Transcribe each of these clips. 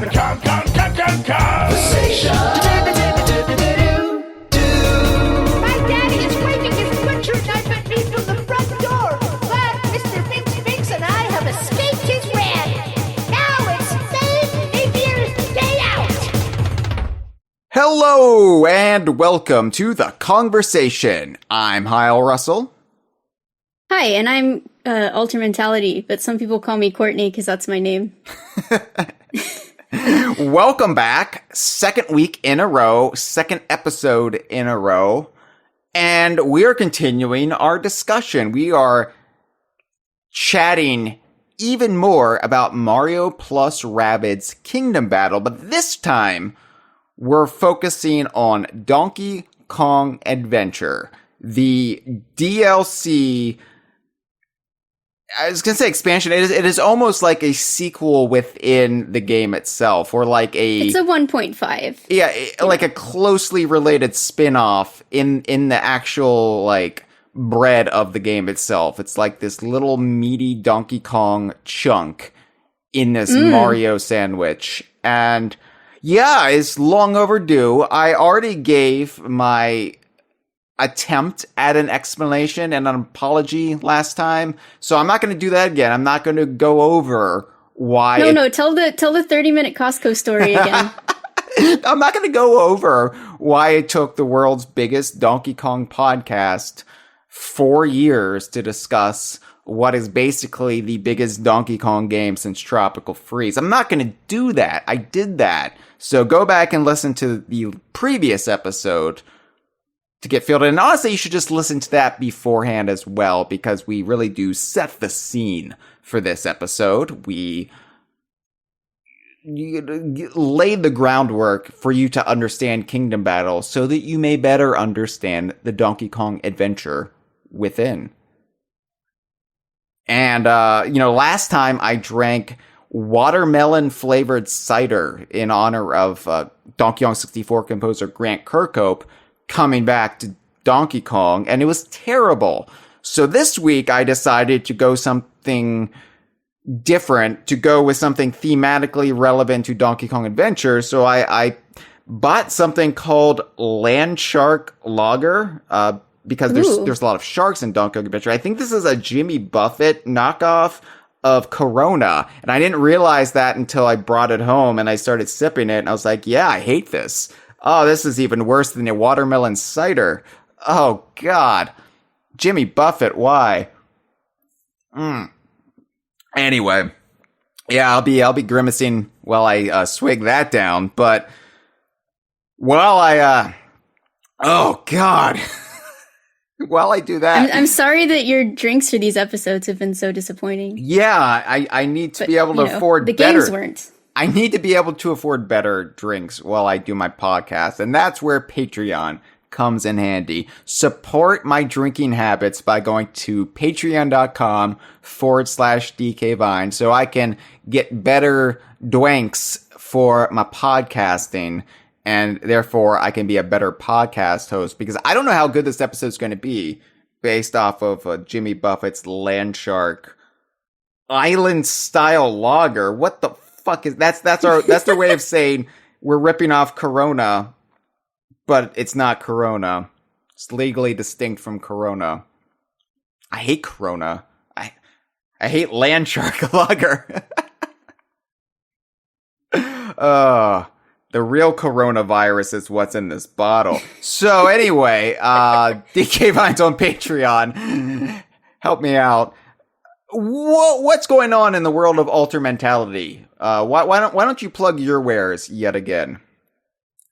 Kongversation. My daddy is waving his butcher knife at me from the front door. But Mr. Binks and I have escaped his wrath. Now it's Saint Napier's Day Out. Hello and welcome to the Kongversation. I'm Hyle Russell. Hi, and I'm Altermentality, but some people call me Courtney because that's my name. Welcome back. Second week in a row, second episode in a row, and we are continuing our discussion. We are chatting even more about Mario plus Rabbids Kingdom Battle, but this time we're focusing on Donkey Kong Adventure, the DLC. I was going to say expansion. It is almost like a sequel within the game itself, or like It's a 1.5. Yeah, like a closely related spin-off in the actual, like, bread of the game itself. It's like this little meaty Donkey Kong chunk in this Mario sandwich. And yeah, it's long overdue. I already gave my attempt at an explanation and an apology last time, so I'm not going to do that again. I'm not going to go over why. No, tell the 30-minute Costco story again. I'm not going to go over why it took the world's biggest Donkey Kong podcast 4 years to discuss what is basically the biggest Donkey Kong game since Tropical Freeze. I'm not going to do that. I did that. So go back and listen to the previous episode to get filled in. And honestly, you should just listen to that beforehand as well, because we really do set the scene for this episode. We laid the groundwork for you to understand Kingdom Battle so that you may better understand the Donkey Kong adventure within. And, last time I drank watermelon flavored cider in honor of Donkey Kong 64 composer Grant Kirkhope coming back to Donkey Kong, and it was terrible. So this week I decided to go something different, to go with something thematically relevant to Donkey Kong Adventure. So I bought something called Land Shark Lager, because there's a lot of sharks in Donkey Kong Adventure. I think this is a Jimmy Buffett knockoff of Corona, and I didn't realize that until I brought it home and I started sipping it, and I was like, yeah, I hate this. Oh, this is even worse than a watermelon cider. Oh, God. Jimmy Buffett, why? Anyway. Yeah, I'll be grimacing while I swig that down, but while I, oh, God. While I do that. I'm sorry that your drinks for these episodes have been so disappointing. Yeah, I need to be able to afford the better. games weren't. I need to be able to afford better drinks while I do my podcast, and that's where Patreon comes in handy. Support my drinking habits by going to patreon.com/DKVine so I can get better dwanks for my podcasting, and therefore I can be a better podcast host, because I don't know how good this episode is going to be based off of Jimmy Buffett's Land Shark Island style lager. What the fuck is that's their way of saying we're ripping off Corona, but it's not Corona. It's legally distinct from Corona. I hate Corona. I hate Land Shark Lager. The real coronavirus is what's in this bottle. So anyway, DK Vines on Patreon. Help me out. What's going on in the world of Altermentality? Why don't you plug your wares yet again?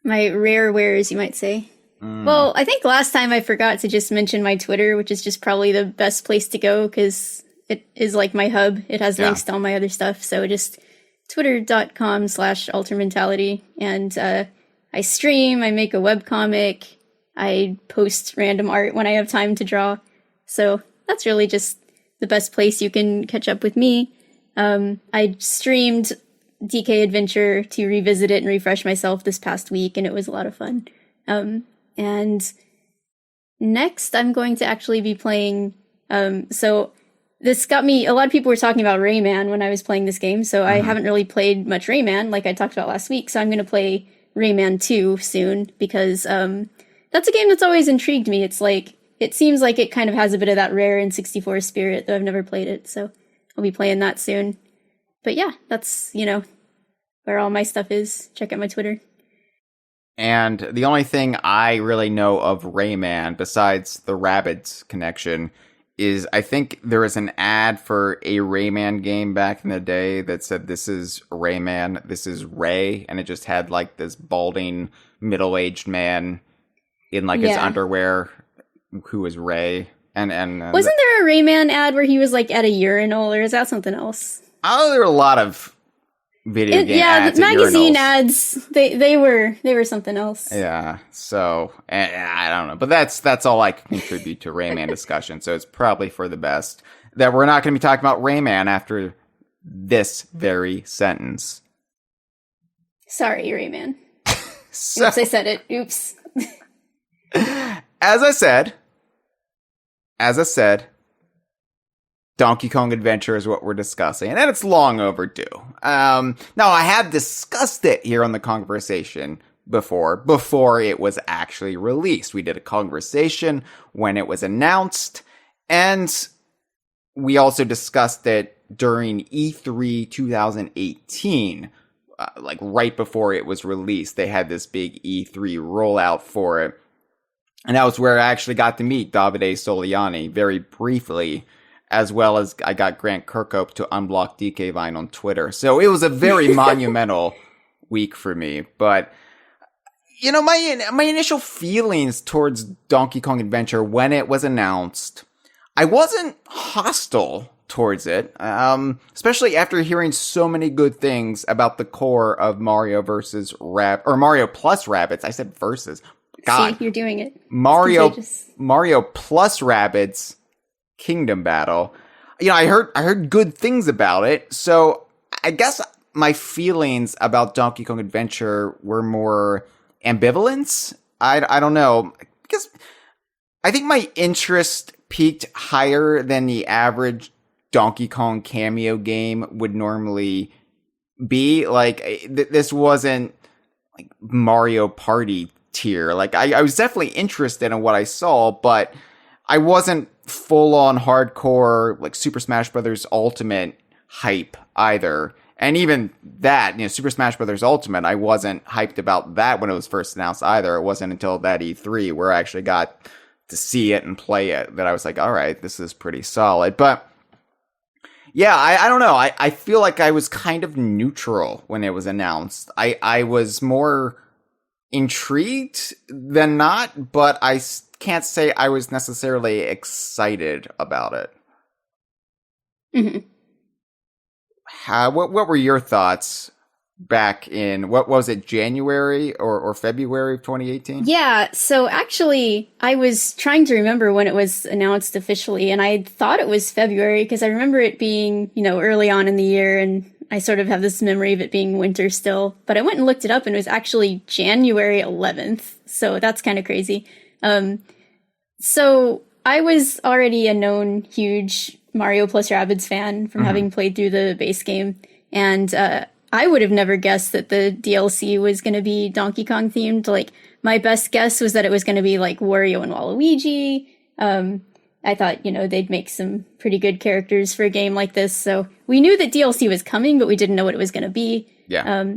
My rare wares, you might say. Well, I think last time I forgot to just mention my Twitter, which is just probably the best place to go because it is like my hub. It has links to all my other stuff. So just twitter.com/altermentality. And I stream, I make a webcomic, I post random art when I have time to draw. So that's really just the best place you can catch up with me. I streamed DK Adventure to revisit it and refresh myself this past week, and it was a lot of fun. And next I'm going to actually be playing, so this got me, a lot of people were talking about Rayman when I was playing this game, so I haven't really played much Rayman, like I talked about last week, so I'm going to play Rayman 2 soon, because that's a game that's always intrigued me. It's like, it seems like it kind of has a bit of that Rare N64 spirit, though I've never played it, so I'll be playing that soon. But yeah, that's, where all my stuff is. Check out my Twitter. And the only thing I really know of Rayman, besides the Rabbids connection, is I think there was an ad for a Rayman game back in the day that said, "This is Rayman, this is Ray," and it just had like this balding middle-aged man in like his underwear who was Ray. And wasn't there a Rayman ad where he was like at a urinal, or is that something else? Oh, there were a lot of video game ads. Yeah, magazine urinals. ads. They were something else. Yeah, so I don't know, but that's all I can contribute to Rayman discussion. So it's probably for the best that we're not going to be talking about Rayman after this very sentence. Sorry, Rayman. So, Oops, I said it. Oops. As I said, Donkey Kong Adventure is what we're discussing, and it's long overdue. Now, I have discussed it here on the Kongversation before it was actually released. We did a Kongversation when it was announced, and we also discussed it during E3 2018, like right before it was released. They had this big E3 rollout for it, and that was where I actually got to meet Davide Soliani very briefly, as well as I got Grant Kirkhope to unblock DK Vine on Twitter. So it was a very monumental week for me. But, my initial feelings towards Donkey Kong Adventure when it was announced, I wasn't hostile towards it, especially after hearing so many good things about the core of Mario plus Rabbids. I said versus. God. See, you're doing it. Mario plus Rabbids Kingdom Battle. I heard good things about it, so I guess my feelings about Donkey Kong Adventure were more ambivalence. I don't know, because I think my interest peaked higher than the average Donkey Kong cameo game would normally be. Like, this wasn't like Mario Party tier. Like, I was definitely interested in what I saw, but I wasn't full-on hardcore, like, Super Smash Bros. Ultimate hype either. And even that, Super Smash Bros. Ultimate, I wasn't hyped about that when it was first announced either. It wasn't until that E3 where I actually got to see it and play it that I was like, all right, this is pretty solid. But yeah, I don't know. I feel like I was kind of neutral when it was announced. I was more intrigued than not, but I can't say I was necessarily excited about it. Mm-hmm. What were your thoughts back in, what was it, January or February of 2018? Yeah, so actually, I was trying to remember when it was announced officially, and I thought it was February, because I remember it being, early on in the year, and I sort of have this memory of it being winter still. But I went and looked it up, and it was actually January 11th, so that's kind of crazy. So I was already a known huge Mario plus Rabbids fan from having played through the base game, and I would have never guessed that the DLC was going to be Donkey Kong themed. Like, my best guess was that it was going to be like Wario and Waluigi. I thought, they'd make some pretty good characters for a game like this. So we knew that DLC was coming, but we didn't know what it was going to be. Yeah.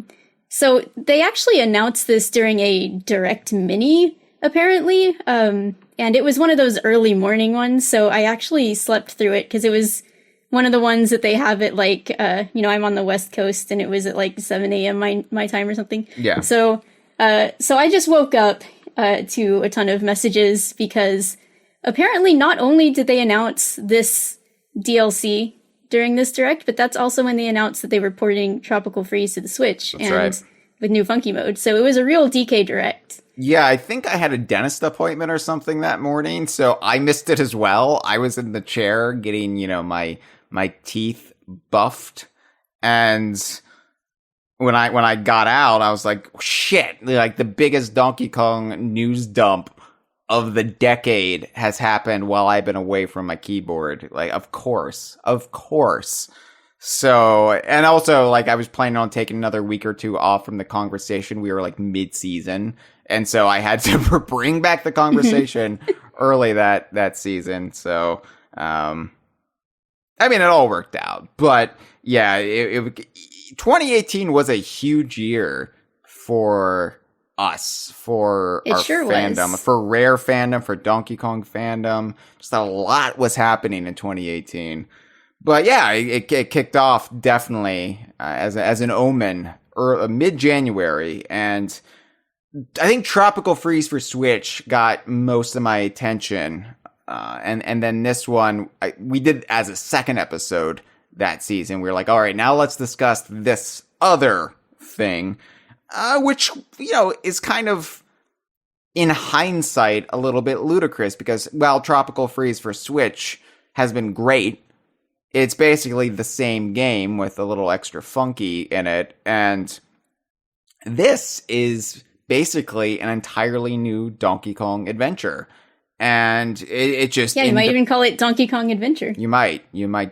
So they actually announced this during a Direct Mini, apparently. And it was one of those early morning ones. So I actually slept through it because it was one of the ones that they have at like, I'm on the West Coast and it was at like 7 a.m. my time or something. Yeah. So I just woke up to a ton of messages because apparently not only did they announce this DLC during this direct, but that's also when they announced that they were porting Tropical Freeze to the Switch. That's right. With new funky mode. So it was a real DK direct. Yeah, I think I had a dentist appointment or something that morning, so I missed it as well. I was in the chair getting, my teeth buffed, and when I got out, I was like, shit, like the biggest Donkey Kong news dump of the decade has happened while I've been away from my keyboard. Like, of course. So, and also, like, I was planning on taking another week or two off from the Kongversation. We were, like, mid-season. And so I had to bring back the Kongversation early that season. So, I mean, it all worked out. But, yeah, 2018 was a huge year for us, for our fandom, for Rare fandom, for Donkey Kong fandom. Just a lot was happening in 2018. But yeah, it kicked off definitely as an omen mid-January, and I think Tropical Freeze for Switch got most of my attention, and then this one we did as a second episode that season. We were like, all right, now let's discuss this other thing. Which, is kind of, in hindsight, a little bit ludicrous because, while Tropical Freeze for Switch has been great, it's basically the same game with a little extra funky in it, and this is basically an entirely new Donkey Kong adventure. And it just... Yeah, you might even call it Donkey Kong Adventure. You might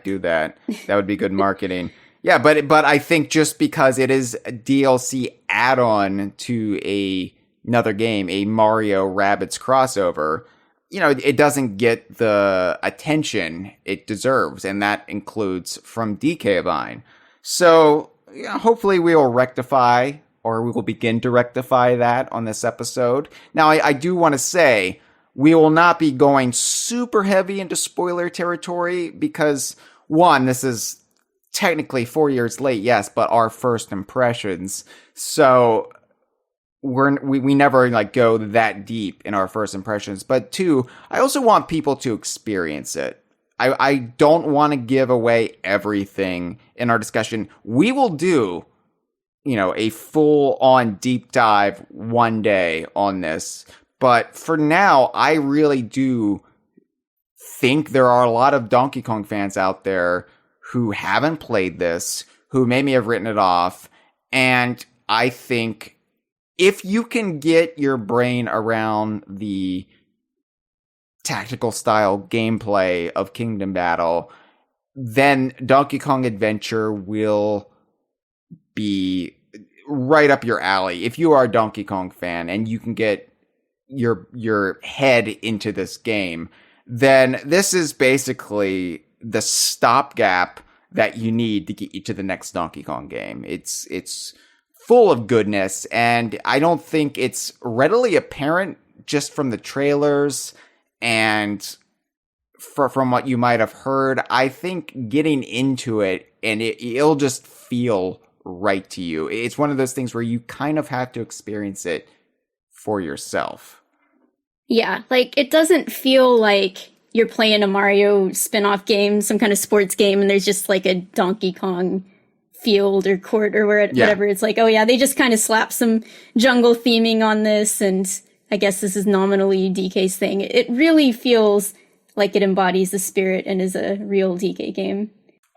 do that. That would be good marketing. Yeah, but I think just because it is a DLC add-on to another game, a Mario Rabbids crossover, it doesn't get the attention it deserves, and that includes from DK Vine. So, hopefully we will rectify, or we will begin to rectify that on this episode. Now, I do want to say, we will not be going super heavy into spoiler territory because, one, this is technically 4 years late, yes, but our first impressions. So we never go that deep in our first impressions. But two, I also want people to experience it. I don't want to give away everything in our discussion. We will do, a full on deep dive one day on this. But for now, I really do think there are a lot of Donkey Kong fans out there who haven't played this, who maybe have written it off, and I think if you can get your brain around the tactical style gameplay of Kingdom Battle, then Donkey Kong Adventure will be right up your alley. If you are a Donkey Kong fan and you can get your head into this game, then this is basically the stopgap that you need to get you to the next Donkey Kong game. It's full of goodness, and I don't think it's readily apparent just from the trailers and from what you might have heard. I think getting into it, and it'll just feel right to you. It's one of those things where you kind of have to experience it for yourself. Yeah, it doesn't feel like you're playing a Mario spin-off game, some kind of sports game, and there's just a Donkey Kong field or court or whatever. It's oh yeah, they just kind of slap some jungle theming on this, and I guess this is nominally DK's thing. It really feels like it embodies the spirit and is a real DK game.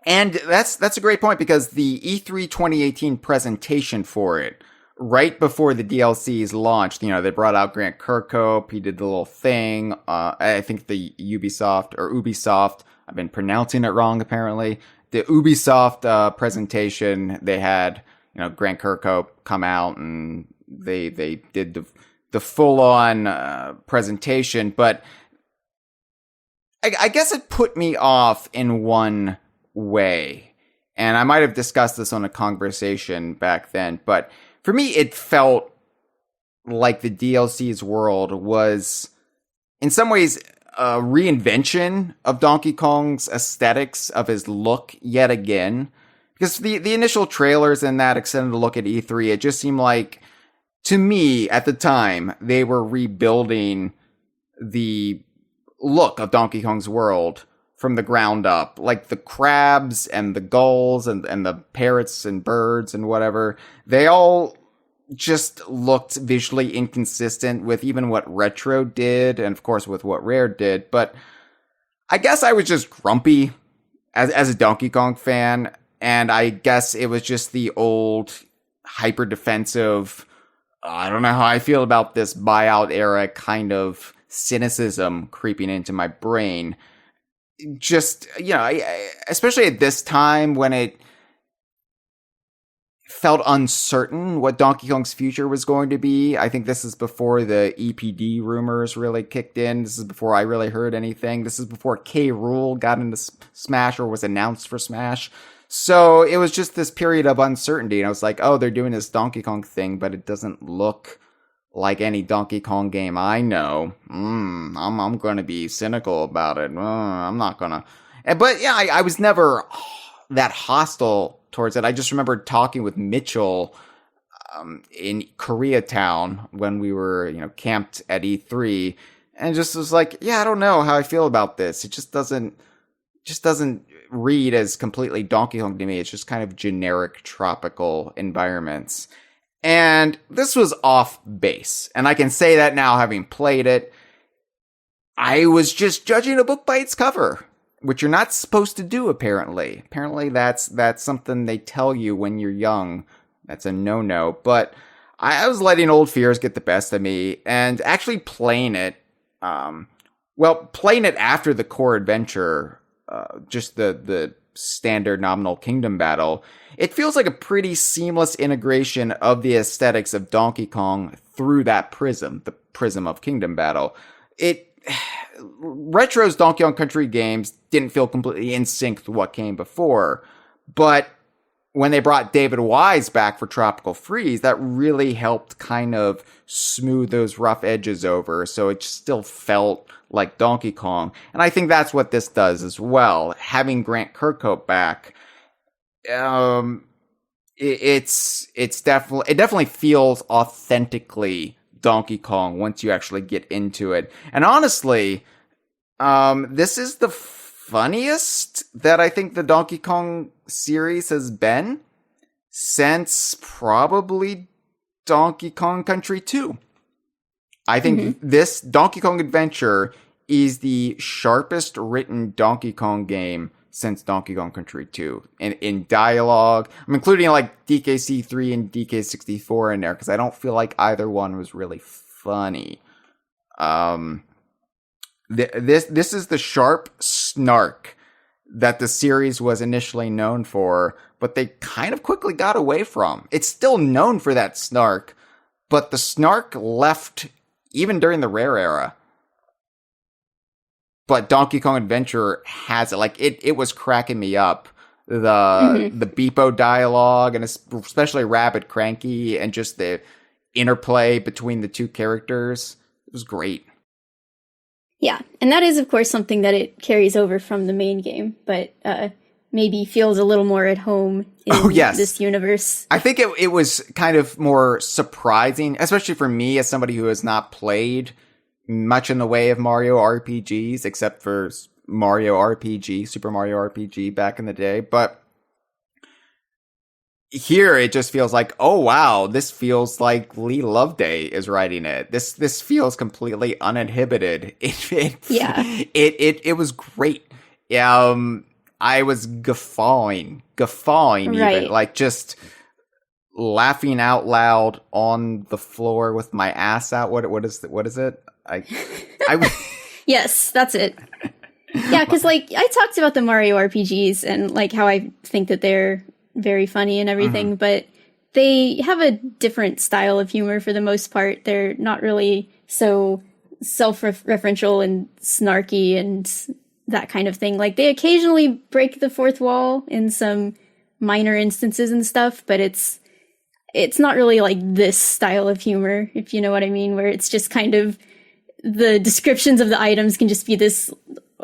And that's a great point, because the E3 2018 presentation for it, right before the DLCs launched, they brought out Grant Kirkhope. He did the little thing. I think the Ubisoft, I've been pronouncing it wrong apparently. The Ubisoft presentation, they had, Grant Kirkhope come out, and they did the full-on presentation. But I guess it put me off in one way. And I might have discussed this on a Kongversation back then, but for me, it felt like the DLC's world was, in some ways, a reinvention of Donkey Kong's aesthetics, of his look yet again. Because the initial trailers and that extended look at E3, it just seemed like, to me, at the time, they were rebuilding the look of Donkey Kong's world from the ground up. Like the crabs and the gulls and the parrots and birds and whatever, they all just looked visually inconsistent with even what Retro did, and of course with what Rare did. But I guess I was just grumpy as a Donkey Kong fan, and I guess it was just the old hyper defensive, I don't know how I feel about this buyout era kind of cynicism creeping into my brain. Just, especially at this time when it felt uncertain what Donkey Kong's future was going to be. I think this is before the EPD rumors really kicked in. This is before I really heard anything. This is before K. Rool got into Smash or was announced for Smash. So it was just this period of uncertainty. And I was like, oh, they're doing this Donkey Kong thing, but it doesn't look like any Donkey Kong game I know. I'm going to be cynical about it. I'm not going to. But yeah, I was never that hostile towards it. I just remember talking with Mitchell in Koreatown when we were, camped at E3, and just was like, yeah, I don't know how I feel about this. It just doesn't read as completely Donkey Kong to me. It's just kind of generic tropical environments. And this was off base. And I can say that now, having played it. I was just judging a book by its cover, which you're not supposed to do, apparently. Apparently that's something they tell you when you're young. That's a no-no. But I was letting old fears get the best of me, and actually playing it, playing it after the core adventure, just the standard nominal Kingdom Battle, it feels like a pretty seamless integration of the aesthetics of Donkey Kong through that prism, the prism of Kingdom Battle. Retro's Donkey Kong Country games didn't feel completely in sync with what came before, but when they brought David Wise back for Tropical Freeze, that really helped kind of smooth those rough edges over, so it still felt like Donkey Kong. And I think that's what this does as well. Having Grant Kirkhope back, it definitely feels authentically Donkey Kong once you actually get into it. And honestly, this is the funniest that I think the Donkey Kong series has been since probably Donkey Kong Country 2. I think this Donkey Kong Adventure is the sharpest written Donkey Kong game since Donkey Kong Country 2. In dialogue, I'm including like DKC3 and DK64 in there because I don't feel like either one was really funny. This is the sharp snark that the series was initially known for, but they kind of quickly got away from. It's still known for that snark, but the snark left even during the Rare era. But Donkey Kong Adventure has it. Like, it was cracking me up. The Beepo dialogue, and especially Rabbid Cranky, and just the interplay between the two characters. It was great. Yeah, and that is, of course, something that it carries over from the main game, but maybe feels a little more at home in this universe. I think it was kind of more surprising, especially for me as somebody who has not played much in the way of Mario RPGs, except for Mario RPG, Super Mario RPG back in the day. But here it just feels like, oh wow, this feels like Lee Loveday is writing it. This feels completely uninhibited. It was great. I was guffawing right. Even, like just laughing out loud on the floor with my ass out. What is it? I Yes, that's it. Yeah, because like I talked about the Mario RPGs and like how I think that they're very funny and everything, but they have a different style of humor for the most part. They're not really so self-referential and snarky and that kind of thing. Like they occasionally break the fourth wall in some minor instances and stuff, but it's not really like this style of humor, if you know what I mean, where it's just kind of the descriptions of the items can just be this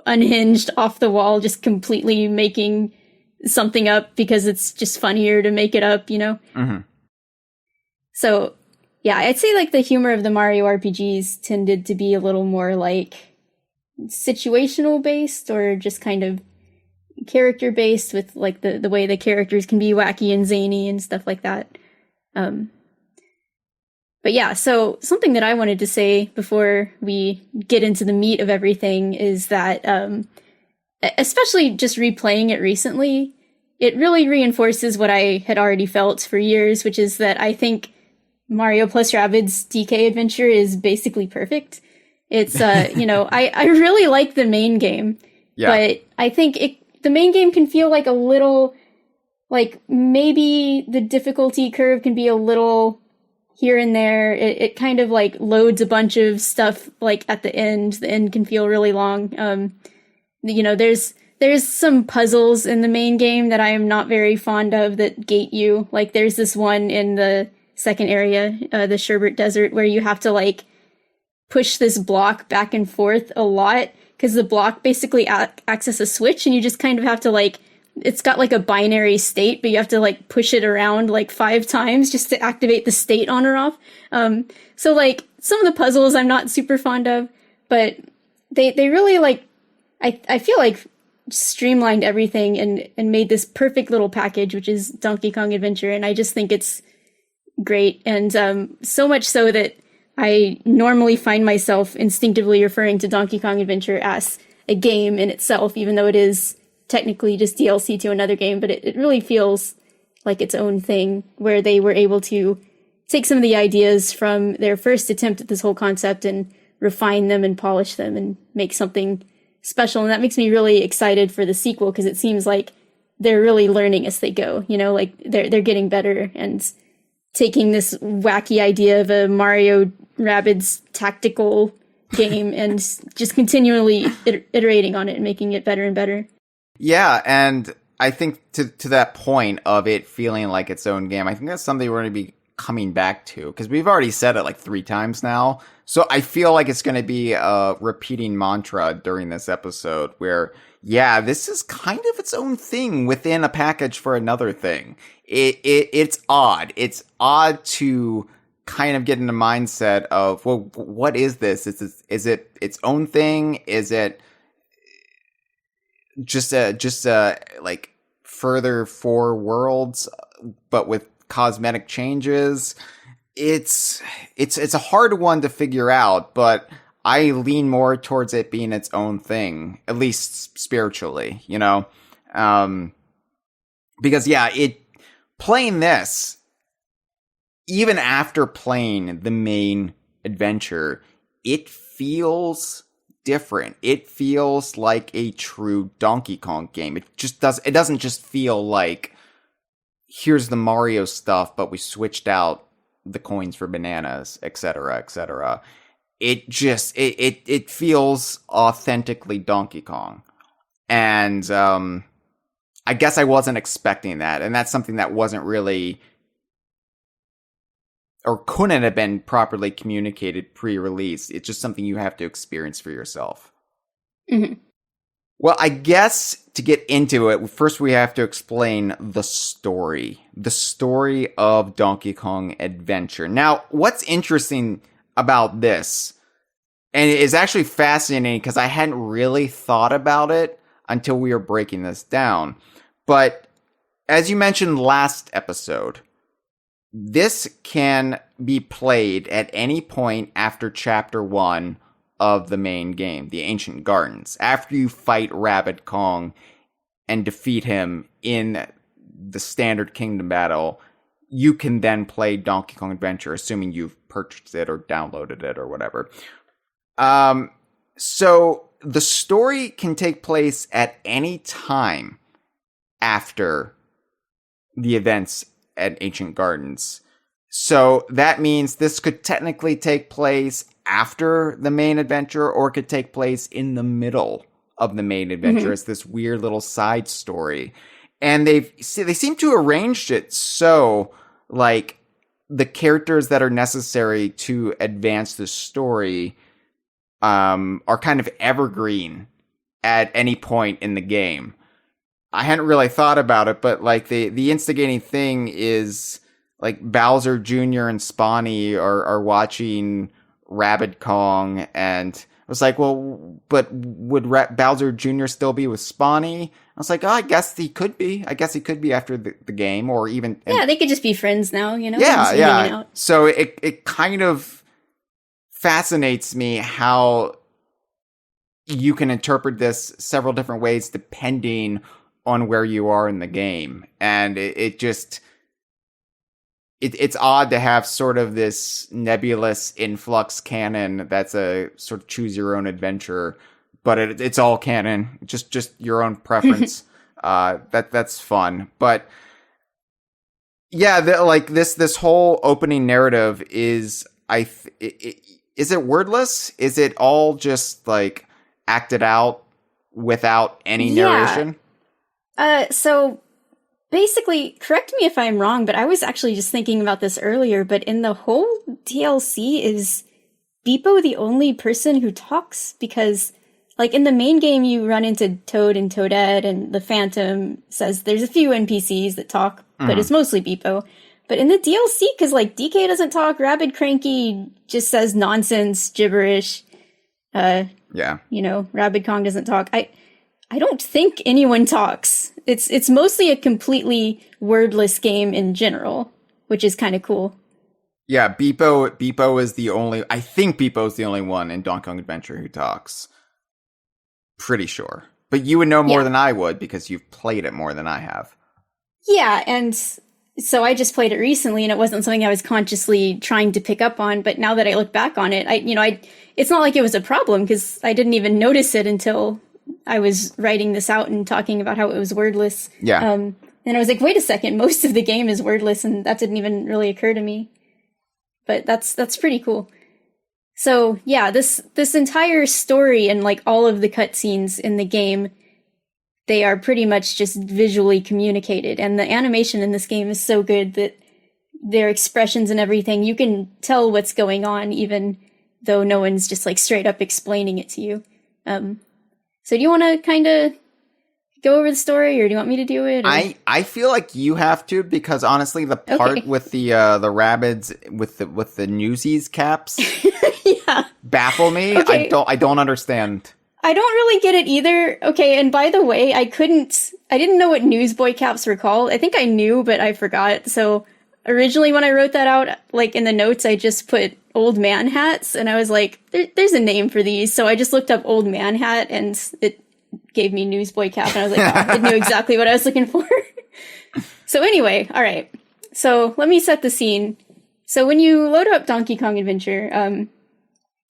unhinged, off the wall, just completely making something up because it's just funnier to make it up, you know? So, yeah, I'd say like the humor of the Mario RPGs tended to be a little more like situational based or just kind of character based with like the way the characters can be wacky and zany and stuff like that. But yeah, so something that I wanted to say before we get into the meat of everything is that, especially just replaying it recently, it really reinforces what I had already felt for years, which is that I think Mario plus Rabbids DK Adventure is basically perfect. It's, I really like the main game, but I think the main game can feel like a little, like maybe the difficulty curve can be a little here and there. It kind of like loads a bunch of stuff like at the end. The end can feel really long. There's some puzzles in the main game that I am not very fond of that gate you. Like there's this one in the second area, the Sherbet Desert, where you have to like push this block back and forth a lot because the block basically acts as a switch, and you just kind of have to like, it's got like a binary state, but you have to like push it around like 5 times just to activate the state on or off. So like some of the puzzles I'm not super fond of, but they really like, I feel like streamlined everything and made this perfect little package, which is Donkey Kong Adventure. And I just think it's great. And so much so that I normally find myself instinctively referring to Donkey Kong Adventure as a game in itself, even though it is technically just DLC to another game, but it really feels like its own thing, where they were able to take some of the ideas from their first attempt at this whole concept and refine them and polish them and make something special. And that makes me really excited for the sequel, because it seems like they're really learning as they go, like they're getting better and taking this wacky idea of a Mario Rabbids tactical game and just continually iterating on it and making it better and better. Yeah, and I think to that point of it feeling like its own game, I think that's something we're going to be coming back to, because we've already said it like 3 times now. So I feel like it's going to be a repeating mantra during this episode where, yeah, this is kind of its own thing within a package for another thing. It's odd. It's odd to kind of get in the mindset of, well, what is this? Is it its own thing? Is it just a like further 4 worlds, but with cosmetic changes? It's a hard one to figure out, but I lean more towards it being its own thing, at least spiritually, because playing this, even after playing the main adventure, it feels different. It feels like a true Donkey Kong game. It doesn't just feel like, here's the Mario stuff, but we switched out the coins for bananas, etc., etc. It feels authentically Donkey Kong. And I guess I wasn't expecting that. And that's something that wasn't really, or couldn't have been properly communicated pre-release. It's just something you have to experience for yourself. Mm-hmm. Well, I guess to get into it, first we have to explain the story of Donkey Kong Adventure. Now, what's interesting about this, and it is actually fascinating because I hadn't really thought about it until we were breaking this down, but as you mentioned last episode, this can be played at any point after Chapter 1 of the main game, the Ancient Gardens. After you fight Rabbid Kong and defeat him in the standard Kingdom Battle, you can then play Donkey Kong Adventure, assuming you've purchased it or downloaded it or whatever. So the story can take place at any time after the events at Ancient Gardens. So that means this could technically take place after the main adventure, or it could take place in the middle of the main adventure. It's this weird little side story. And they seem to arrange it so, like, the characters that are necessary to advance the story are kind of evergreen at any point in the game. I hadn't really thought about it, but like the instigating thing is like Bowser Jr. and Spawny are watching Rabbid Kong, and I was like, well, but would Bowser Jr. still be with Spawny? I was like, oh, I guess he could be. I guess he could be after the game, or even... Yeah, they could just be friends now, Yeah, just yeah. hanging out. So it kind of fascinates me how you can interpret this several different ways depending on where you are in the game. And it it's odd to have sort of this nebulous influx canon that's a sort of choose your own adventure, but it's all canon, just your own preference. That's fun. But yeah, like this whole opening narrative is is it wordless? Is it all just like acted out without any narration? So basically, correct me if I'm wrong, but I was actually just thinking about this earlier, but in the whole DLC, is Beepo the only person who talks? Because, like, in the main game, you run into Toad and Toadette, and the Phantom says there's a few NPCs that talk, but it's mostly Beepo. But in the DLC, because, like, DK doesn't talk, Rabbid Cranky just says nonsense, gibberish. You know, Rabbid Kong doesn't talk. I don't think anyone talks. It's mostly a completely wordless game in general, which is kind of cool. Yeah, Beepo is the only... I think Beepo is the only one in Donkey Kong Adventure who talks. Pretty sure. But you would know more than I would, because you've played it more than I have. Yeah, and so I just played it recently, and it wasn't something I was consciously trying to pick up on, but now that I look back on it, it's not like it was a problem, because I didn't even notice it until I was writing this out and talking about how it was wordless. Yeah. And I was like, wait a second, most of the game is wordless, and that didn't even really occur to me. But that's pretty cool. So yeah, this entire story and like all of the cutscenes in the game, they are pretty much just visually communicated. And the animation in this game is so good that their expressions and everything, you can tell what's going on, even though no one's just like straight up explaining it to you. So do you want to kind of go over the story, or do you want me to do it? Or? I feel like you have to, because honestly, the part with the Rabbids with the Newsies caps baffle me. Okay. I don't understand. I don't really get it either. Okay, and by the way, I didn't know what newsboy caps were called. I think I knew, but I forgot. So originally when I wrote that out, like in the notes, I just put old man hats, and I was like, there's a name for these. So I just looked up old man hat, and it gave me newsboy cap, and I was like, I knew exactly what I was looking for. So anyway, all right. So let me set the scene. So when you load up Donkey Kong Adventure,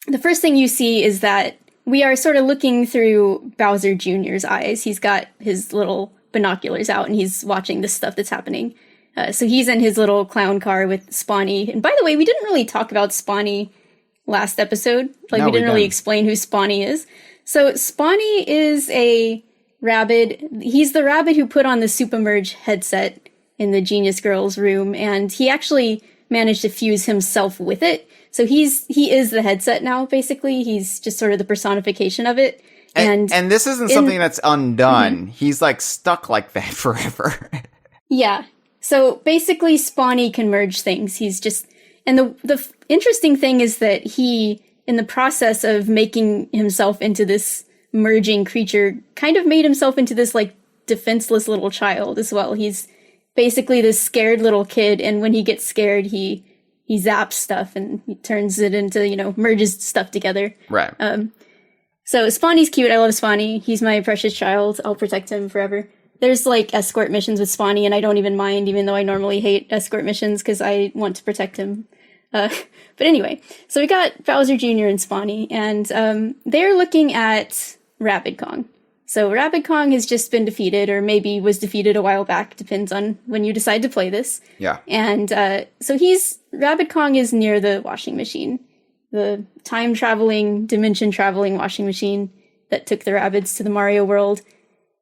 the first thing you see is that we are sort of looking through Bowser Jr.'s eyes. He's got his little binoculars out, and he's watching the stuff that's happening. So he's in his little clown car with Spawny. And by the way, we didn't really talk about Spawny last episode. Like, we didn't really explain who Spawny is. So Spawny is a Rabbid. He's the Rabbid who put on the Supermerge headset in the Genius Girl's room, and he actually managed to fuse himself with it. So he is the headset now, basically. He's just sort of the personification of it. And this isn't something that's undone. He's like stuck like that forever. Yeah. So basically Spawny can merge things. He's just, and the interesting thing is that he, in the process of making himself into this merging creature, kind of made himself into this like defenseless little child as well. He's basically this scared little kid, and when he gets scared, he zaps stuff and he turns it into, merges stuff together. Right. So Spawny's cute. I love Spawny. He's my precious child. I'll protect him forever. There's like escort missions with Spawny, and I don't even mind, even though I normally hate escort missions because I want to protect him. But anyway, so we got Bowser Jr. and Spawny, and they're looking at Rabbid Kong. So Rabbid Kong has just been defeated, or maybe was defeated a while back, depends on when you decide to play this. Yeah. And so Rabbid Kong is near the washing machine, the time-traveling, dimension-traveling washing machine that took the Rabbids to the Mario world.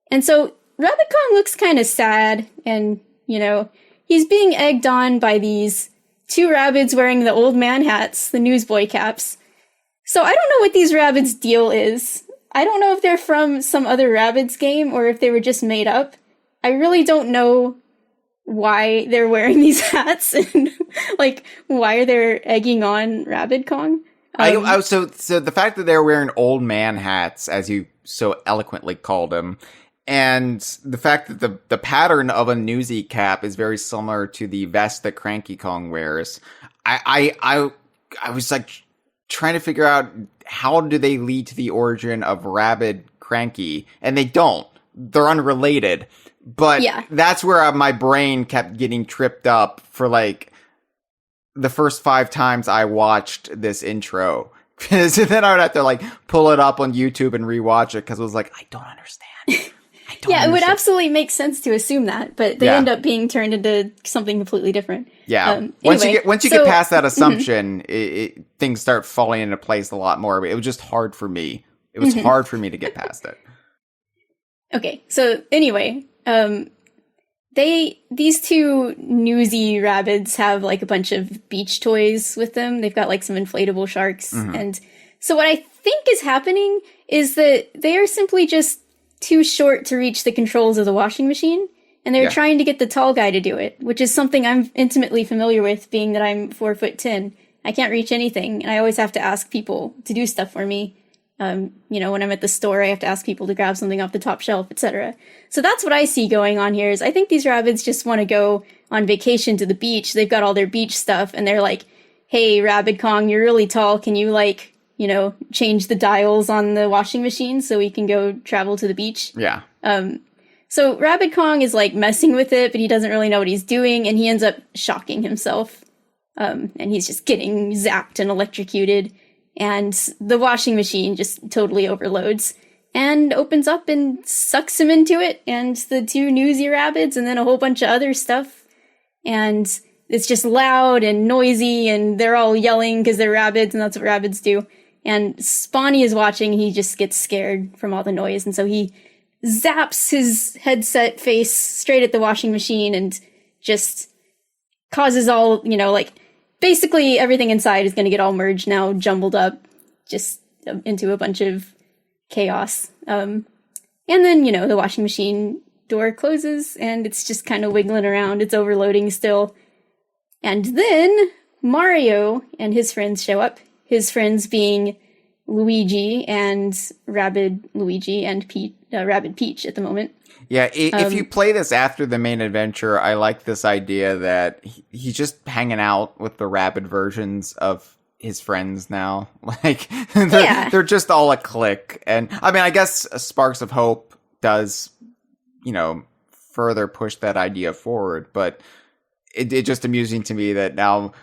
And so Rabbid Kong looks kind of sad, and, he's being egged on by these two Rabbids wearing the old man hats, the newsboy caps. So I don't know what these Rabbids' deal is. I don't know if they're from some other Rabbids game, or if they were just made up. I really don't know why they're wearing these hats, and, why they're egging on Rabbid Kong. So the fact that they're wearing old man hats, as you so eloquently called them, and the fact that the pattern of a newsie cap is very similar to the vest that Cranky Kong wears. I was like trying to figure out, how do they lead to the origin of Rabbid Cranky? And they don't. They're unrelated. But that's where my brain kept getting tripped up for the first 5 times I watched this intro. Because then I would have to like pull it up on YouTube and rewatch it because I was like, I don't understand. It would absolutely make sense to assume that, but they end up being turned into something completely different. Yeah. Once you get past that assumption, things start falling into place a lot more. It was just hard for me. It was hard for me to get past it. Okay, so anyway, these two newsy Rabbids have like a bunch of beach toys with them. They've got like some inflatable sharks. And so what I think is happening is that they are simply just too short to reach the controls of the washing machine. And they're trying to get the tall guy to do it, which is something I'm intimately familiar with, being that I'm 4'10". I can't reach anything, and I always have to ask people to do stuff for me. When I'm at the store, I have to ask people to grab something off the top shelf, etc. So that's what I see going on here, is I think these Rabbids just want to go on vacation to the beach. They've got all their beach stuff, and they're like, hey, Rabbid Kong, you're really tall. Can you, change the dials on the washing machine so we can go travel to the beach? Yeah. So Rabbid Kong is, messing with it, but he doesn't really know what he's doing, and he ends up shocking himself. And he's just getting zapped and electrocuted. And the washing machine just totally overloads and opens up and sucks him into it, and the two newsy Rabbids, and then a whole bunch of other stuff. And it's just loud and noisy, and they're all yelling because they're Rabbids, and that's what Rabbids do. And Spawny is watching, and he just gets scared from all the noise, and so he zaps his headset face straight at the washing machine and just causes all, basically everything inside is going to get all merged now, jumbled up, just into a bunch of chaos. And then, the washing machine door closes, and it's just kind of wiggling around. It's overloading still. And then Mario and his friends show up. His friends being Luigi and Rabbid Luigi and Rabbid Peach at the moment. Yeah, if you play this after the main adventure, I like this idea that he's just hanging out with the Rabbid versions of his friends now. They're just all a clique. And I mean, I guess Sparks of Hope does, further push that idea forward. But it's just amusing to me that now,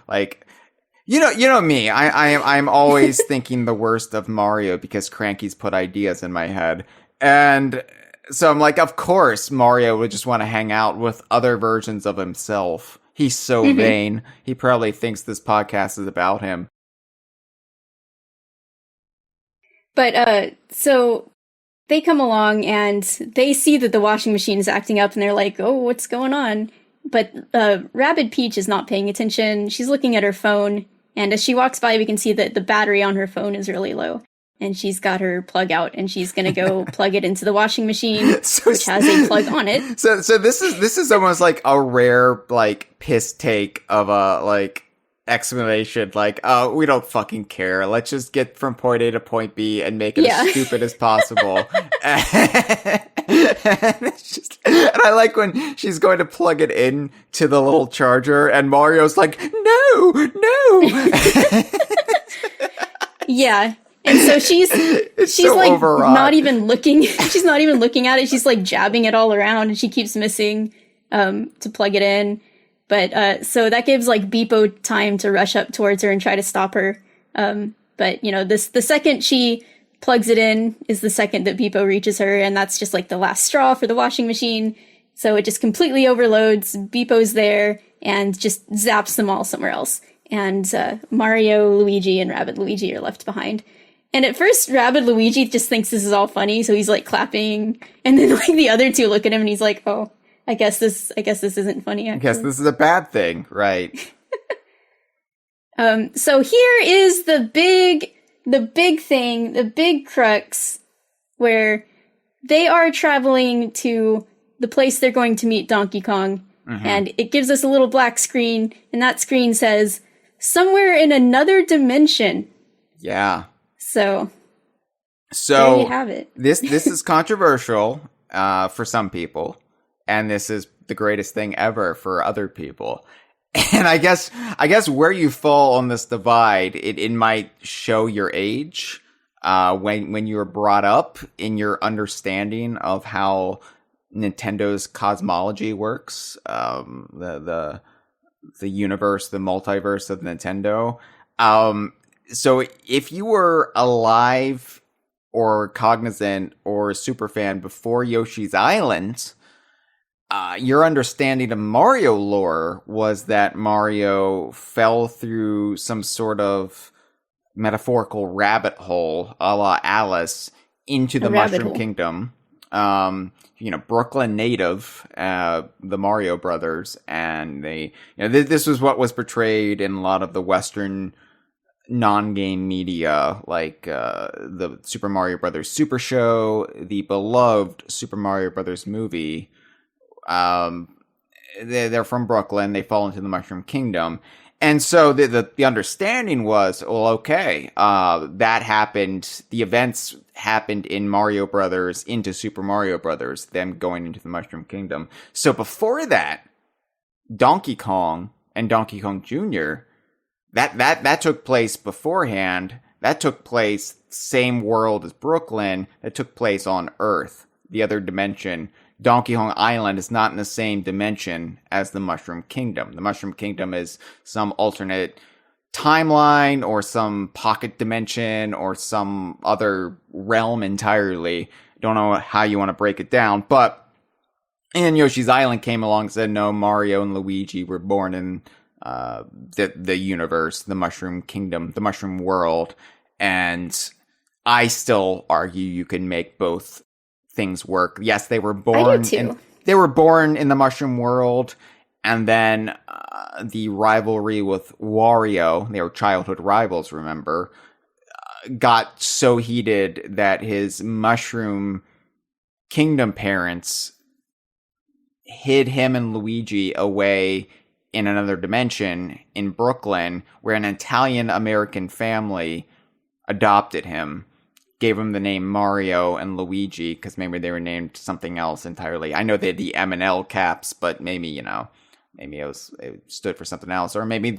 you know me. I'm always thinking the worst of Mario because Cranky's put ideas in my head, and so I'm like, of course Mario would just want to hang out with other versions of himself. He's so vain. He probably thinks this podcast is about him. But so they come along and they see that the washing machine is acting up, and they're like, "Oh, what's going on?" But Rabbid Peach is not paying attention. She's looking at her phone. And as she walks by, we can see that the battery on her phone is really low. And she's got her plug out, and she's going to go plug it into the washing machine, which has a plug on it. So this is almost like a rare, piss take of a, explanation. We don't fucking care. Let's just get from point A to point B and make it as stupid as possible. And I like when she's going to plug it in to the little charger, and Mario's like, no. Yeah. And so she's so overwrought. Not even looking. She's not even looking at it. She's jabbing it all around, and she keeps missing to plug it in. But so that gives Beepo time to rush up towards her and try to stop her. But the second she plugs it in is the second that Beepo reaches her, and that's just the last straw for the washing machine. So it just completely overloads. Beepo's there and just zaps them all somewhere else. And Mario, Luigi, and Rabbid Luigi are left behind. And at first, Rabbid Luigi just thinks this is all funny, so he's clapping. And then the other two look at him, and he's like, "Oh, I guess this isn't funny." Actually. I guess this is a bad thing, right? So here is the big thing, the big crux, where they are traveling to the place they're going to meet Donkey Kong, and it gives us a little black screen, and that screen says, "Somewhere in another dimension." Yeah. So there you have it. This is controversial for some people, and this is the greatest thing ever for other people. And I guess where you fall on this divide, it might show your age when you were brought up in your understanding of how Nintendo's cosmology works, the the universe, the multiverse of Nintendo. So if you were alive or cognizant or a super fan before Yoshi's Island, your understanding of Mario lore was that Mario fell through some sort of metaphorical rabbit hole, a la Alice, into the Mushroom Kingdom. Brooklyn native, the Mario brothers, and they, this was what was portrayed in a lot of the Western non-game media, like the Super Mario Brothers Super Show, the beloved Super Mario Brothers movie. They're from Brooklyn. They fall into the Mushroom Kingdom. And so the understanding was, well, okay, that happened. The events happened in Mario Brothers into Super Mario Brothers, them going into the Mushroom Kingdom. So before that, Donkey Kong and Donkey Kong Jr., that took place beforehand. That took place same world as Brooklyn. That took place on Earth, the other dimension. Donkey Kong Island is not in the same dimension as the Mushroom Kingdom. The Mushroom Kingdom is some alternate timeline or some pocket dimension or some other realm entirely. Don't know how you want to break it down, but and Yoshi's Island came along and said, no, Mario and Luigi were born in the universe, the Mushroom Kingdom, the Mushroom World, and I still argue you can make both things work. Yes, they were born in the Mushroom World, and then the rivalry with Wario, they were childhood rivals, remember, got so heated that his Mushroom Kingdom parents hid him and Luigi away in another dimension in Brooklyn, where an Italian-American family adopted him. Gave him the name Mario and Luigi, because maybe they were named something else entirely. I know they had the M and L caps, but maybe it stood for something else, or maybe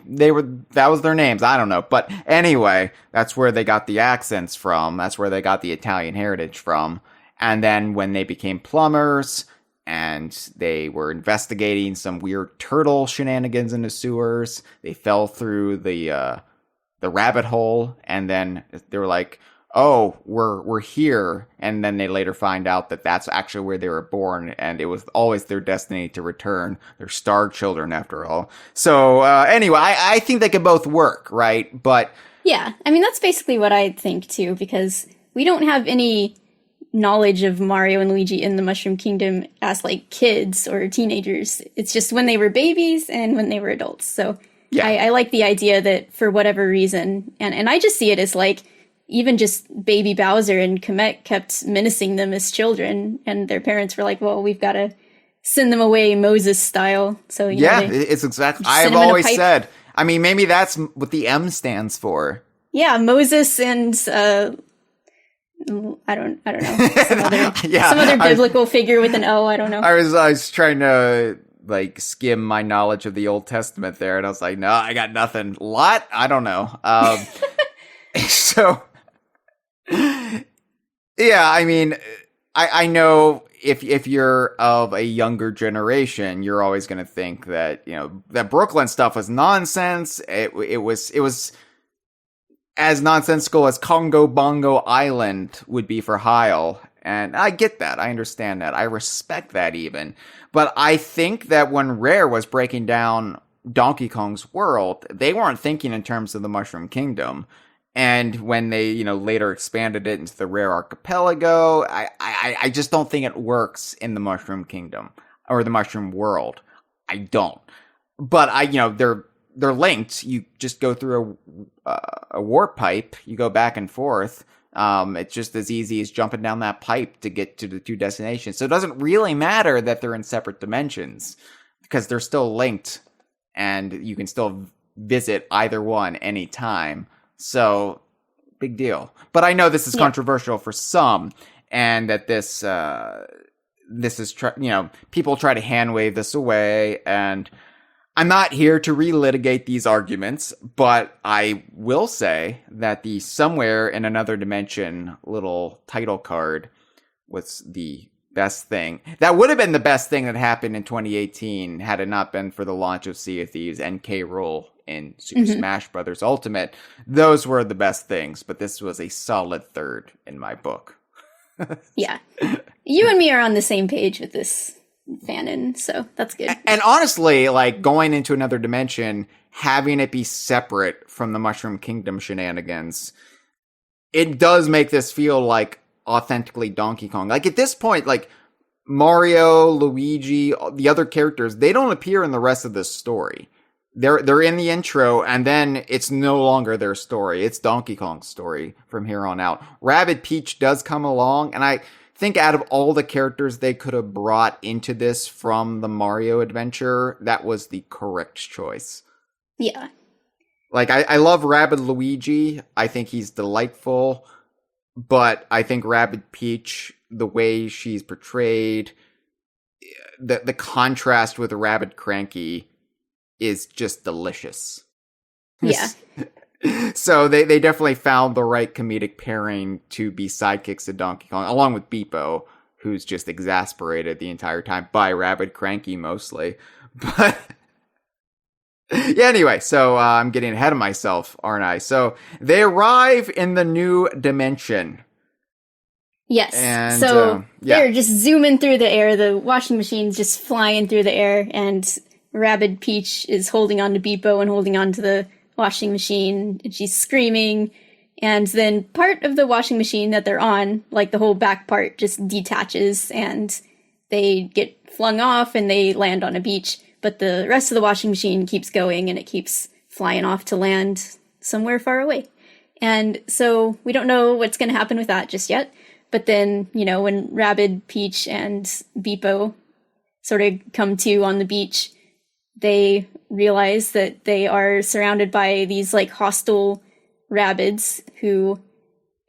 that was their names. I don't know. But anyway, that's where they got the accents from. That's where they got the Italian heritage from. And then when they became plumbers and they were investigating some weird turtle shenanigans in the sewers, they fell through the rabbit hole, and then they were like, oh, we're here, and then they later find out that that's actually where they were born, and it was always their destiny to return. They're star children, after all. So, anyway, I think they could both work, right? But yeah, I mean, that's basically what I think, too, because we don't have any knowledge of Mario and Luigi in the Mushroom Kingdom as, like, kids or teenagers. It's just when they were babies and when they were adults. So, yeah. I like the idea that, for whatever reason, and I just see it as, like, even just baby Bowser and Kamek kept menacing them as children, and their parents were like, well, we've got to send them away Moses style. So, it's exactly, I've always said, I mean, maybe that's what the M stands for. Yeah, Moses and, I don't know. Some other biblical figure with an O, I don't know. I was trying to, like, skim my knowledge of the Old Testament there, and I was like, no, I got nothing. Lot? I don't know. So, yeah, I mean, I know if you're of a younger generation, you're always going to think that, that Brooklyn stuff was nonsense. It was as nonsensical as Congo Bongo Island would be for Hyle. And I get that. I understand that. I respect that even. But I think that when Rare was breaking down Donkey Kong's world, they weren't thinking in terms of the Mushroom Kingdom. And when they, later expanded it into the Rare Archipelago, I just don't think it works in the Mushroom Kingdom or the Mushroom World. I don't. But they're linked. You just go through a warp pipe. You go back and forth. It's just as easy as jumping down that pipe to get to the two destinations. So it doesn't really matter that they're in separate dimensions because they're still linked, and you can still visit either one anytime. So, big deal. But I know this is controversial for some, and that this is, people try to hand wave this away, and I'm not here to relitigate these arguments, but I will say that the somewhere in another dimension little title card was best thing. That would have been the best thing that happened in 2018 had it not been for the launch of Sea of Thieves and K. Rool in Super Smash Bros. Ultimate. Those were the best things, but this was a solid third in my book. Yeah. You and me are on the same page with this fanon, so that's good. And honestly, like, going into another dimension, having it be separate from the Mushroom Kingdom shenanigans, it does make this feel like authentically Donkey Kong. Like, at this point, like, Mario, Luigi, the other characters, they don't appear in the rest of this story. They're in the intro, and then it's no longer their story. It's Donkey Kong's story from here on out. Rabbid Peach does come along, and I think out of all the characters they could have brought into this from the Mario adventure, that was the correct choice. Yeah. Like, I love Rabbid Luigi. I think he's delightful. But I think Rabbid Peach, the way she's portrayed, the contrast with Rabbid Cranky is just delicious. Yeah. So they definitely found the right comedic pairing to be sidekicks to Donkey Kong, along with Beepo, who's just exasperated the entire time by Rabbid Cranky mostly. But yeah, anyway, so I'm getting ahead of myself, aren't I? So they arrive in the new dimension. Yes. And, so yeah. they're just zooming through the air. The washing machine's just flying through the air, and Rabbid Peach is holding on to Beepo and holding on to the washing machine, and she's screaming. And then part of the washing machine that they're on, like the whole back part, just detaches, and they get flung off and they land on a beach. But the rest of the washing machine keeps going, and it keeps flying off to land somewhere far away. And so we don't know what's going to happen with that just yet. But then, you know, when Rabbid, Peach, and Beepo sort of come to on the beach, they realize that they are surrounded by these, like, hostile Rabbids who...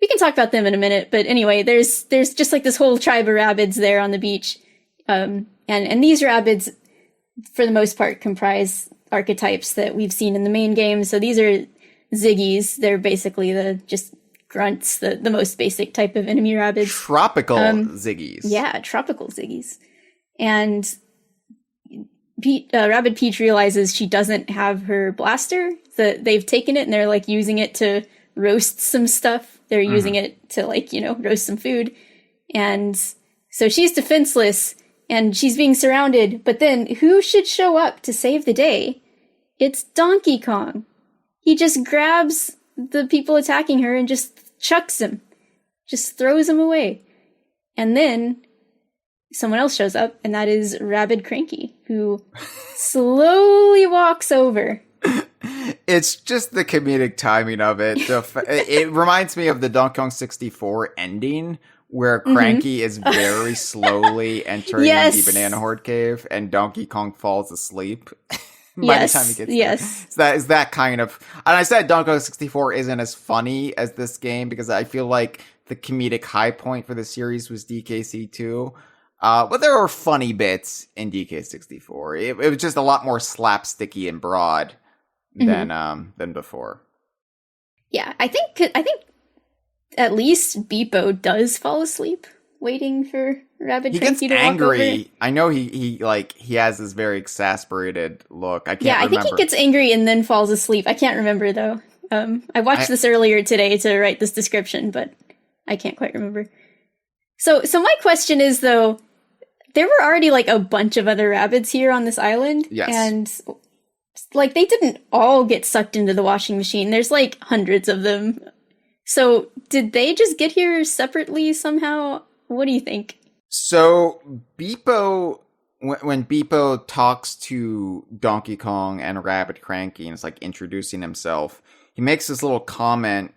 We can talk about them in a minute, but anyway, there's just, like, this whole tribe of Rabbids there on the beach. And these Rabbids, for the most part, comprise archetypes that we've seen in the main game. So these are Ziggies. They're basically the just grunts, the most basic type of enemy Rabbids. Tropical Ziggies. Yeah, tropical Ziggies. And Rabbid Peach realizes she doesn't have her blaster. That they've taken it and they're, like, using it to roast some stuff. They're using it to, like, you know, roast some food. And so she's defenseless. And she's being surrounded, but then who should show up to save the day? It's Donkey Kong. He just grabs the people attacking her and just chucks them. Just throws them away. And then someone else shows up, and that is Rabbid Cranky, who slowly walks over. It's just the comedic timing of it. It reminds me of the Donkey Kong 64 ending, where Cranky is very slowly entering the Banana Horde cave, and Donkey Kong falls asleep by the time he gets there. It's that kind of... And I said Donkey Kong 64 isn't as funny as this game, because I feel like the comedic high point for the series was DKC 2. But there were funny bits in DK64. It was just a lot more slapsticky and broad than before. Yeah, I think at least Beepo does fall asleep waiting for Rabbid Cranky to walk over. He gets angry. I know he has this very exasperated look. I can't remember. I think he gets angry and then falls asleep. I can't remember, though. I watched this earlier today to write this description, but I can't quite remember. So my question is, though, there were already, like, a bunch of other Rabbids here on this island. Yes. And, like, they didn't all get sucked into the washing machine. There's, like, hundreds of them. So, did they just get here separately somehow? What do you think? So, Beepo, when Beepo talks to Donkey Kong and Rabbid Cranky and is, like, introducing himself, he makes this little comment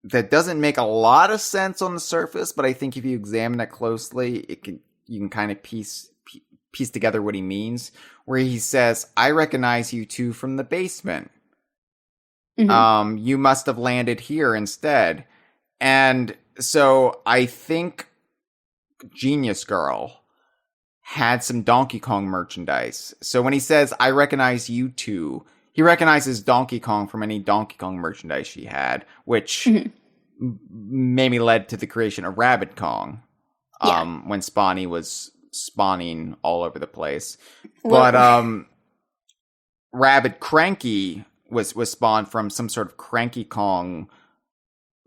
that doesn't make a lot of sense on the surface, but I think if you examine it closely, you can kind of piece together what he means, where he says, "I recognize you two from the basement. You must have landed here instead." And so I think Genius Girl had some Donkey Kong merchandise. So when he says, "I recognize you two," he recognizes Donkey Kong from any Donkey Kong merchandise she had, which maybe led to the creation of Rabbid Kong. when Spawny was spawning all over the place. But Rabbid Cranky was spawned from some sort of Cranky Kong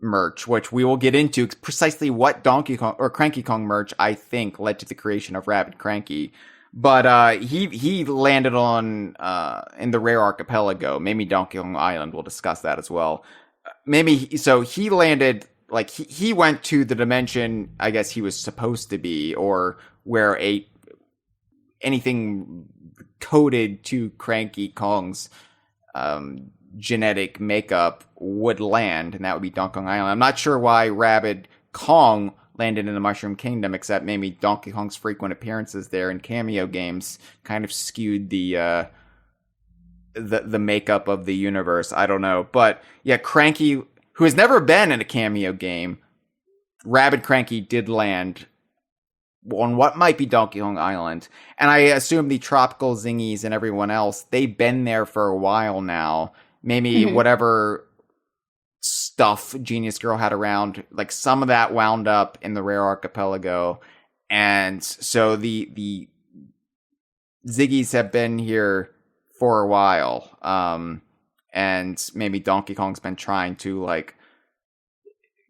merch, which we will get into precisely what Donkey Kong or Cranky Kong merch I think led to the creation of Rabbid Cranky. But he landed on in the Rare Archipelago. Maybe Donkey Kong Island. We'll discuss that as well. He landed like he went to the dimension I guess he was supposed to be, or where anything coded to Cranky Kong's genetic makeup would land, and that would be Donkey Kong Island. I'm not sure why Rabbid Kong landed in the Mushroom Kingdom, except maybe Donkey Kong's frequent appearances there in cameo games kind of skewed the makeup of the universe. I don't know. But yeah, Cranky, who has never been in a cameo game, Rabbid Cranky did land on what might be Donkey Kong Island. And I assume the Tropical Zingies and everyone else, they've been there for a while now. Maybe whatever stuff Genius Girl had around, like some of that wound up in the Rare Archipelago. And so the Ziggies have been here for a while. And maybe Donkey Kong's been trying to like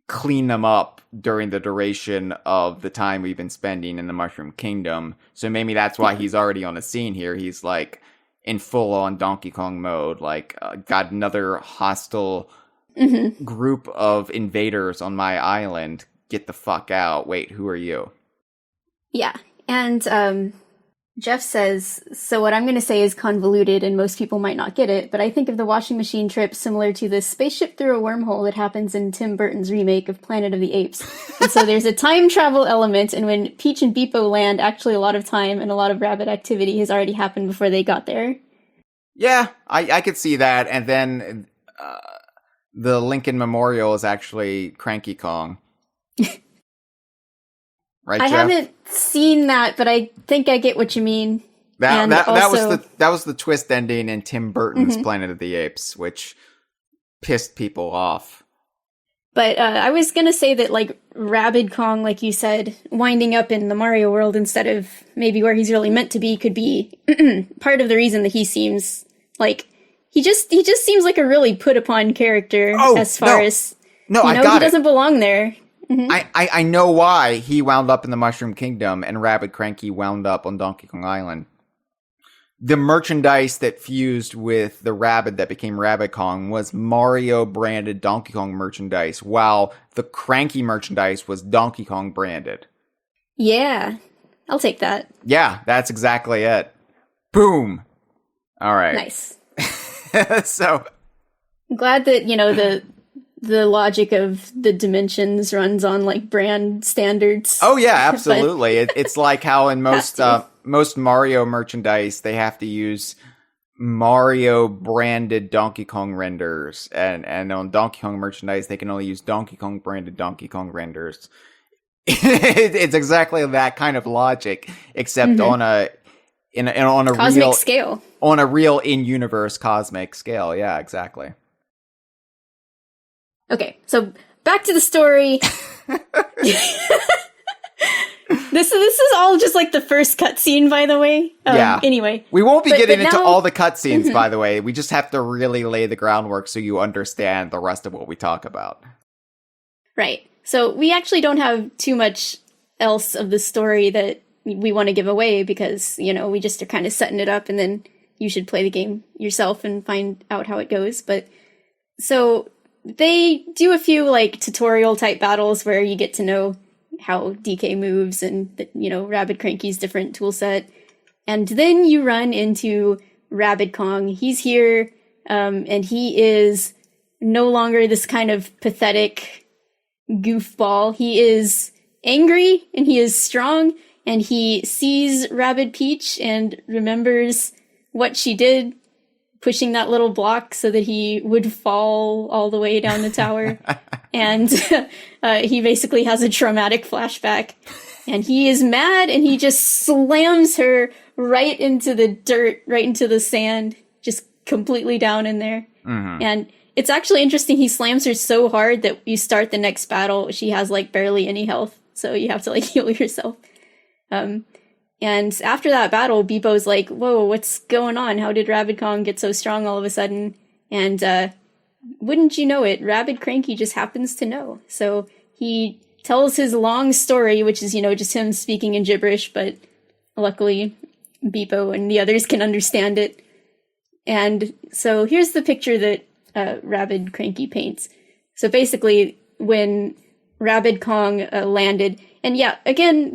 clean them up during the duration of the time we've been spending in the Mushroom Kingdom. So maybe that's why he's already on the scene here. He's like in full-on Donkey Kong mode, like got another hostile group of invaders on my island. Get the fuck out. Wait, who are you? Yeah, and Jeff says, so what I'm going to say is convoluted and most people might not get it, but I think of the washing machine trip similar to the spaceship through a wormhole that happens in Tim Burton's remake of Planet of the Apes. And so there's a time travel element, and when Peach and Beepo land, actually a lot of time and a lot of rabbit activity has already happened before they got there. Yeah, I could see that. And then the Lincoln Memorial is actually Cranky Kong. Right, I Jeff? haven't seen that, but I think I get what you mean. That was the twist ending in Tim Burton's Planet of the Apes, which pissed people off. But I was gonna say that, like, Rabbid Kong, like you said, winding up in the Mario world instead of maybe where he's really meant to be could be part of the reason that he seems like he just seems like a really put upon character as far as he doesn't belong there. I know why he wound up in the Mushroom Kingdom and Rabbid Cranky wound up on Donkey Kong Island. The merchandise that fused with the rabbit that became Rabbid Kong was Mario branded Donkey Kong merchandise, while the Cranky merchandise was Donkey Kong branded. Yeah, I'll take that. Yeah, that's exactly it. Boom. All right. Nice. So I'm glad that, the logic of the dimensions runs on like brand standards. Oh yeah, absolutely. It's like how in most Mario merchandise they have to use Mario branded Donkey Kong renders, and on Donkey Kong merchandise they can only use Donkey Kong branded Donkey Kong renders. It's exactly that kind of logic, except on a cosmic real scale. On a real in-universe cosmic scale. Yeah, exactly. Okay, so back to the story. This is all just like the first cutscene, by the way. Yeah. Anyway, we won't be getting into all the cutscenes, by the way. We just have to really lay the groundwork so you understand the rest of what we talk about. Right. So we actually don't have too much else of the story that we want to give away because, we just are kind of setting it up, and then you should play the game yourself and find out how it goes. But so they do a few like tutorial type battles where you get to know how DK moves and Rabbid Cranky's different tool set. And then you run into Rabbid Kong. He's here, and he is no longer this kind of pathetic goofball. He is angry and he is strong, and he sees Rabbid Peach and remembers what she did, pushing that little block so that he would fall all the way down the tower. And he basically has a traumatic flashback. And he is mad, and he just slams her right into the dirt, right into the sand, just completely down in there. Mm-hmm. And it's actually interesting, he slams her so hard that you start the next battle, she has like barely any health. so you have to like heal yourself. And after that battle, Beepo's like, whoa, what's going on? How did Rabbid Kong get so strong all of a sudden? And wouldn't you know it, Rabbid Cranky just happens to know. So he tells his long story, which is, just him speaking in gibberish, but luckily Beepo and the others can understand it. And so here's the picture that Rabbid Cranky paints. So basically, when Rabbid Kong landed, and yeah, again,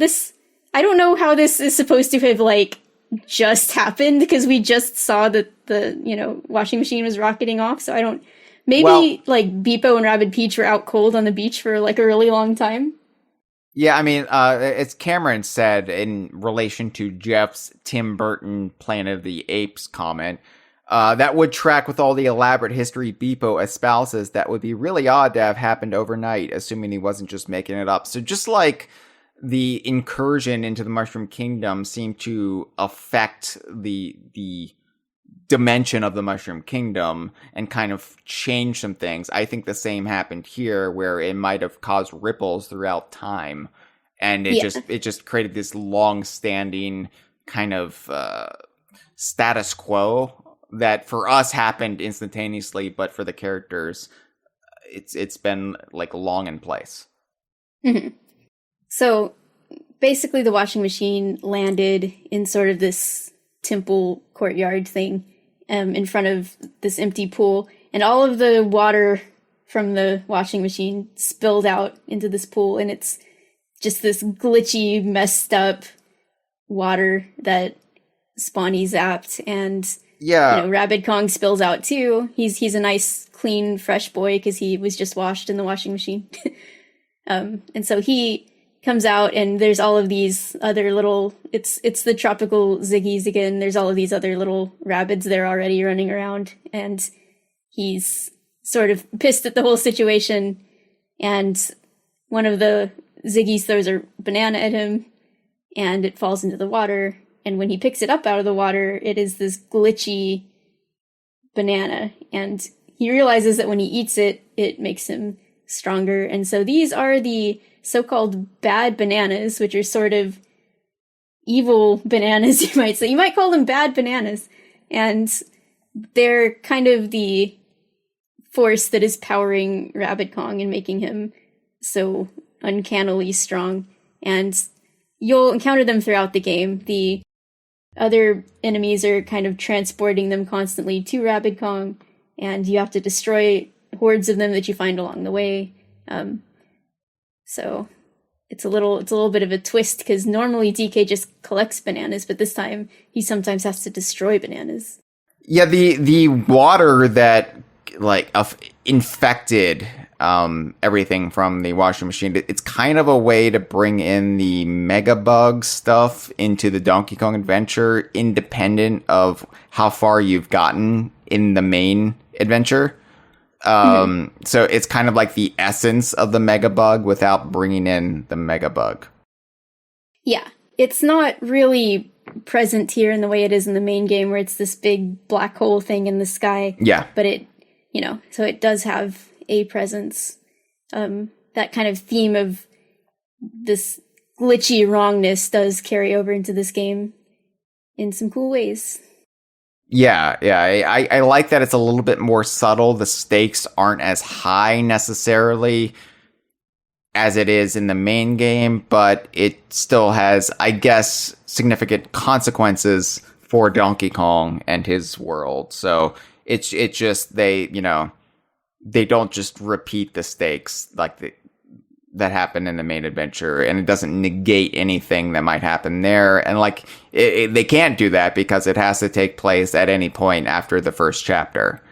I don't know how this is supposed to have, like, just happened, because we just saw that the washing machine was rocketing off, so I don't... Maybe, Beepo and Rabbid Peach were out cold on the beach for, like, a really long time. Yeah, I mean, as Cameron said in relation to Jeff's Tim Burton Planet of the Apes comment, that would track with all the elaborate history Beepo espouses that would be really odd to have happened overnight, assuming he wasn't just making it up. So just like the incursion into the Mushroom Kingdom seemed to affect the dimension of the Mushroom Kingdom and kind of change some things, I think the same happened here, where it might have caused ripples throughout time, and it just created this long-standing kind of status quo that for us happened instantaneously, but for the characters, it's been like long in place. Mm-hmm. So basically, the washing machine landed in sort of this temple courtyard thing in front of this empty pool, and all of the water from the washing machine spilled out into this pool, and it's just this glitchy, messed up water that Spawny zapped, and Rabbid Kong spills out too. He's a nice, clean, fresh boy because he was just washed in the washing machine. And so he comes out, and there's all of these other little, it's the tropical Ziggies again. There's all of these other little rabbits there already running around, and he's sort of pissed at the whole situation, and one of the Ziggies throws a banana at him, and it falls into the water, and when he picks it up out of the water, it is this glitchy banana, and he realizes that when he eats it, it makes him stronger. And so these are the so-called bad bananas, which are sort of evil bananas, you might say. You might call them bad bananas. And they're kind of the force that is powering Rabbid Kong and making him so uncannily strong. And you'll encounter them throughout the game. The other enemies are kind of transporting them constantly to Rabbid Kong, and you have to destroy hordes of them that you find along the way. So it's a little bit of a twist, because normally DK just collects bananas, but this time he sometimes has to destroy bananas. Yeah, the water that infected everything from the washing machine, it's kind of a way to bring in the Megabug stuff into the Donkey Kong adventure, independent of how far you've gotten in the main adventure. So it's kind of like the essence of the Megabug without bringing in the Megabug. Yeah, it's not really present here in the way it is in the main game, where it's this big black hole thing in the sky. Yeah. But it, so it does have a presence. That kind of theme of this glitchy wrongness does carry over into this game in some cool ways. Yeah, I like that it's a little bit more subtle. The stakes aren't as high necessarily as it is in the main game, but it still has, I guess, significant consequences for Donkey Kong and his world. So it's just they don't just repeat the stakes that happen in the main adventure, and it doesn't negate anything that might happen there. And they can't do that because it has to take place at any point after the first chapter.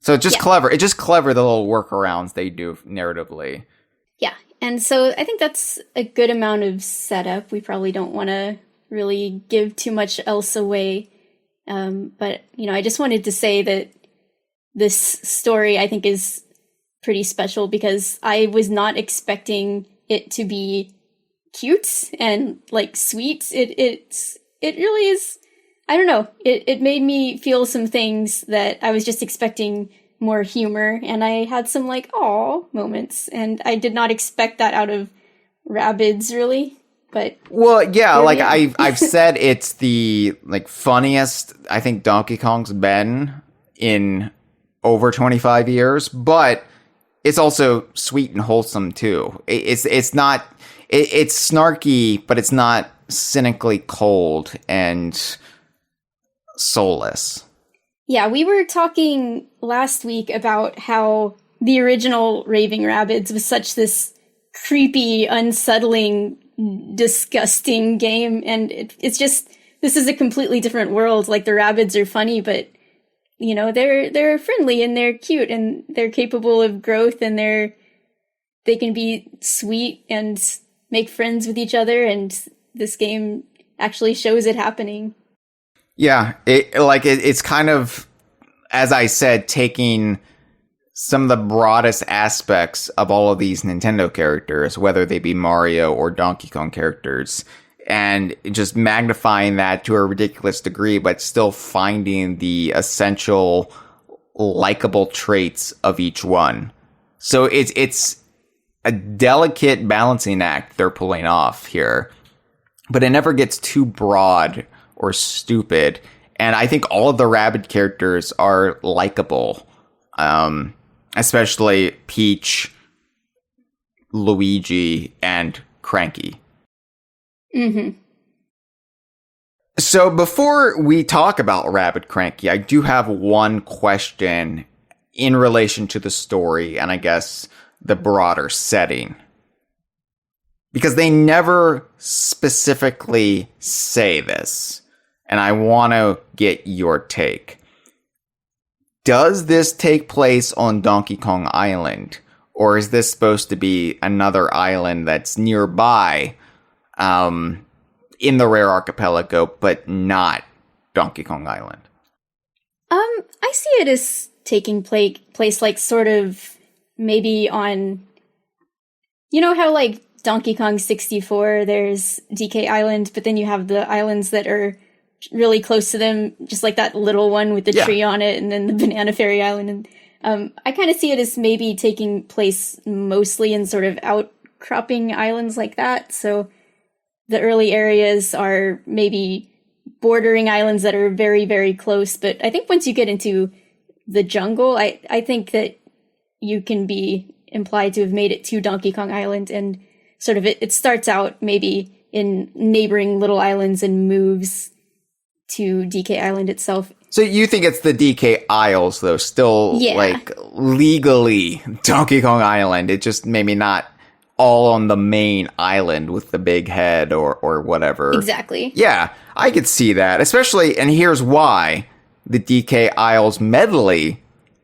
So it's just clever. It's just clever, the little workarounds they do narratively. Yeah. And so I think that's a good amount of setup. We probably don't want to really give too much else away. But, I just wanted to say that this story, I think, is pretty special, because I was not expecting it to be cute and sweet. It really is. I don't know. It made me feel some things that I was just expecting more humor, and I had some aw moments, and I did not expect that out of Rabbids, really. But well, yeah, like yeah. I've said it's the like funniest I think Donkey Kong's been in over 25 years, but it's also sweet and wholesome too. It's snarky, but it's not cynically cold and soulless. Yeah, we were talking last week about how the original Raving Rabbids was such this creepy, unsettling, disgusting game, and it's just, this is a completely different world. Like, the Rabbids are funny, but you know, they're friendly and they're cute and they're capable of growth and they can be sweet and make friends with each other, and this game actually shows it happening. Yeah, it's kind of, as I said, taking some of the broadest aspects of all of these Nintendo characters, whether they be Mario or Donkey Kong characters, and just magnifying that to a ridiculous degree, but still finding the essential likable traits of each one. So it's a delicate balancing act they're pulling off here, but it never gets too broad or stupid. And I think all of the Rabbid characters are likable, especially Peach, Luigi, and Cranky. Mm-hmm. So before we talk about Rabbid Cranky, I do have one question in relation to the story and I guess the broader setting. Because they never specifically say this, and I want to get your take. Does this take place on Donkey Kong Island, or is this supposed to be another island that's nearby in the Rare Archipelago, but not Donkey Kong Island? I see it as taking place like sort of maybe on, you know how like Donkey Kong 64, there's DK Island, but then you have the islands that are really close to them, just like that little one with the tree on it, and then the Banana Fairy Island. And I kind of see it as maybe taking place mostly in sort of outcropping islands like that. So the early areas are maybe bordering islands that are very, very close. But I think once you get into the jungle, I think that you can be implied to have made it to Donkey Kong Island, and sort of it starts out maybe in neighboring little islands and moves to DK Island itself. So you think it's the DK Isles, though, still, like, legally Donkey Kong Island. It just maybe not all on the main island with the big head or whatever. Exactly. Yeah, I could see that. Especially, and here's why, the DK Isles medley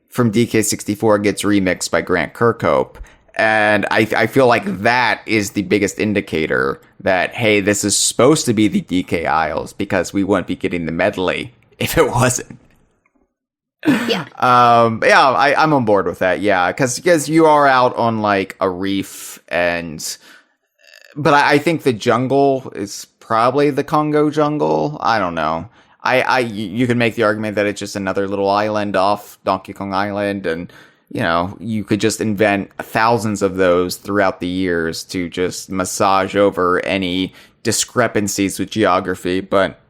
from DK64 gets remixed by Grant Kirkhope. And I feel like that is the biggest indicator that, hey, this is supposed to be the DK Isles, because we wouldn't be getting the medley if it wasn't. Yeah. I'm on board with that. Yeah, because you are out on like a reef, but I think the jungle is probably the Congo jungle. I don't know. You could make the argument that it's just another little island off Donkey Kong Island, and you know, you could just invent thousands of those throughout the years to just massage over any discrepancies with geography. But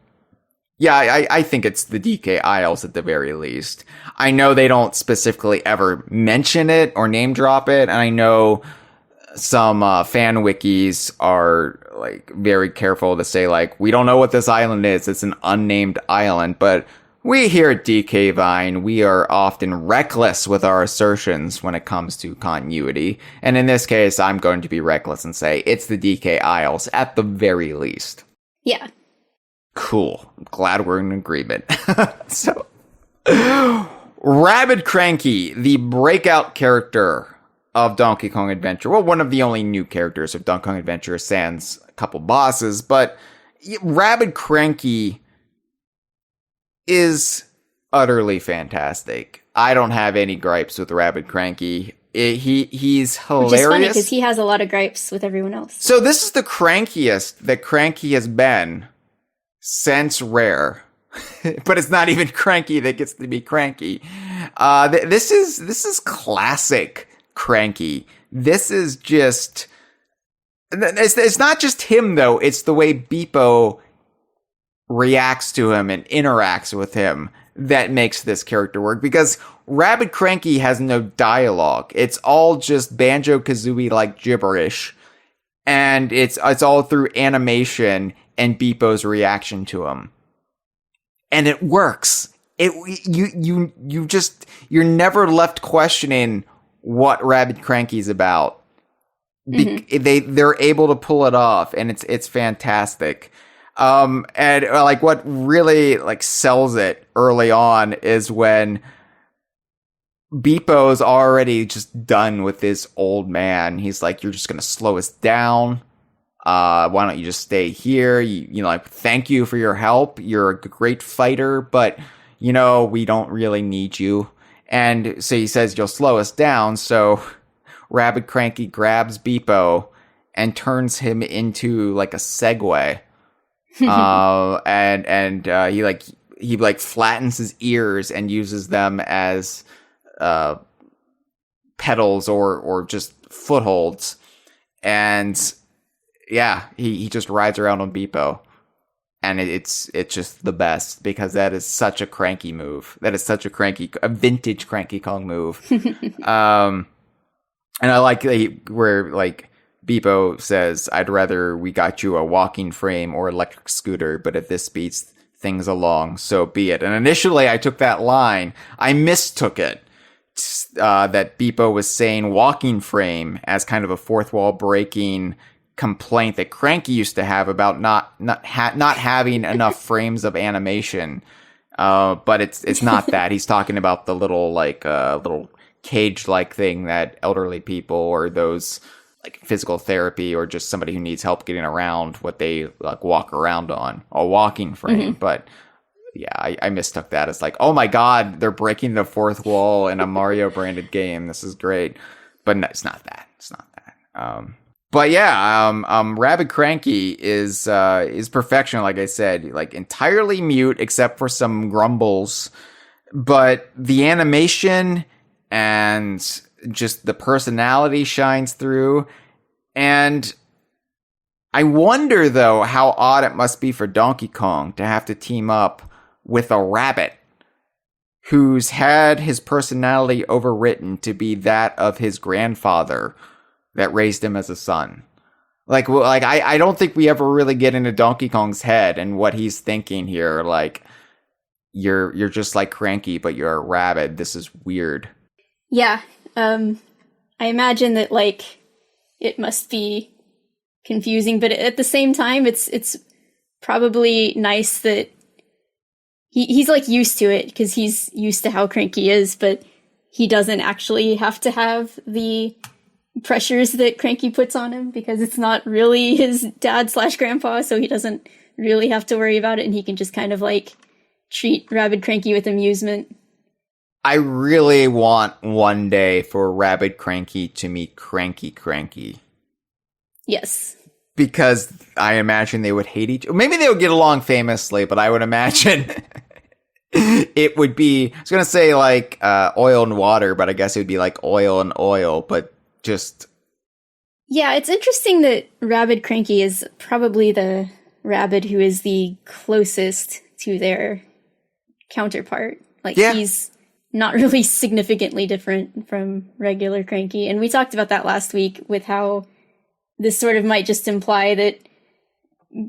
yeah, I think it's the DK Isles at the very least. I know they don't specifically ever mention it or name drop it, and I know some fan wikis are like very careful to say like, we don't know what this island is. It's an unnamed island, but we here at DK Vine, we are often reckless with our assertions when it comes to continuity. And in this case, I'm going to be reckless and say it's the DK Isles at the very least. Yeah. Cool. I'm glad we're in agreement. So, Rabbid Cranky, the breakout character of Donkey Kong Adventure. Well, one of the only new characters of Donkey Kong Adventure, sans a couple bosses, but Rabbid Cranky is utterly fantastic. I don't have any gripes with Rabbid Cranky. He's hilarious. Which is funny because he has a lot of gripes with everyone else. So this is the crankiest that Cranky has been since Rare. But it's not even Cranky that gets to be cranky. This is classic Cranky. This is just It's not just him, though. It's the way Beepo reacts to him and interacts with him that makes this character work, because Rabbid Cranky has no dialogue. It's all just Banjo-Kazooie like gibberish, and it's all through animation and Beepo's reaction to him, and it works. You're never left questioning what Rabbid Cranky's about. They're able to pull it off, and it's fantastic. And like what really like sells it early on is when Beepo's already just done with this old man. He's like, "You're just gonna slow us down. Why don't you just stay here? You know, like, thank you for your help. You're a great fighter, but you know, we don't really need you." And so he says, "You'll slow us down." So Rabbid Cranky grabs Beepo and turns him into like a Segway. And he flattens his ears and uses them as pedals or just footholds. And yeah, he just rides around on Beepo. And it's just the best, because that is such a cranky move. That is such a vintage Cranky Kong move. And I like where like Beepo says, "I'd rather we got you a walking frame or electric scooter, but if this speeds things along, so be it." And initially I took that line, I mistook it, that Beepo was saying walking frame as kind of a fourth wall breaking complaint that Cranky used to have about not having enough frames of animation. But it's not that. He's talking about the little little cage-like thing that elderly people or those like physical therapy or just somebody who needs help getting around, what they like walk around on, a walking frame. But yeah, I mistook that as like, oh my god, they're breaking the fourth wall in a Mario branded game. This is great. But no, it's not that. It's not that. But yeah, Rabbid Cranky is perfection, like I said, like entirely mute except for some grumbles. But the animation and just the personality shines through. And I wonder, though, how odd it must be for Donkey Kong to have to team up with a rabbit who's had his personality overwritten to be that of his grandfather that raised him as a son. I don't think we ever really get into Donkey Kong's head and what he's thinking here. Like, you're just like Cranky, but you're a rabbit. This is weird. Yeah. I imagine that, like, it must be confusing, but at the same time, it's probably nice that he's like used to it, because he's used to how Cranky is, but he doesn't actually have to have the pressures that Cranky puts on him, because it's not really his dad/grandpa, so he doesn't really have to worry about it, and he can just kind of like treat Rabbid Cranky with amusement. I really want one day for Rabbid Cranky to meet Cranky. Yes. Because I imagine they would hate each other. Maybe they would get along famously, but I would imagine it would be, I was going to say like oil and water, but I guess it would be like oil and oil, but just... Yeah, it's interesting that Rabbid Cranky is probably the rabbit who is the closest to their counterpart. Like, yeah. He's not really significantly different from regular Cranky. And we talked about that last week with how this sort of might just imply that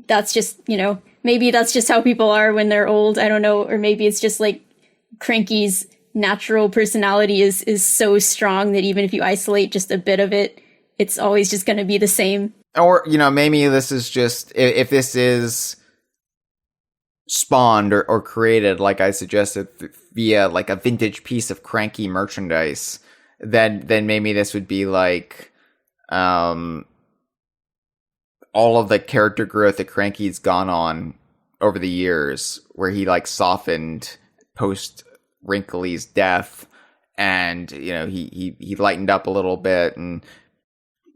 that's just, you know, maybe that's just how people are when they're old. I don't know. Or maybe it's just like Cranky's natural personality is so strong that even if you isolate just a bit of it, it's always just going to be the same. Or, you know, maybe this is just, if this is spawned or created, like I suggested, via like a vintage piece of Cranky merchandise, then maybe this would be like all of the character growth that Cranky's gone on over the years, where he like softened post Wrinkly's death, and you know he lightened up a little bit, and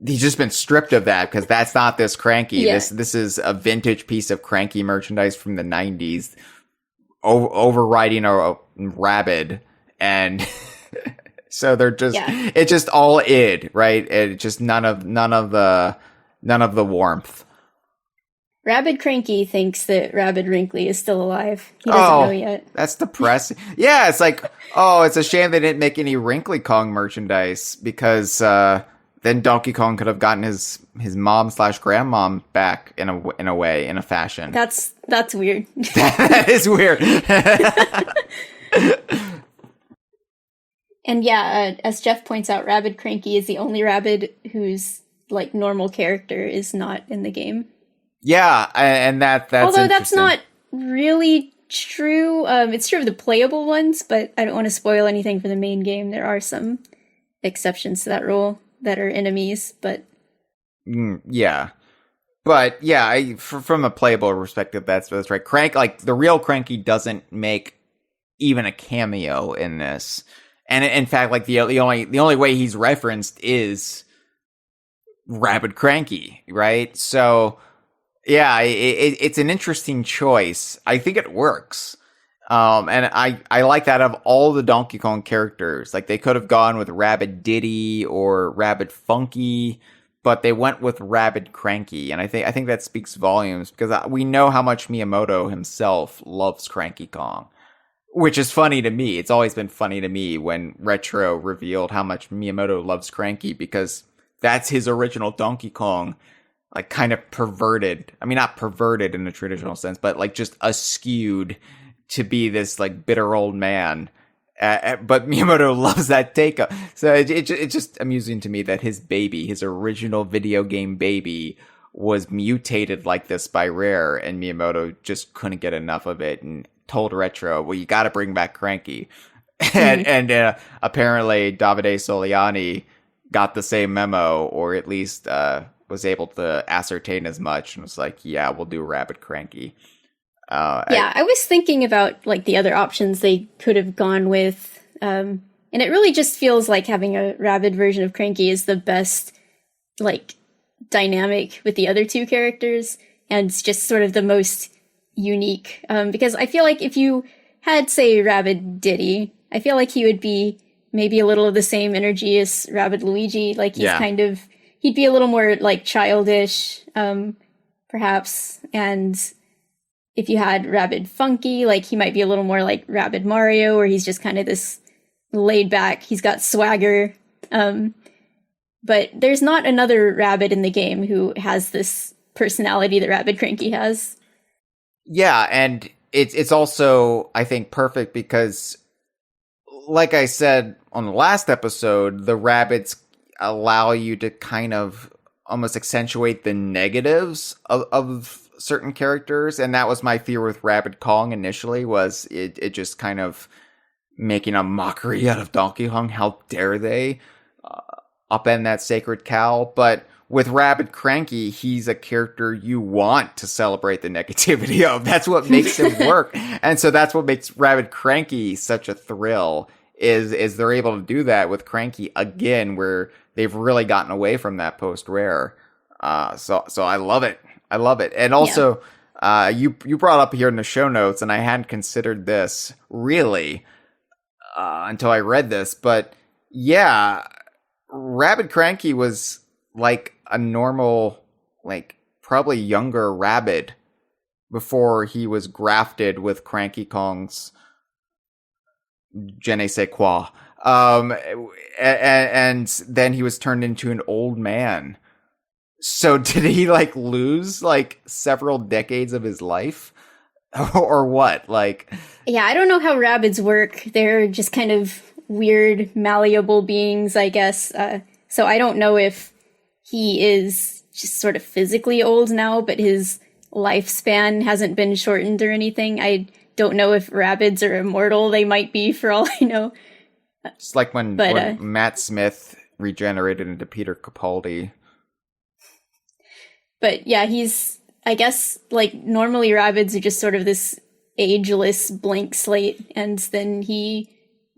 he's just been stripped of that because that's not this Cranky. Yeah. This is a vintage piece of Cranky merchandise from the 90s, overriding a Rabbid, and so they're just it's just all id, right? It just none of the None of the warmth. Rabbid Cranky thinks that Rabbid Wrinkly is still alive. He doesn't know yet. That's depressing. Yeah, it's like, it's a shame they didn't make any Wrinkly Kong merchandise because then Donkey Kong could have gotten his mom/grandmom back in a fashion. That's weird. That is weird. And yeah, as Jeff points out, Rabbid Cranky is the only Rabbid whose like normal character is not in the game. Yeah, and that's although that's not really true. It's true of the playable ones, but I don't want to spoil anything for the main game. There are some exceptions to that rule that are enemies, but yeah. But yeah, from a playable perspective, that's right. Like the real Cranky doesn't make even a cameo in this, and in fact, like the only way he's referenced is Rabbid Cranky, right? So. Yeah, it's an interesting choice. I think it works. And I like that of all the Donkey Kong characters. Like, they could have gone with Rabbid Diddy or Rabbid Funky, but they went with Rabbid Cranky. And I think that speaks volumes because we know how much Miyamoto himself loves Cranky Kong, which is funny to me. It's always been funny to me when Retro revealed how much Miyamoto loves Cranky because that's his original Donkey Kong. Like kind of perverted. I mean, not perverted in the traditional sense, but like just askewed to be this like bitter old man. But Miyamoto loves that take. So it's just amusing to me that his original video game baby, was mutated like this by Rare, and Miyamoto just couldn't get enough of it and told Retro, well, you got to bring back Cranky. And apparently Davide Soliani got the same memo, or at least was able to ascertain as much, and was like, yeah, we'll do Rabbid Cranky. I was thinking about like the other options they could have gone with, and it really just feels like having a Rabbid version of Cranky is the best like dynamic with the other two characters, and it's just sort of the most unique, because I feel like if you had, say, Rabbid Diddy, I feel like he would be maybe a little of the same energy as Rabbid Luigi. Like he'd be a little more like childish, perhaps. And if you had Rabbid Funky, like he might be a little more like Rabbid Mario, where he's just kind of this laid back, he's got swagger. But there's not another Rabbid in the game who has this personality that Rabbid Cranky has. Yeah, and it's also, I think, perfect because, like I said on the last episode, the Rabbids allow you to kind of almost accentuate the negatives of certain characters, and that was my fear with Rabbid Kong initially, was it just kind of making a mockery out of Donkey Kong. How dare they upend that sacred cow? But with Rabbid Cranky, he's a character you want to celebrate the negativity of. That's what makes him work. And so that's what makes Rabbid Cranky such a thrill, is they're able to do that with Cranky again, where they've really gotten away from that post-Rare. So I love it. I love it. And also, you brought up here in the show notes, and I hadn't considered this really until I read this, but yeah, Rabbid Cranky was like a normal, like probably younger Rabbid before he was grafted with Cranky Kong's je ne sais quoi. And then he was turned into an old man. So did he like lose like several decades of his life or what? Like, yeah, I don't know how Rabbids work. They're just kind of weird, malleable beings, I guess. So I don't know if he is just sort of physically old now, but his lifespan hasn't been shortened or anything. I don't know if Rabbids are immortal. They might be, for all I know. It's like when Matt Smith regenerated into Peter Capaldi. But yeah, he's, I guess, like, normally Rabbids are just sort of this ageless blank slate, and then he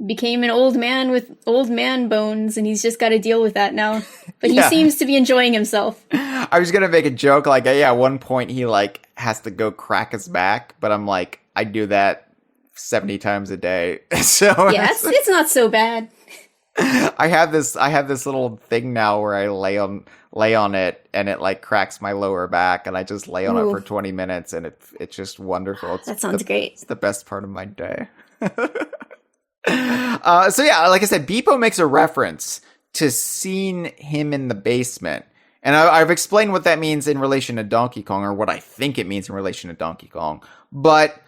became an old man with old man bones, and he's just got to deal with that now. But he seems to be enjoying himself. I was gonna make a joke, like, yeah, at one point he, like, has to go crack his back, but I'm like, I do that 70 times a day. So yeah, it's not so bad. I have this little thing now where I lay on it and it like cracks my lower back and I just lay on it for 20 minutes and it's just wonderful. That sounds great. It's the best part of my day. So yeah, like I said, Beepo makes a reference to seeing him in the basement. And I've explained what that means in relation to Donkey Kong, or what I think it means in relation to Donkey Kong. But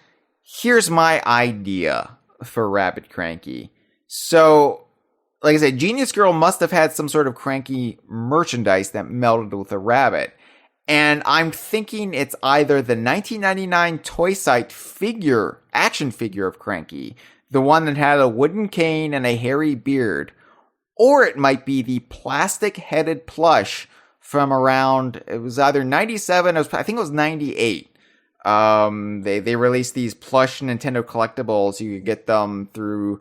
here's my idea for Rabbid Cranky. So, like I said, Genius Girl must have had some sort of Cranky merchandise that melded with a rabbit. And I'm thinking it's either the 1999 Toy Site action figure of Cranky, the one that had a wooden cane and a hairy beard, or it might be the plastic-headed plush from around, it was either 97, I think it was 98. They released these plush Nintendo collectibles. You could get them through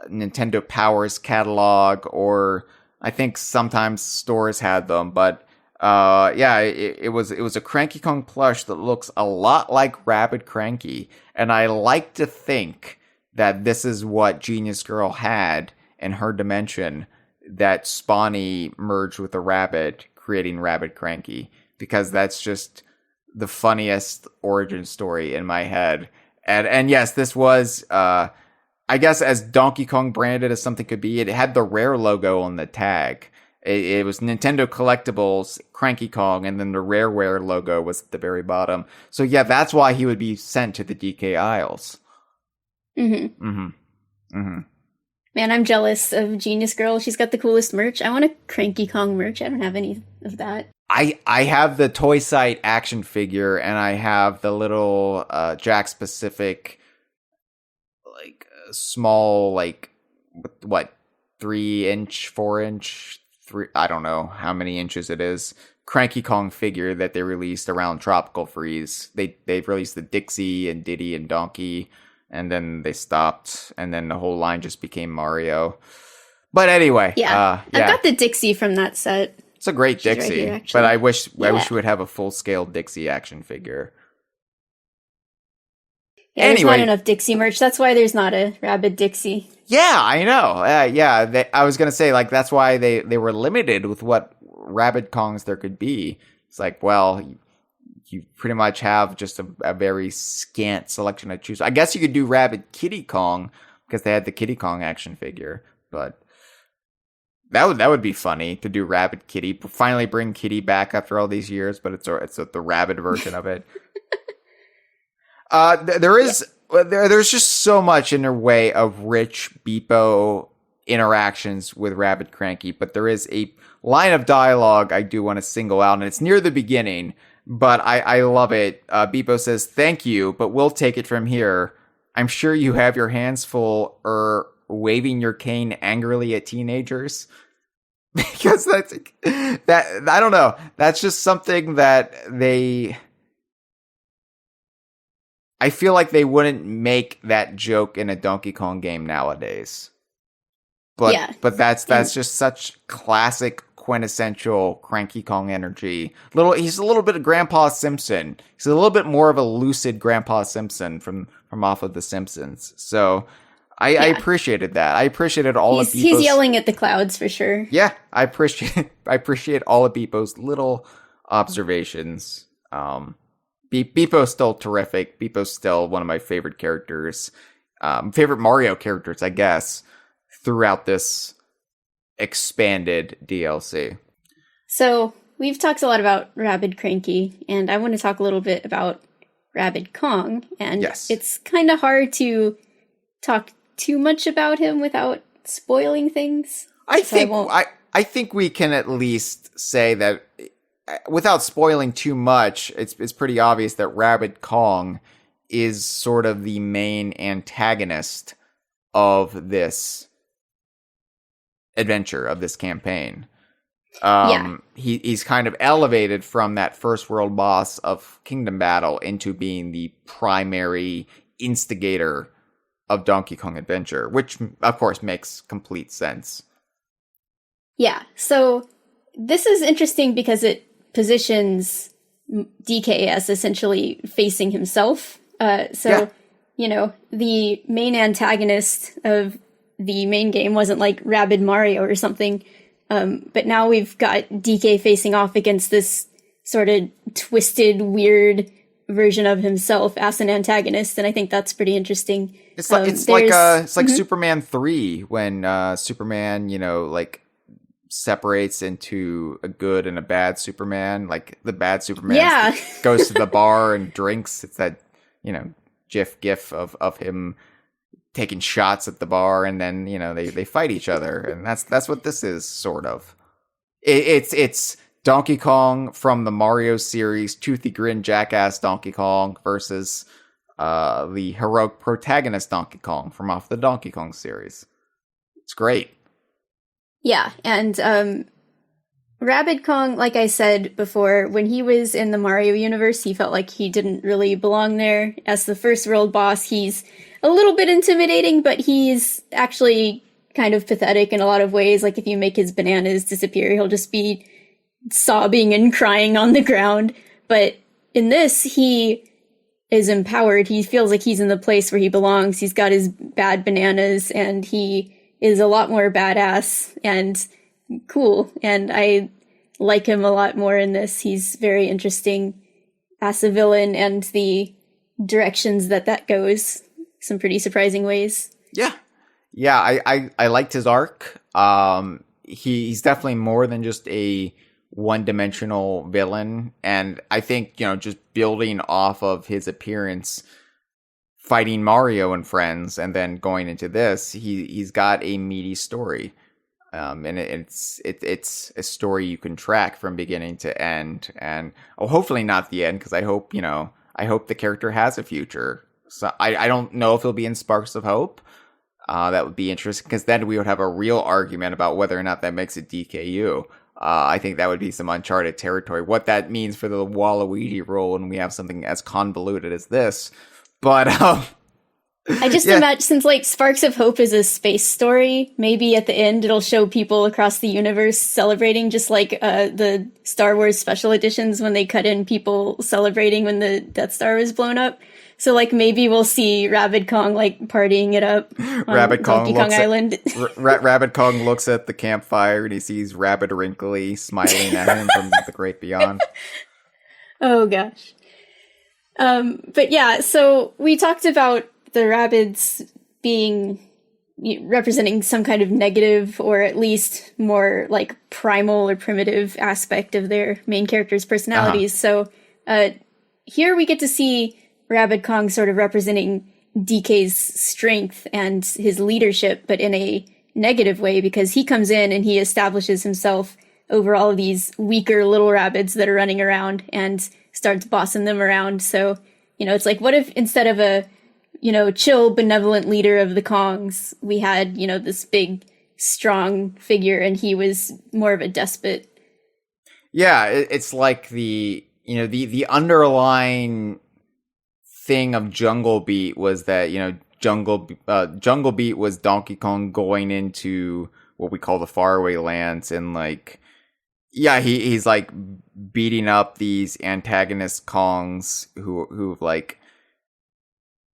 Nintendo Power's catalog, or I think sometimes stores had them, but yeah, it was a Cranky Kong plush that looks a lot like Rabbid Cranky, and I like to think that this is what Genius Girl had in her dimension, that Spawny merged with a rabbit, creating Rabbid Cranky, because that's just the funniest origin story in my head. And yes, this was, I guess, as Donkey Kong branded as something could be. It had the Rare logo on the tag. It was Nintendo Collectibles, Cranky Kong, and then the Rareware logo was at the very bottom. So yeah, that's why he would be sent to the DK Isles. Man, I'm jealous of Genius Girl. She's got the coolest merch. I want a Cranky Kong merch. I don't have any of that. I have the Toy Site action figure, and I have the little Jack specific, like small, like what, 3-inch, 4-inch, I don't know how many inches it is, Cranky Kong figure that they released around Tropical Freeze. They've released the Dixie and Diddy and Donkey, and then they stopped, and then the whole line just became Mario. But anyway, yeah. I've got the Dixie from that set. It's a great She's Dixie, right here, but I wish we would have a full-scale Dixie action figure. Yeah, there's not enough Dixie merch. That's why there's not a Rabbid Dixie. Yeah, I know. I was gonna say, like, that's why they were limited with what Rabbid Kongs there could be. It's like, well, you pretty much have just a very scant selection to choose. I guess you could do Rabbid Kitty Kong because they had the Kitty Kong action figure, but that would be funny to do Rabbid Kitty. Finally, bring Kitty back after all these years, but it's the Rabbid version of it. There's just so much in their way of rich Beepo interactions with Rabbid Cranky, but there is a line of dialogue I do want to single out, and it's near the beginning, but I love it. Beepo says, "Thank you, but we'll take it from here. I'm sure you have your hands full, waving your cane angrily at teenagers." Because that I don't know. That's just something that I feel like they wouldn't make that joke in a Donkey Kong game nowadays. But that's just such classic, quintessential Cranky Kong energy. He's a little bit of Grandpa Simpson. He's a little bit more of a lucid Grandpa Simpson from off of The Simpsons. So I appreciated that. I appreciated all of Beepo's... He's yelling at the clouds for sure. Yeah, I appreciate all of Beepo's little observations. Beepo's still terrific. Beepo's still one of my favorite characters. Favorite Mario characters, I guess, throughout this expanded DLC. So, we've talked a lot about Rabbid Cranky, and I want to talk a little bit about Rabbid Kong. And It's kind of hard to talk too much about him without spoiling things. I think we can at least say that without spoiling too much, it's pretty obvious that Rabbid Kong is sort of the main antagonist of this adventure, of this campaign. He's kind of elevated from that first world boss of Kingdom Battle into being the primary instigator of Donkey Kong Adventure, which of course makes complete sense. Yeah, so this is interesting because it positions DK as essentially facing himself. The main antagonist of the main game wasn't like Rabid Mario or something. But now we've got DK facing off against this sort of twisted, weird version of himself as an antagonist, and I think that's pretty interesting. It's like Superman 3 when Superman, like separates into a good and a bad Superman. Like the bad Superman goes to the bar and drinks. It's that, gif of him taking shots at the bar, and then they fight each other, and that's what this is, sort of. It's Donkey Kong from the Mario series, toothy grin jackass Donkey Kong versus the heroic protagonist Donkey Kong from off the Donkey Kong series. It's great. Yeah, and Rabbid Kong, like I said before, when he was in the Mario universe, he felt like he didn't really belong there. As the first world boss, he's a little bit intimidating, but he's actually kind of pathetic in a lot of ways. Like if you make his bananas disappear, he'll just be sobbing and crying on the ground. But in this, he is empowered. He feels like he's in the place where he belongs. He's got his bad bananas, and he is a lot more badass and cool. And I like him a lot more in this. He's very interesting as a villain, and the directions that goes, some pretty surprising ways. Yeah. I liked his arc. He's definitely more than just a one-dimensional villain, and I think just building off of his appearance fighting Mario and friends, and then going into this, he's got a meaty story, and it's a story you can track from beginning to end, and hopefully not the end, because I hope the character has a future. So I don't know if he'll be in Sparks of Hope. That would be interesting, because then we would have a real argument about whether or not that makes it DKU. I think that would be some uncharted territory. What that means for the Waluigi role when we have something as convoluted as this. But I just imagine, since like Sparks of Hope is a space story, maybe at the end it'll show people across the universe celebrating, just like the Star Wars special editions when they cut in people celebrating when the Death Star was blown up. So, like, maybe we'll see Rabbid Kong, like, partying it up on Rabbid Donkey Kong Island. Rabbid Kong looks at the campfire and he sees Rabbid Wrinkly smiling at him from the great beyond. Oh, gosh. But yeah, so we talked about the Rabbids representing some kind of negative, or at least more, like, primal or primitive aspect of their main characters' personalities. So, here we get to see Rabbid Kong sort of representing DK's strength and his leadership, but in a negative way, because he comes in and he establishes himself over all of these weaker little rabbits that are running around and starts bossing them around. So, it's like, what if instead of a, chill, benevolent leader of the Kongs, we had, this big, strong figure, and he was more of a despot? Yeah, it's like the underlying thing of Jungle Beat was that Jungle Beat was Donkey Kong going into what we call the faraway lands, and like he's like beating up these antagonist Kongs who've like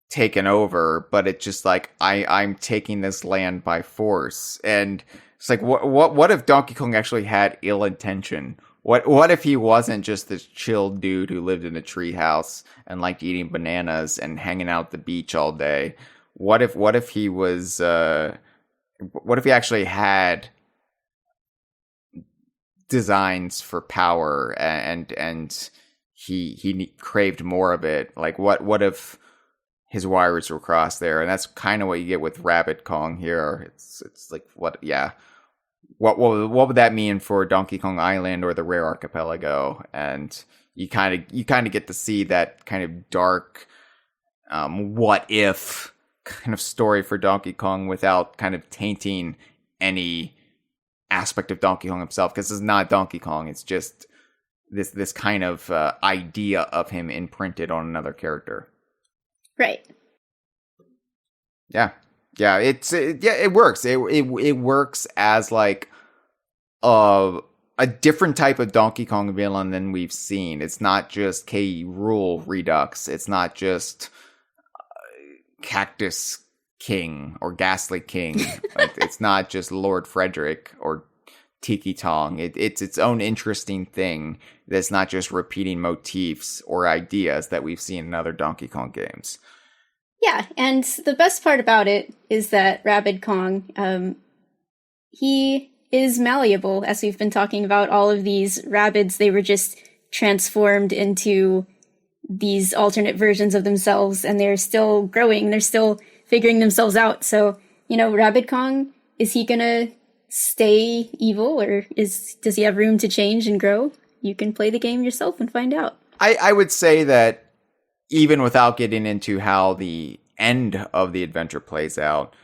taken over, but it's just like I'm taking this land by force. And it's like what if Donkey Kong actually had ill intention? What if he wasn't just this chill dude who lived in a treehouse and liked eating bananas and hanging out at the beach all day? What if he was what if he actually had designs for power, and he craved more of it? Like what if his wires were crossed there? And that's kind of what you get with Rabbid Kong here. It's like what would that mean for Donkey Kong Island or the Rare Archipelago? And you kind of get to see that kind of dark, what if kind of story for Donkey Kong without kind of tainting any aspect of Donkey Kong himself, because it's not Donkey Kong. It's just this kind of idea of him imprinted on another character. Right. Yeah. Yeah, it works. It works as like a different type of Donkey Kong villain than we've seen. It's not just K. Rool Redux. It's not just Cactus King or Ghastly King. It's not just Lord Frederick or Tiki Tong. It's its own interesting thing that's not just repeating motifs or ideas that we've seen in other Donkey Kong games. Yeah, and the best part about it is that Rabbid Kong, he is malleable, as we've been talking about. All of these Rabbids, they were just transformed into these alternate versions of themselves, and they're still growing, they're still figuring themselves out. So, Rabbid Kong, is he gonna stay evil, or does he have room to change and grow? You can play the game yourself and find out. I would say that even without getting into how the end of the adventure plays out,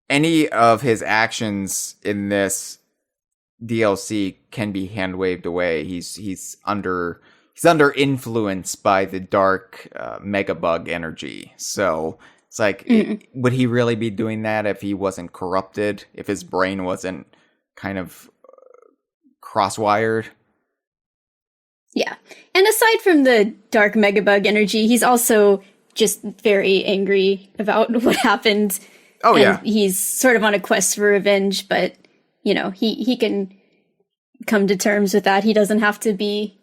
any of his actions in this DLC can be hand waved away. He's under influence by the dark megabug energy. So it's like, would he really be doing that if he wasn't corrupted? If his brain wasn't kind of crosswired? Yeah. And aside from the dark megabug energy, he's also just very angry about what happened. Oh, and yeah. He's sort of on a quest for revenge, but, he can come to terms with that. He doesn't have to be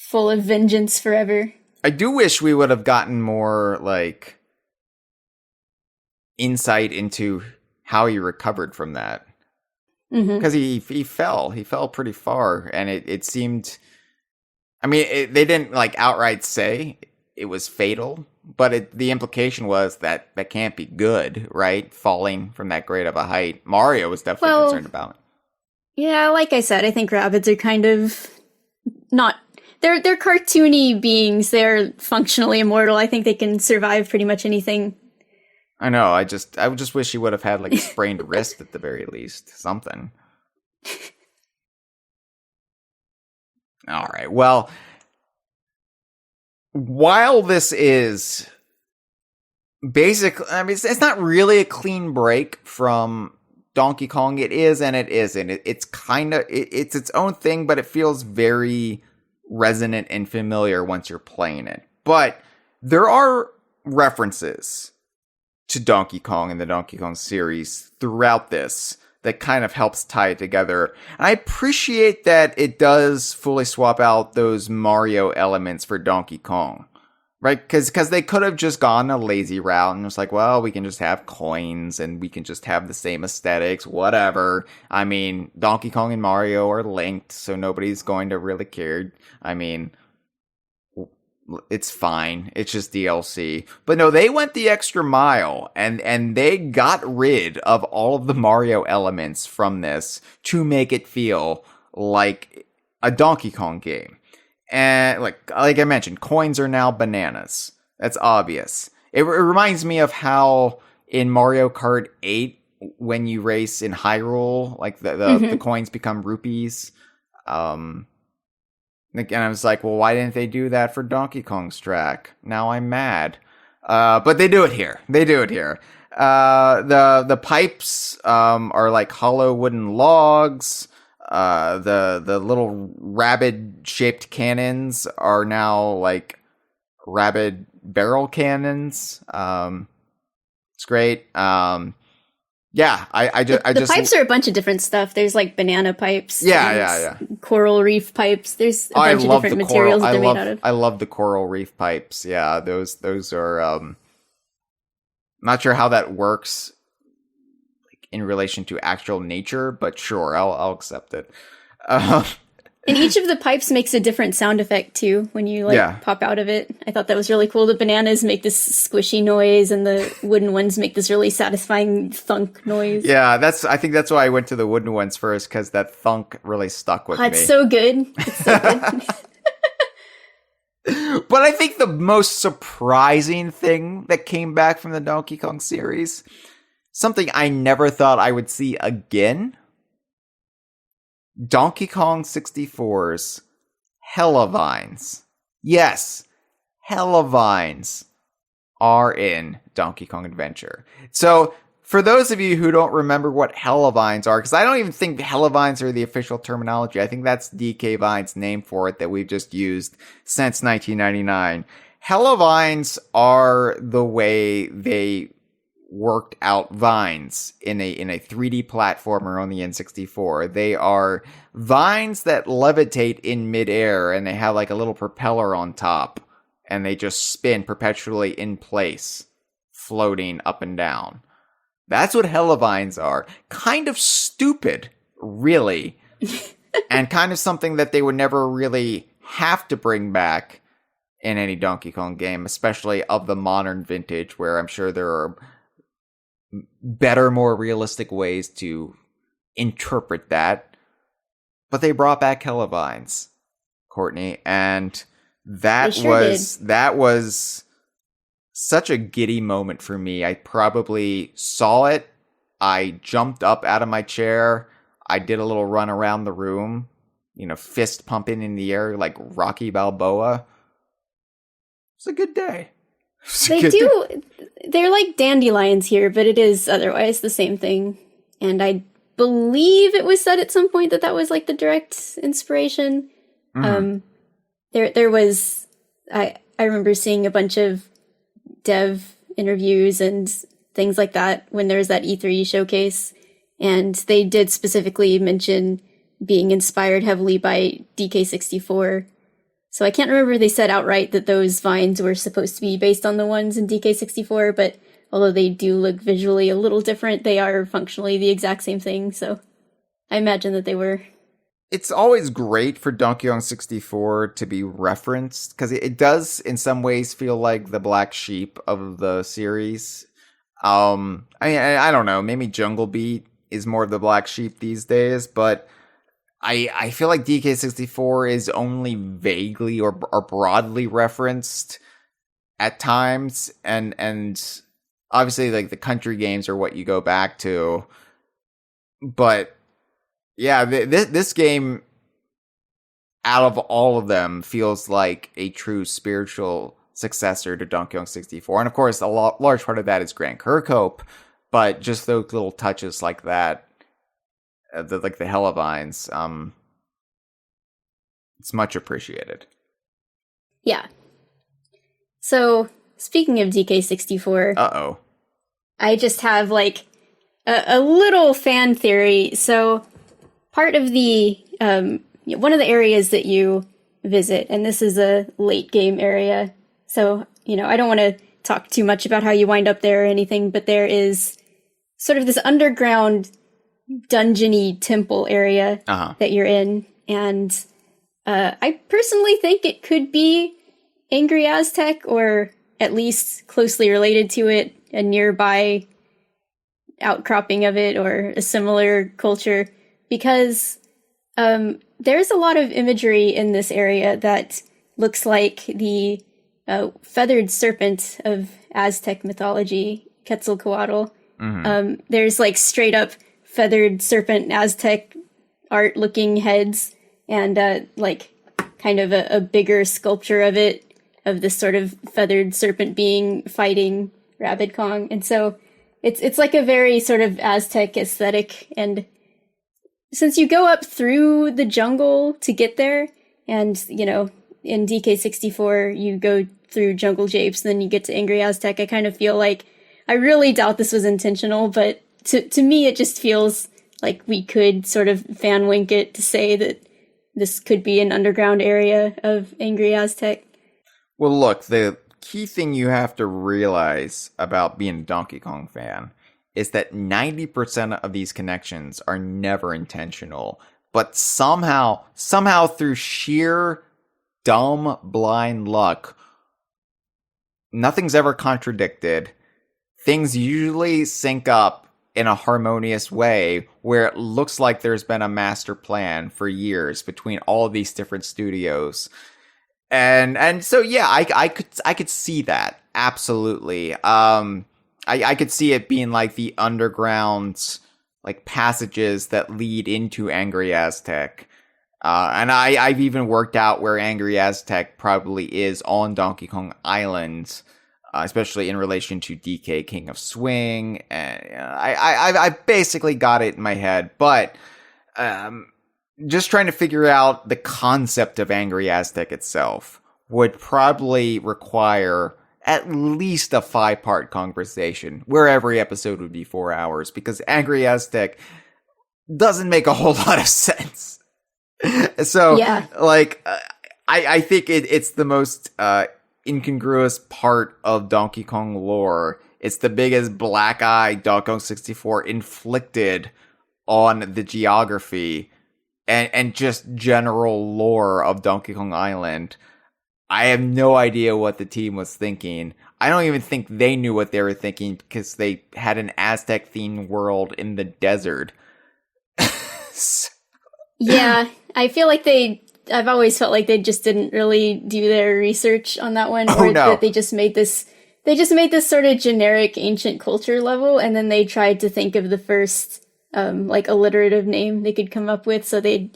full of vengeance forever. I do wish we would have gotten more, insight into how he recovered from that. Because he fell pretty far, and it seemed... I mean, they didn't outright say it was fatal, but the implication was that can't be good, right? Falling from that great of a height. Mario was definitely concerned about it. Yeah, like I said, I think Rabbids are kind of not... They're cartoony beings. They're functionally immortal. I think they can survive pretty much anything. I know. I would just wish he would have had a sprained wrist at the very least. Something. All right. Well, while this is basically, it's not really a clean break from Donkey Kong. It is and it isn't. It's kind of, it's its own thing, but it feels very resonant and familiar once you're playing it. But there are references to Donkey Kong and the Donkey Kong series throughout this that kind of helps tie it together. And I appreciate that it does fully swap out those Mario elements for Donkey Kong, right? Because they could have just gone a lazy route and it's like, well, we can just have coins and we can just have the same aesthetics, whatever. I mean, Donkey Kong and Mario are linked, so nobody's going to really care. I mean, it's fine. It's just DLC. But no, they went the extra mile and they got rid of all of the Mario elements from this to make it feel like a Donkey Kong game. And like I mentioned, coins are now bananas. That's obvious. It reminds me of how in Mario Kart 8, when you race in Hyrule, the coins become rupees. And I was like, well, why didn't they do that for Donkey Kong's track? Now I'm mad. But they do it here. The pipes are like hollow wooden logs. The little rabbit-shaped cannons are now like rabbit barrel cannons. It's great. Yeah, the pipes are a bunch of different stuff. There's like banana pipes. Yeah. Coral reef pipes. There's a bunch of different materials that they're made out of. I love the coral reef pipes. Yeah, those are not sure how that works in relation to actual nature, but sure, I'll accept it. And each of the pipes makes a different sound effect too when you pop out of it. I thought that was really cool. The bananas make this squishy noise and the wooden ones make this really satisfying thunk noise. Yeah, I think that's why I went to the wooden ones first, because that thunk really stuck with me. It's so good. It's so good. But I think the most surprising thing that came back from the Donkey Kong series, something I never thought I would see again, Donkey Kong 64's Hellavines. Yes, Hellavines are in Donkey Kong Adventure. So, for those of you who don't remember what Hellavines are, because I don't even think Hellavines are the official terminology. I think that's DK Vine's name for it that we've just used since 1999. Hellavines are the way they worked out vines in a 3D platformer on the N64. They are vines that levitate in midair, and they have like a little propeller on top, and they just spin perpetually in place, floating up and down. That's what Hellavines are. Kind of stupid, really. And kind of something that they would never really have to bring back in any Donkey Kong game, especially of the modern vintage, where I'm sure there are better, more realistic ways to interpret that. But they brought back Hellavines, Courtney, and that was such a giddy moment for me. I probably saw it. I jumped up out of my chair. I did a little run around the room, fist pumping in the air like Rocky Balboa. It's a good day. They're like dandelions here, but it is otherwise the same thing. And I believe it was said at some point that was like the direct inspiration. Mm-hmm. There was, I remember seeing a bunch of dev interviews and things like that when there was that E3 showcase, and they did specifically mention being inspired heavily by DK64. So I can't remember if they said outright that those vines were supposed to be based on the ones in DK64, but although they do look visually a little different, they are functionally the exact same thing, so I imagine that they were. It's always great for Donkey Kong 64 to be referenced, because it does in some ways feel like the black sheep of the series. I don't know, maybe Jungle Beat is more of the black sheep these days, but I feel like DK64 is only vaguely or broadly referenced at times, and obviously like the country games are what you go back to, but yeah, this game out of all of them feels like a true spiritual successor to Donkey Kong 64, and of course a large part of that is Grand Kirkhope, but just those little touches like that. Like the Hellavines, it's much appreciated. Yeah. So, speaking of DK64... I just have, like, a little fan theory. So, part of the... one of the areas that you visit, and this is a late game area, so, I don't want to talk too much about how you wind up there or anything, but there is sort of this underground dungeony temple area that you're in, and I personally think it could be Angry Aztec, or at least closely related to it, a nearby outcropping of it, or a similar culture, because there's a lot of imagery in this area that looks like the feathered serpent of Aztec mythology, Quetzalcoatl. Mm-hmm. There's like straight up feathered serpent Aztec art looking heads, and like kind of a bigger sculpture of it, of this sort of feathered serpent being fighting Rabbid Kong. And so it's like a very sort of Aztec aesthetic, and since you go up through the jungle to get there, and in DK64 you go through Jungle Japes and then you get to Angry Aztec, I kind of feel like, I really doubt this was intentional, but to me, it just feels like we could sort of fan wink it to say that this could be an underground area of Angry Aztec. Well, look, the key thing you have to realize about being a Donkey Kong fan is that 90% of these connections are never intentional, but somehow through sheer dumb, blind luck, nothing's ever contradicted. Things usually sync up in a harmonious way where it looks like there's been a master plan for years between all of these different studios. And so, yeah, I could see that. Absolutely. I could see it being like the underground, like, passages that lead into Angry Aztec. And I've even worked out where Angry Aztec probably is on Donkey Kong Island, especially in relation to DK King of Swing. I basically got it in my head, but just trying to figure out the concept of Angry Aztec itself would probably require at least a 5-part conversation where every episode would be 4 hours, because Angry Aztec doesn't make a whole lot of sense. So, Yeah. like, I think it's the most incongruous part of Donkey Kong lore. It's the biggest black eye Donkey Kong 64 inflicted on the geography and just general lore of Donkey Kong Island. I have no idea what the team was thinking. I don't even think they knew what they were thinking, because they had an Aztec-themed world in the desert. Yeah, I feel like I've always felt like they just didn't really do their research on that one, or that they just made this sort of generic ancient culture level, and then they tried to think of the first, like, alliterative name they could come up with, so they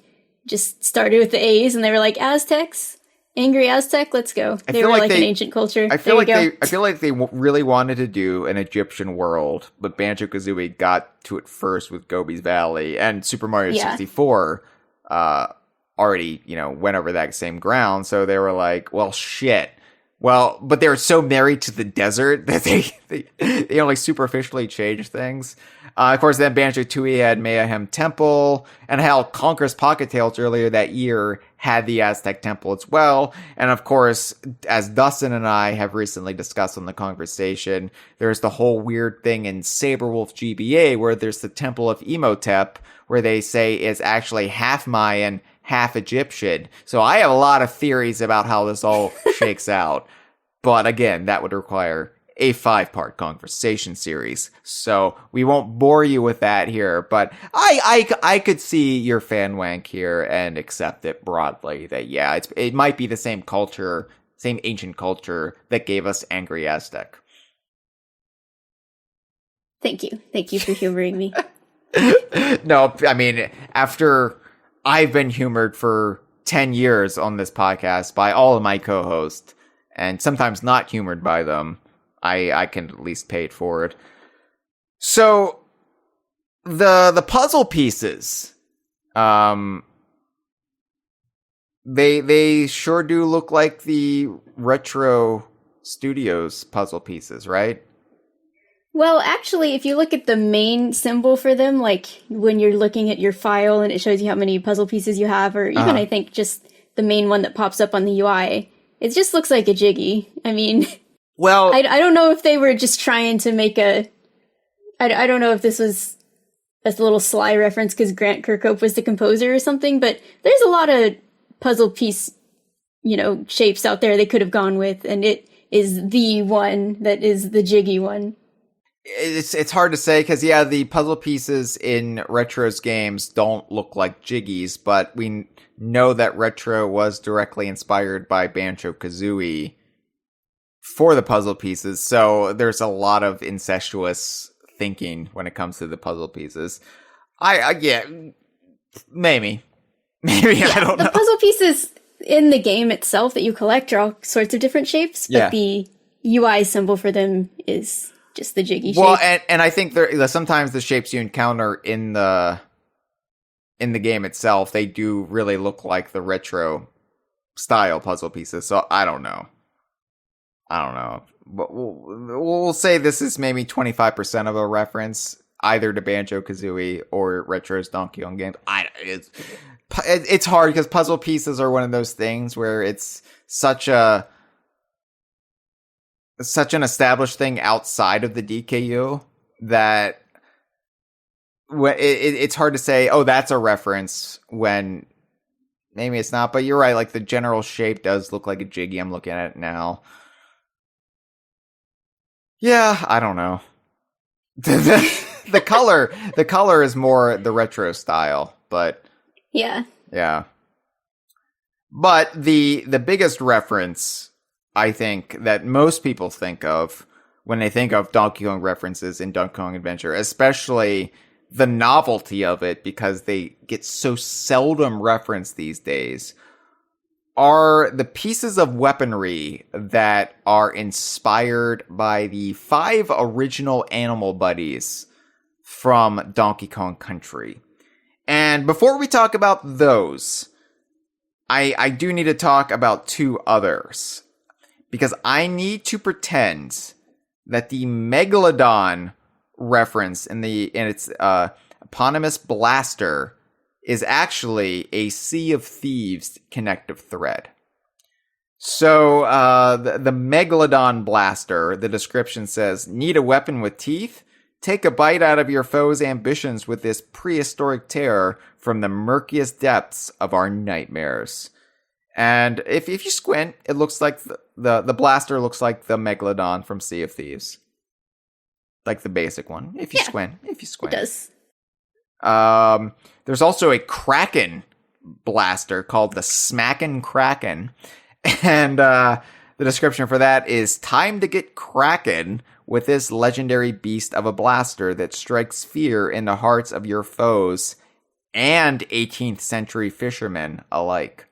just started with the A's, and they were like, Aztecs? Angry Aztec? Let's go. They were like an ancient culture. I feel like they really wanted to do an Egyptian world, but Banjo-Kazooie got to it first with Gobi's Valley, and Super Mario 64 already, went over that same ground, so they were like, well, shit. Well, but they were so married to the desert that they only superficially changed things. Of course, then Banjo-Tooie had Mayhem Temple, and how Conker's Pocket Tales earlier that year had the Aztec Temple as well. And of course, as Dustin and I have recently discussed on the Kongversation, there's the whole weird thing in Saberwolf GBA where there's the Temple of Imhotep, where they say is actually half Mayan, half Egyptian. So I have a lot of theories about how this all shakes out. But again, that would require a 5-part conversation series. So we won't bore you with that here, but I could see your fan wank here and accept it broadly that, yeah, it might be the same culture, same ancient culture that gave us Angry Aztec. Thank you. Thank you for humoring me. No, I mean, after I've been humored for 10 years on this podcast by all of my co-hosts, and sometimes not humored by them, I can at least pay it forward. So, the puzzle pieces, they sure do look like the Retro Studios puzzle pieces, right? Well, actually, if you look at the main symbol for them, like when you're looking at your file and it shows you how many puzzle pieces you have, or even I think just the main one that pops up on the UI, it just looks like a Jiggy. I mean, well, I don't know if they were just trying to make I don't know if this was a little sly reference because Grant Kirkhope was the composer or something, but there's a lot of puzzle piece, shapes out there they could have gone with, and it is the one that is the Jiggy one. It's hard to say because, yeah, the puzzle pieces in Retro's games don't look like Jiggies, but we know that Retro was directly inspired by Banjo-Kazooie for the puzzle pieces, so there's a lot of incestuous thinking when it comes to the puzzle pieces. Yeah, maybe, yeah, I don't know. The puzzle pieces in the game itself that you collect are all sorts of different shapes, but the UI symbol for them is just the Jiggy shape. Well, and I think sometimes the shapes you encounter in the game itself, they do really look like the Retro style puzzle pieces. So I don't know. But we'll say this is maybe 25% of a reference either to Banjo-Kazooie or Retro's Donkey Kong games. It's hard because puzzle pieces are one of those things where it's such an established thing outside of the DKU that it's hard to say, oh, that's a reference when maybe it's not. But you're right, like the general shape does look like a Jiggy. I'm looking at it now. Yeah, I don't know. The color is more the Retro style, but yeah. But the biggest reference I think that most people think of when they think of Donkey Kong references in Donkey Kong Adventure, especially the novelty of it because they get so seldom referenced these days, are the pieces of weaponry that are inspired by the 5 original animal buddies from Donkey Kong Country. And before we talk about those, I do need to talk about 2 others. because I need to pretend that the Megalodon reference in its eponymous blaster is actually a Sea of Thieves connective thread. So the Megalodon blaster, the description says, need a weapon with teeth? Take a bite out of your foe's ambitions with this prehistoric terror from the murkiest depths of our nightmares. And if you squint, it looks like the blaster looks like the Megalodon from Sea of Thieves. Like the basic one. If you squint. It does. There's also a Kraken blaster called the Smackin' Kraken. And the description for that is time to get Kraken with this legendary beast of a blaster that strikes fear in the hearts of your foes and 18th century fishermen alike.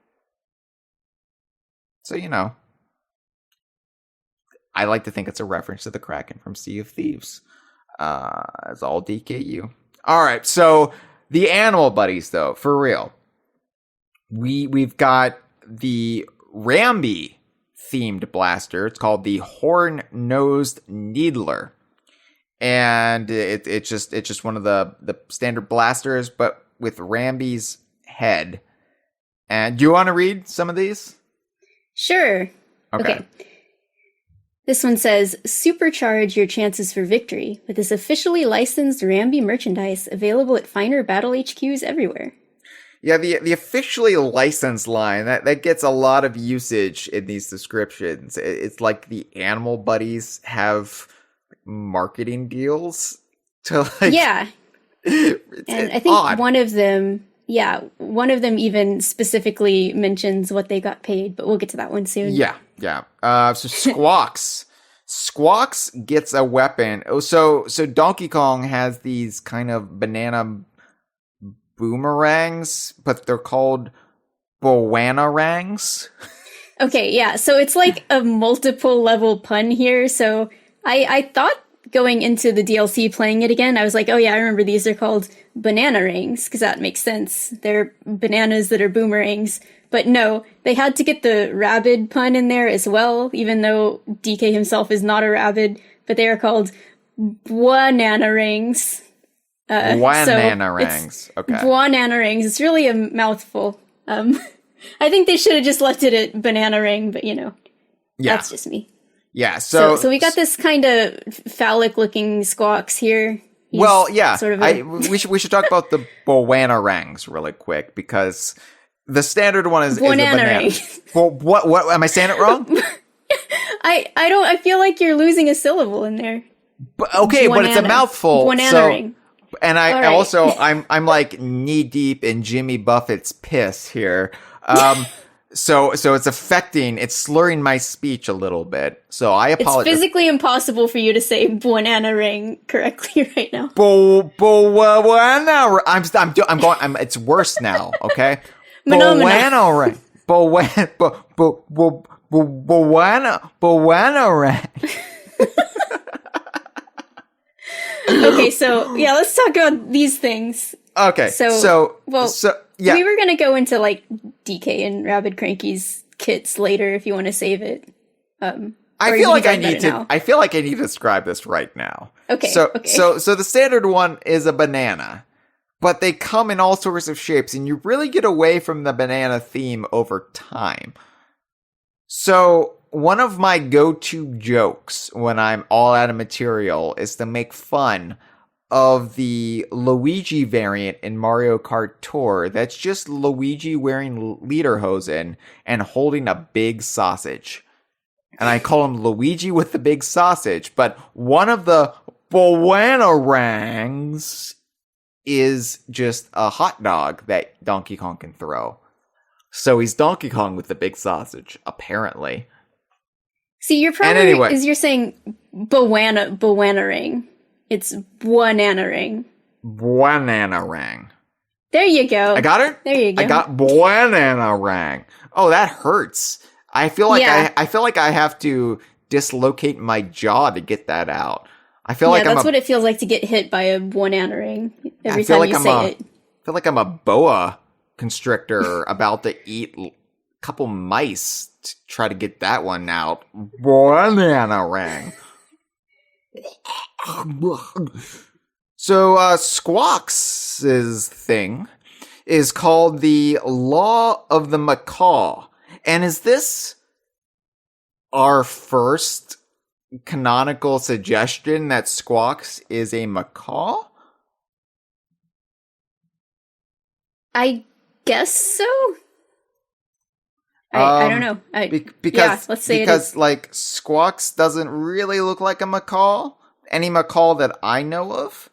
So, I like to think it's a reference to the Kraken from Sea of Thieves. It's all DKU. All right, so the animal buddies, though, for real. We've got the Rambi themed blaster. It's called the Horn-Nosed Needler. And it's just one of the standard blasters, but with Rambi's head. And do you want to read some of these? Sure. Okay. This one says, supercharge your chances for victory with this officially licensed Rambi merchandise available at finer battle HQs everywhere. Yeah, the officially licensed line, that gets a lot of usage in these descriptions. It's like the animal buddies have marketing deals to Yeah. And I think odd. one of them even specifically mentions what they got paid, but we'll get to that one soon. Yeah. So Squawks. Squawks gets a weapon. So Donkey Kong has these kind of banana boomerangs, but they're called Bowanarangs. Okay, yeah. So it's like a multiple level pun here. So I thought going into the DLC playing it again, I was like, oh yeah, I remember these are called Bananarangs, because that makes sense. They're bananas that are boomerangs. But no, they had to get the Rabbid pun in there as well, even though DK himself is not a Rabbid, but they are called Bananarangs. Bananarangs. Okay. Bananarangs. It's really a mouthful. I think they should have just left it at Bananarang, but that's just me. Yeah, so we got this kind of phallic-looking Squawks here. He's sort of we should talk about the Bowanarangs really quick, because the standard one is a banana. What am I saying it wrong? I feel like you're losing a syllable in there. But it's a mouthful. Bananarang. And right. also I'm like knee deep in Jimmy Buffett's piss here. So it's slurring my speech a little bit. So I apologize. It's physically impossible for you to say Bananarang correctly right now. It's worse now, okay? Bananarang. Bananarang. Okay, so yeah, let's talk about these things. Okay, so yeah. We were gonna go into like DK and Rabbid Cranky's kits later if you want to save it. I feel like I need to describe this right now. Okay. So the standard one is a banana, but they come in all sorts of shapes, and you really get away from the banana theme over time. So one of my go-to jokes when I'm all out of material is to make fun of the Luigi variant in Mario Kart Tour. That's just Luigi wearing lederhosen and holding a big sausage. And I call him Luigi with the big sausage. But one of the Bowanarangs is just a hot dog that Donkey Kong can throw. So he's Donkey Kong with the big sausage, apparently. See, your problem is you're saying Bananarang. It's Bananarang. Bananarang. There you go. I got her? There you go. I got Bananarang. Oh, that hurts. I feel like I have to dislocate my jaw to get that out. I feel like that's what it feels like to get hit by a Bananarang every time you say it. I feel like I'm a boa constrictor about to eat couple mice to try to get that one out. Bananarang. So, Squawks' thing is called the Law of the Macaw. And is this our first canonical suggestion that Squawks is a macaw? I guess so. I don't know. Let's say because like Squawks doesn't really look like a macaw. Any macaw that I know of.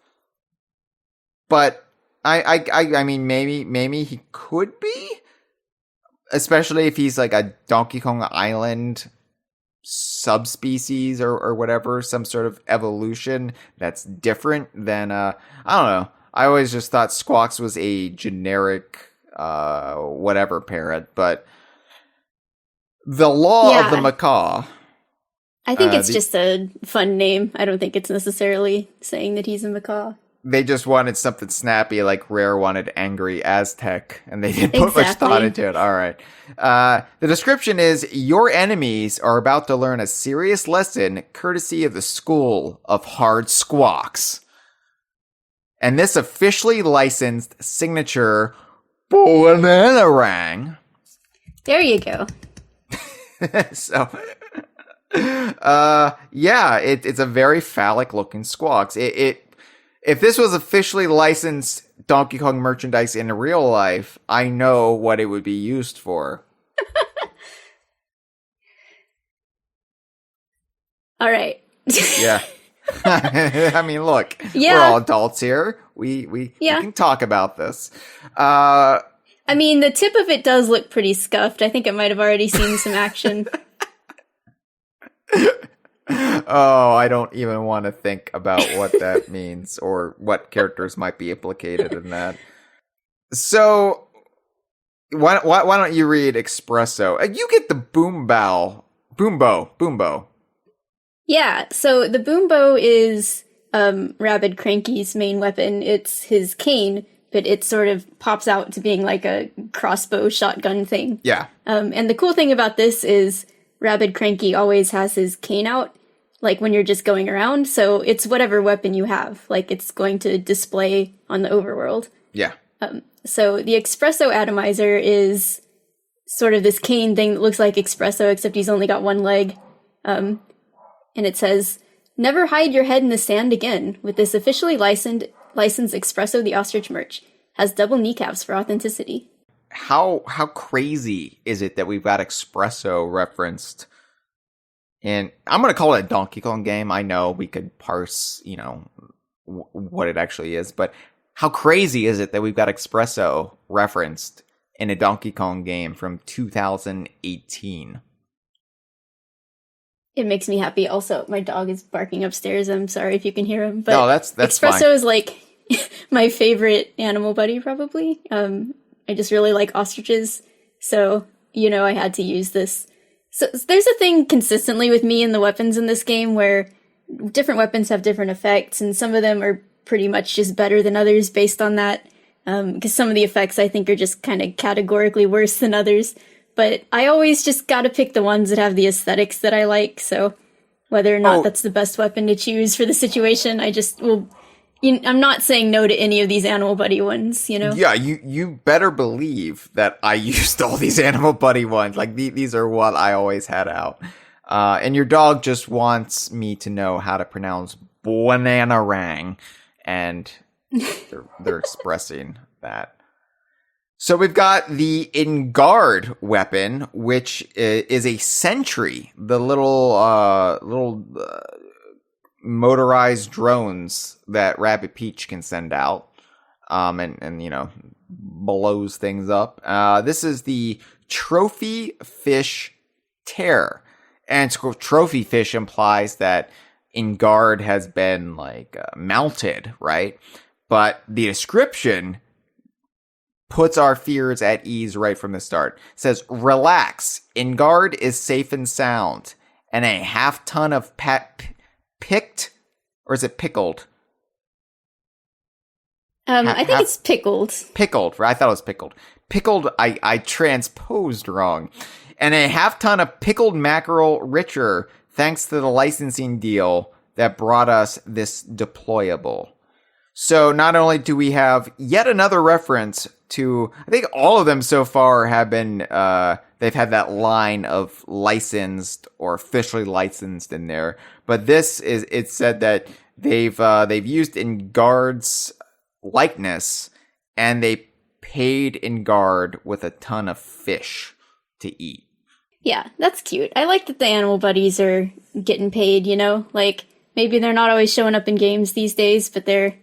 But I mean, maybe he could be, especially if he's like a Donkey Kong Island subspecies or whatever, some sort of evolution that's different than I don't know. I always just thought Squawks was a generic whatever parrot, but the Law of the Macaw. I think it's just a fun name. I don't think it's necessarily saying that he's a macaw. They just wanted something snappy, like Rare wanted Angry Aztec, and they didn't put much thought into it. All right. The description is, your enemies are about to learn a serious lesson courtesy of the School of Hard Squawks. And this officially licensed signature Bananarang. There you go. So, it's a very phallic looking Squawks. If this was officially licensed Donkey Kong merchandise in real life, I know what it would be used for. All right. Yeah. I mean, look, we're all adults here. We can talk about this. I mean, the tip of it does look pretty scuffed. I think it might have already seen some action. Oh, I don't even want to think about what that means or what characters might be implicated in that. So, why don't you read Espresso? You get the boombow. Yeah, so the boombow is Rabbid Cranky's main weapon. It's his cane, but it sort of pops out to being like a crossbow shotgun thing. Yeah. And the cool thing about this is Rabbid Cranky always has his cane out, like when you're just going around, so it's whatever weapon you have. Like, it's going to display on the overworld. Yeah. So the Espresso Atomizer is sort of this cane thing that looks like Espresso, except he's only got one leg. And it says, never hide your head in the sand again. With this officially licensed Espresso the Ostrich merch. Has double kneecaps for authenticity. How crazy is it that we've got Espresso referenced? And I'm going to call it a Donkey Kong game. I know we could parse, what it actually is, but how crazy is it that we've got Espresso referenced in a Donkey Kong game from 2018? It makes me happy. Also, my dog is barking upstairs. I'm sorry if you can hear him. But no, that's Espresso fine. Is like my favorite animal buddy, probably. I just really like ostriches. So, I had to use this. So there's a thing consistently with me and the weapons in this game where different weapons have different effects, and some of them are pretty much just better than others based on that. Because some of the effects I think are just kind of categorically worse than others. But I always just gotta pick the ones that have the aesthetics that I like, so whether or not that's the best weapon to choose for the situation, I just will... I'm not saying no to any of these Animal Buddy ones, Yeah, you better believe that I used all these Animal Buddy ones. Like, these are what I always had out. And your dog just wants me to know how to pronounce Bananarang, and they're expressing that. So we've got the In-Guard weapon, which is a sentry. The little motorized drones that Rabbid Peach can send out, and blows things up. This is the Trophy Fish Terror, and Trophy Fish implies that In-Guard has been mounted, right? But the description puts our fears at ease right from the start. It says, relax, In-Guard is safe and sound, and a half ton of picked, or is it pickled? I think it's pickled. Pickled, right? I thought it was pickled. pickled, I transposed wrong. And a half ton of pickled mackerel richer, thanks to the licensing deal that brought us this deployable. So not only do we have yet another reference to, I think all of them so far have been, they've had that line of licensed or officially licensed in there. But this is, it said that they've used Ingard's likeness, and they paid Ingard with a ton of fish to eat. Yeah, that's cute. I like that the animal buddies are getting paid, you know? Like, maybe they're not always showing up in games these days, but they're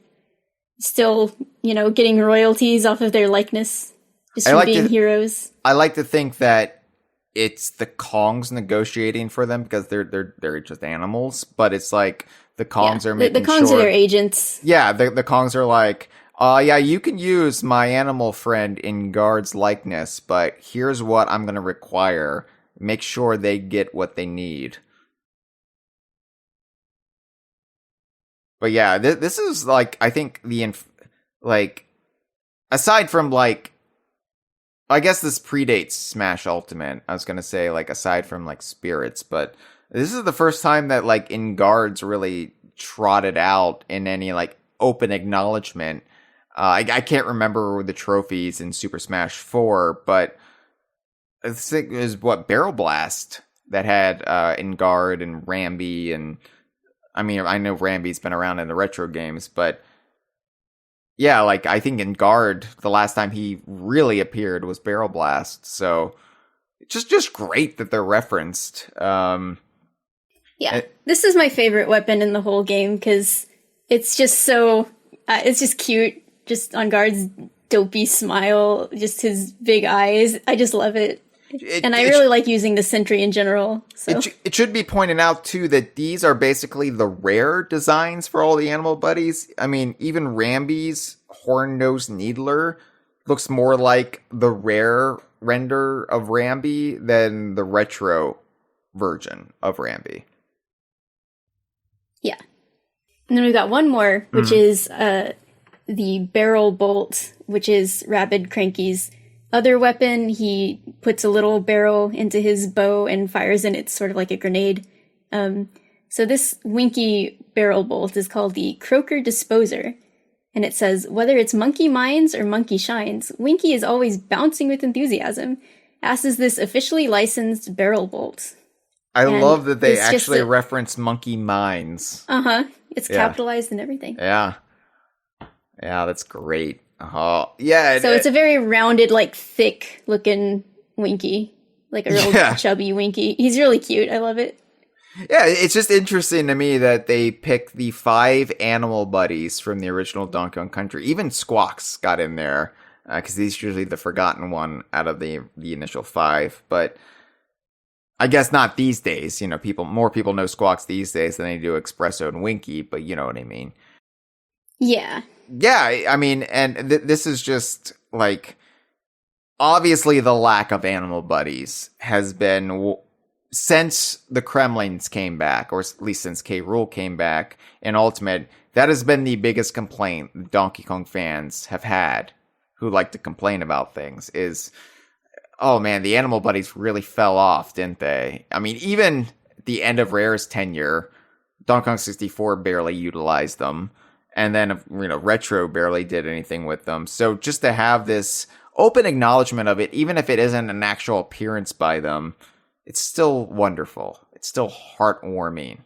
still, you know, getting royalties off of their likeness just from being heroes. I like to think that it's the Kongs negotiating for them because they're just animals, but it's like the Kongs are making the Kongs are their agents. Yeah, the Kongs are like, yeah, you can use my animal friend in Guard's likeness, but here's what I'm going to require. Make sure they get what they need. But yeah, this is like, I think aside from like, I guess this predates Smash Ultimate. I was going to say like aside from like Spirits, but this is the first time that like Ingard's really trotted out in any like open acknowledgement. I can't remember the trophies in Super Smash 4, but I think it was Barrel Blast that had Ingard and Rambi, and I mean, I know Rambi's been around in the retro games, but yeah, like I think Ingard, the last time he really appeared was Barrel Blast, so just great that they're referenced. This is my favorite weapon in the whole game because it's just so, it's just cute. Just on Guard's dopey smile, just his big eyes. I just love it. And I really like using the Sentry in general. So. It should be pointed out, too, that these are basically the rare designs for all the animal buddies. I mean, even Rambi's Horn-Nosed Needler looks more like the rare render of Rambi than the retro version of Rambi. Yeah. And then we've got one more, which is the Barrel Bolt, which is Rabbid Cranky's other weapon. He puts a little barrel into his bow and fires in it sort of like a grenade. So this Winky Barrel Bolt is called the Croaker Disposer. And it says, whether it's monkey minds or monkey shines, Winky is always bouncing with enthusiasm, as is this officially licensed barrel bolt. I love that they actually reference monkey minds. It's capitalized and everything. Yeah. Yeah, that's great. Yeah. So it's a very rounded, like, thick-looking Winky. Like a real chubby Winky. He's really cute. I love it. Yeah, it's just interesting to me that they pick the 5 animal buddies from the original Donkey Kong Country. Even Squawks got in there, because he's usually the forgotten one out of the initial 5. But I guess not these days. You know, more people know Squawks these days than they do Espresso and Winky, but you know what I mean. Yeah. Yeah, I mean, and this is just, like, obviously the lack of animal buddies has been, since the Kremlings came back, or at least since K. Rool came back in Ultimate, that has been the biggest complaint Donkey Kong fans have had, who like to complain about things, is, oh man, the animal buddies really fell off, didn't they? I mean, even at the end of Rare's tenure, Donkey Kong 64 barely utilized them. And then, you know, Retro barely did anything with them. So just to have this open acknowledgement of it, even if it isn't an actual appearance by them, it's still wonderful. It's still heartwarming.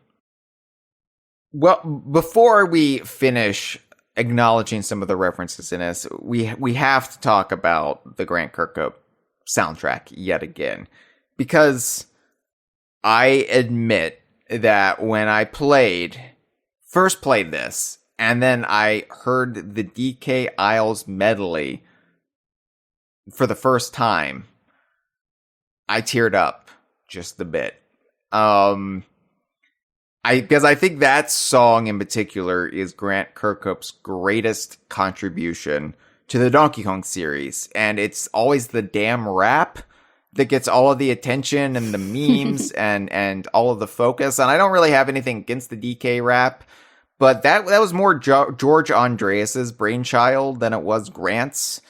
Well, before we finish acknowledging some of the references in this, we have to talk about the Grant Kirkhope soundtrack yet again. Because I admit that when I first played this, and then I heard the DK Isles medley for the first time, I teared up just a bit. Because I think that song in particular is Grant Kirkhope's greatest contribution to the Donkey Kong series. And it's always the damn rap that gets all of the attention and the memes and all of the focus. And I don't really have anything against the DK rap. But that was more George Andreas's brainchild than it was Grant's.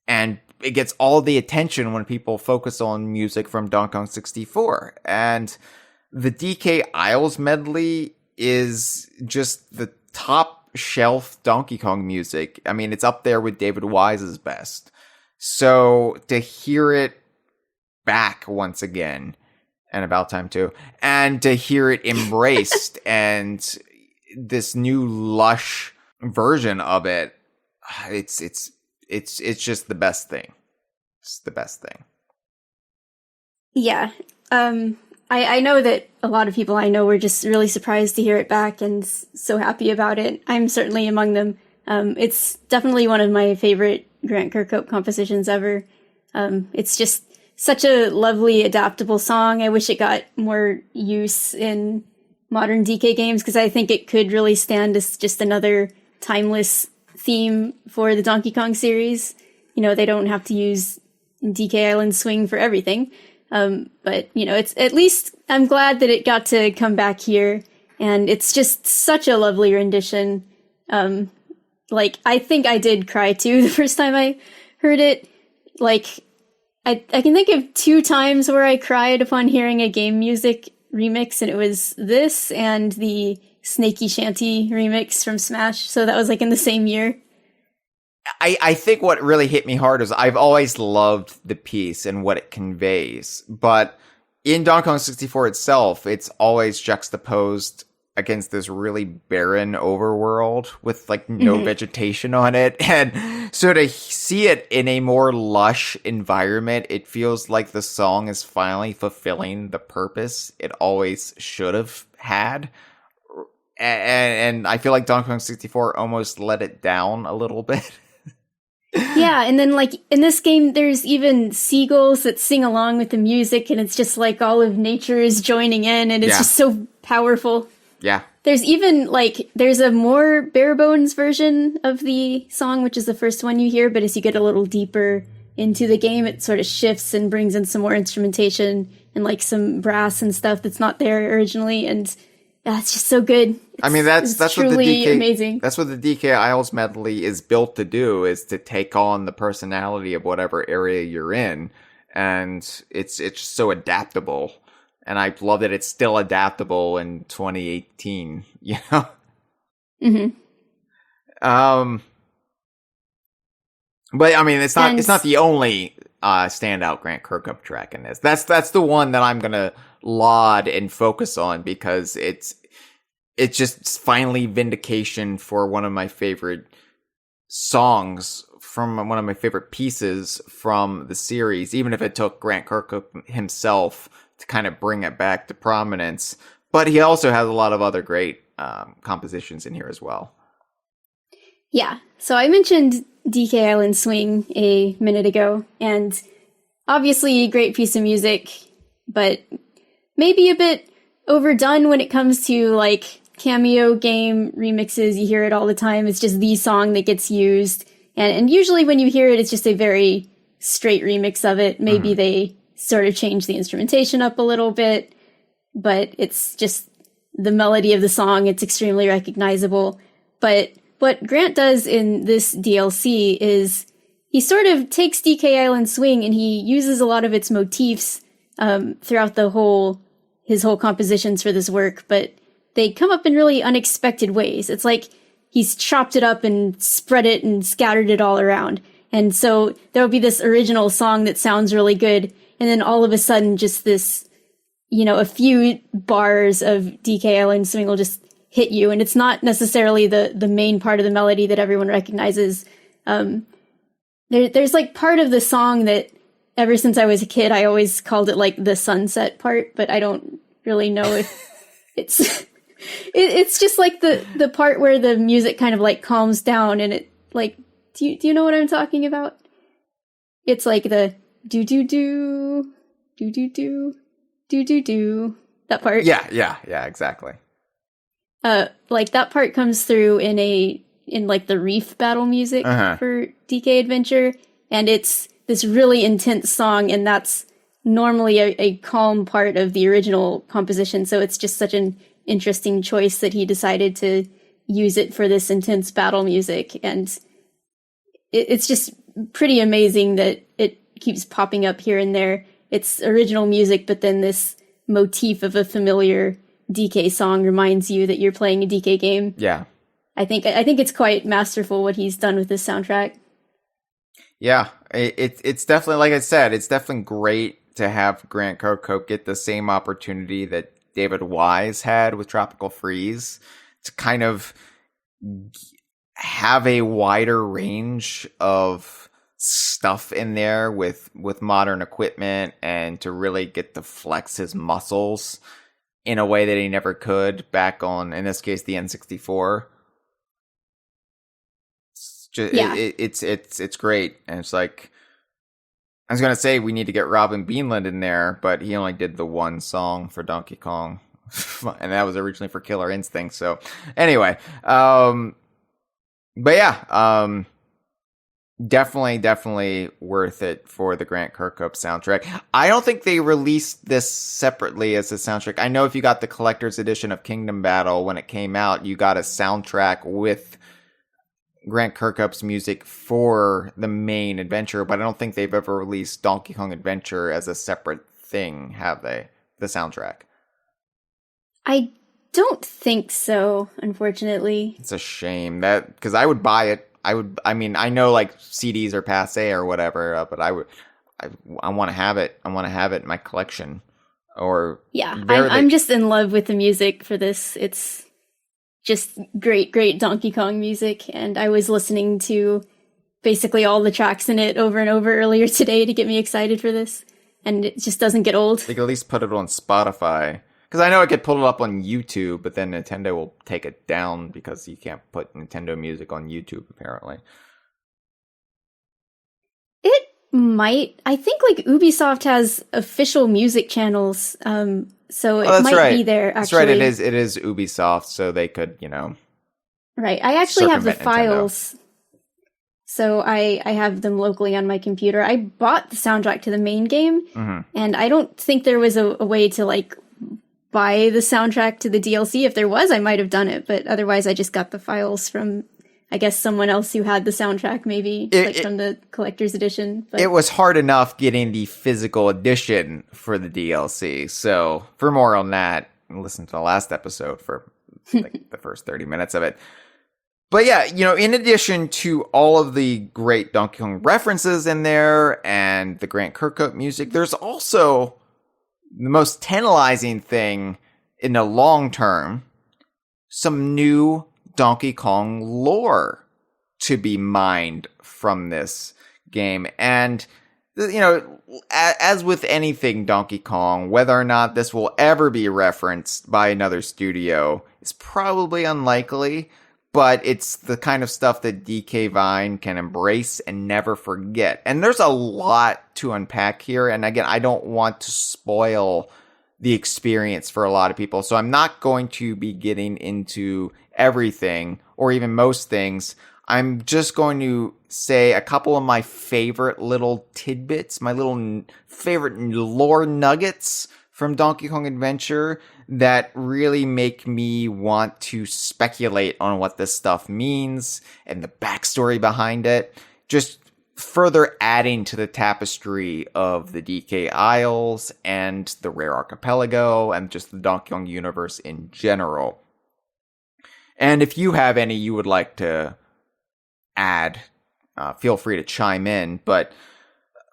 And it gets all the attention when people focus on music from Donkey Kong 64. And the DK Isles medley is just the top shelf Donkey Kong music. I mean, it's up there with David Wise's best. So to hear it back once again, and About Time too, and to hear it embraced and this new lush version of it, it's just the best thing. It's the best thing. Yeah. I know that a lot of people I know were just really surprised to hear it back and so happy about it. I'm certainly among them. It's definitely one of my favorite Grant Kirkhope compositions ever. It's just such a lovely, adaptable song. I wish it got more use in modern DK games, because I think it could really stand as just another timeless theme for the Donkey Kong series. You know, they don't have to use DK Island Swing for everything. But, you know, it's at least I'm glad that it got to come back here, and it's just such a lovely rendition. Like, I think I did cry too the first time I heard it. Like, I can think of 2 times where I cried upon hearing a game music remix, and it was this and the Snaky Shanty remix from Smash. So that was like in the same year. I think what really hit me hard is I've always loved the piece and what it conveys, but in Donkey Kong 64 itself, it's always juxtaposed against this really barren overworld with like no vegetation on it. And so to see it in a more lush environment, it feels like the song is finally fulfilling the purpose it always should have had. And I feel like Donkey Kong 64 almost let it down a little bit. Yeah, and then like in this game, there's even seagulls that sing along with the music, and it's just like all of nature is joining in, and it's just so powerful. Yeah. There's even like, there's a more bare bones version of the song, which is the first one you hear, but as you get a little deeper into the game, it sort of shifts and brings in some more instrumentation and like some brass and stuff that's not there originally, and it's just so good. I mean, that's truly what the DK, amazing. That's what the DK Isles medley is built to do, is to take on the personality of whatever area you're in, and it's so adaptable. And I love that it's still adaptable in 2018, you know? But I mean, it's not the only standout Grant Kirkhope track in this. That's the one that I'm gonna laud and focus on, because it's just finally vindication for one of my favorite songs from one of my favorite pieces from the series, even if it took Grant Kirkhope himself to kind of bring it back to prominence. But he also has a lot of other great compositions in here as well. Yeah, so I mentioned DK Island Swing a minute ago, and obviously a great piece of music, but maybe a bit overdone when it comes to like cameo game remixes. You hear it all the time. It's just the song that gets used, and usually when you hear it, it's just a very straight remix of it. Maybe they sort of change the instrumentation up a little bit, but it's just the melody of the song. It's extremely recognizable. But what Grant does in this DLC is he sort of takes DK Island Swing and he uses a lot of its motifs throughout his whole compositions for this work, but they come up in really unexpected ways. It's like he's chopped it up and spread it and scattered it all around. And so there'll be this original song that sounds really good, and then all of a sudden just this, you know, a few bars of DK Island Swing will just hit you, and it's not necessarily the main part of the melody that everyone recognizes. There's like part of the song that ever since I was a kid, I always called it like the sunset part, but I don't really know if it's just like the part where the music kind of like calms down, and it like, do you know what I'm talking about? It's like the do do do do do do do do do, that part. Yeah, exactly. Like that part comes through in like the Reef battle music for DK Adventure, and it's this really intense song, and that's normally a calm part of the original composition, so it's just such an interesting choice that he decided to use it for this intense battle music, and it's just pretty amazing that it keeps popping up here and there. It's original music, but then this motif of a familiar DK song reminds you that you're playing a DK game. Yeah. I think it's quite masterful what he's done with this soundtrack. Yeah, it's definitely, like I said, it's definitely great to have Grant Kirkhope get the same opportunity that David Wise had with Tropical Freeze, to kind of have a wider range of stuff in there with modern equipment, and to really get to flex his muscles in a way that he never could back on, in this case, the N64. It's great, and it's like, I was gonna say we need to get Robin Beanland in there, but he only did the one song for Donkey Kong, and that was originally for Killer Instinct. So anyway, but yeah, definitely worth it for the Grant Kirkhope soundtrack. I don't think they released this separately as a soundtrack. I know if you got the collector's edition of Kingdom Battle when it came out, you got a soundtrack with Grant Kirkhope's music for the main adventure, but I don't think they've ever released Donkey Kong Adventure as a separate thing, have they? The soundtrack. I don't think so, unfortunately. It's a shame, that, because I would buy it. I mean, I know like CDs are passe or whatever, but I want to have it. I want to have it in my collection. Or yeah, I'm just in love with the music for this. It's just great Donkey Kong music, and I was listening to basically all the tracks in it over and over earlier today to get me excited for this, and it just doesn't get old. They could at least put it on Spotify, because I know I could pull it up on YouTube, but then Nintendo will take it down because you can't put Nintendo music on YouTube, apparently. It might. I think like Ubisoft has official music channels, so it might be there, actually. That's right, it is Ubisoft, so they could, Right, I actually have the Nintendo files, so I have them locally on my computer. I bought the soundtrack to the main game, and I don't think there was a way to, like, buy the soundtrack to the DLC. If there was, I might have done it, but otherwise I just got the files from, I guess, someone else who had the soundtrack, maybe, from the collector's edition. But it was hard enough getting the physical edition for the DLC, so for more on that, listen to the last episode for like the first 30 minutes of it. But yeah, in addition to all of the great Donkey Kong references in there and the Grant Kirkhope music, there's also the most tantalizing thing in the long term, some new Donkey Kong lore to be mined from this game. And, as with anything Donkey Kong, whether or not this will ever be referenced by another studio is probably unlikely, but it's the kind of stuff that DK Vine can embrace and never forget. And there's a lot to unpack here, and again, I don't want to spoil the experience for a lot of people, so I'm not going to be getting into everything, or even most things. I'm just going to say a couple of my favorite little tidbits, my little favorite lore nuggets from Donkey Kong Adventure that really make me want to speculate on what this stuff means and the backstory behind it. Just further adding to the tapestry of the DK Isles and the Rare Archipelago and just the Donkey Kong universe in general. And if you have any you would like to add, feel free to chime in. But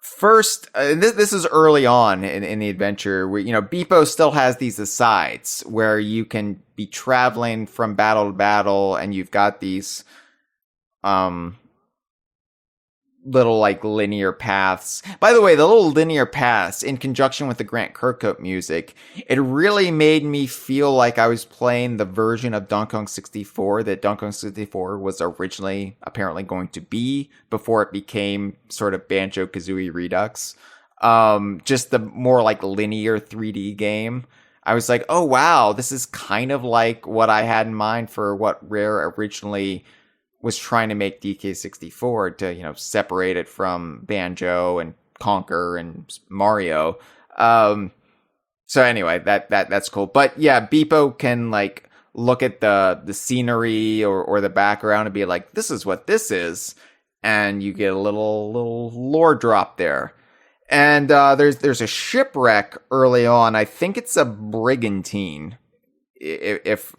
first, this is early on in the adventure where, Beepo still has these asides where you can be traveling from battle to battle and you've got these, little linear paths. By the way, the little linear paths in conjunction with the Grant Kirkhope music, it really made me feel like I was playing the version of Donkey Kong 64 that Donkey Kong 64 was originally apparently going to be before it became sort of Banjo-Kazooie Redux. Just the more linear 3D game. I was like, oh wow, this is kind of like what I had in mind for what Rare originally was trying to make DK64 to, separate it from Banjo and Conker and Mario. So anyway, that's cool. But yeah, Beepo can look at the scenery or the background and be like, this is what this is. and you get a little lore drop there. And there's a shipwreck early on. I think it's a brigantine, if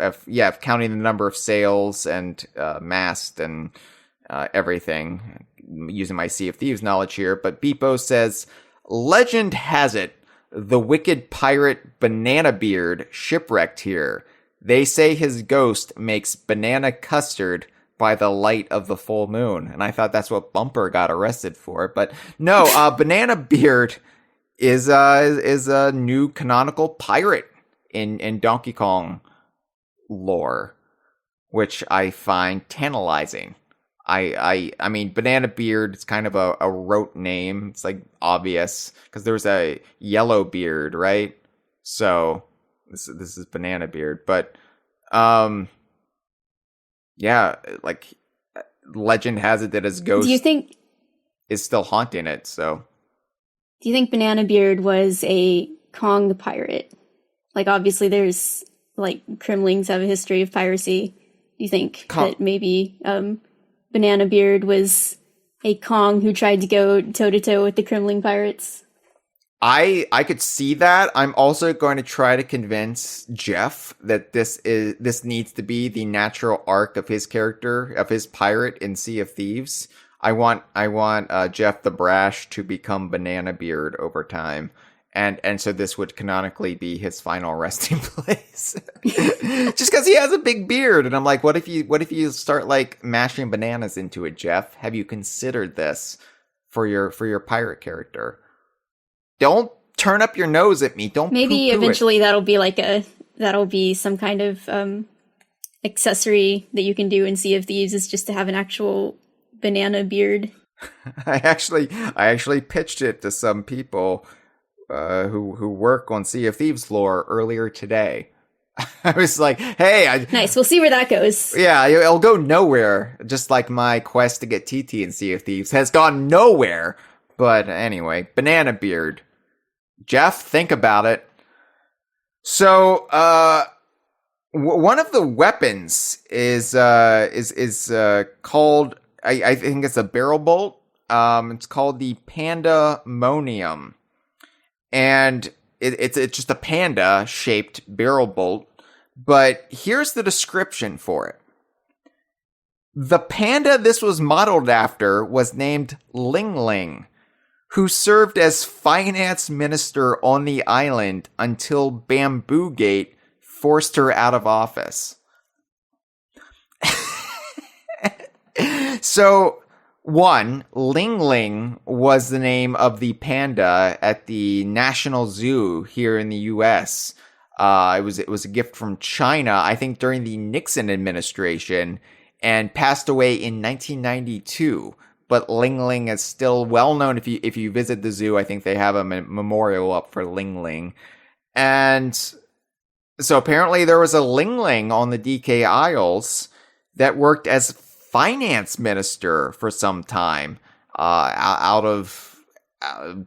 counting the number of sails and mast and everything, using my Sea of Thieves knowledge here. But Beepo says, legend has it, the wicked pirate Bananabeard shipwrecked here. They say his ghost makes banana custard by the light of the full moon. And I thought that's what Bumper got arrested for. But no, Bananabeard is a new canonical pirate in Donkey Kong lore, which I find tantalizing. I mean, Bananabeard is kind of a rote name. It's like obvious because there's a yellow beard, right? So this is Bananabeard, but yeah, like legend has it that his ghost is still haunting it. So do you think Bananabeard was a Kong pirate? Like, obviously there's like Kremlings have a history of piracy. Do you think that maybe Bananabeard was a Kong who tried to go toe-to-toe with the Kremling pirates? I could see that. I'm also going to try to convince Jeff that this needs to be the natural arc of his character, of his pirate in Sea of Thieves. I want Jeff the Brash to become Bananabeard over time. And so this would canonically be his final resting place. Just because he has a big beard. And I'm like, what if you start like mashing bananas into it, Jeff? Have you considered this for your pirate character? Don't turn up your nose at me. Don't maybe eventually that'll be some kind of accessory that you can do in Sea of Thieves, is just to have an actual banana beard. I actually pitched it to some people who work on Sea of Thieves lore earlier today. I was like, hey, nice. We'll see where that goes. Yeah, it'll go nowhere. Just like my quest to get TT in Sea of Thieves has gone nowhere. But anyway, Bananabeard. Jeff, think about it. So, one of the weapons is called, I think it's a barrel bolt. It's called the Pandemonium. And it's just a panda shaped barrel bolt. But here's the description for it. The panda this was modeled after was named Ling Ling, who served as finance minister on the island until Bamboo Gate forced her out of office. So, Ling Ling was the name of the panda at the National Zoo here in the U.S. It was a gift from China, I think during the Nixon administration, and passed away in 1992. But Ling Ling is still well known. If you visit the zoo, I think they have a memorial up for Ling Ling. And so apparently there was a Ling Ling on the DK Isles that worked as finance minister for some time out of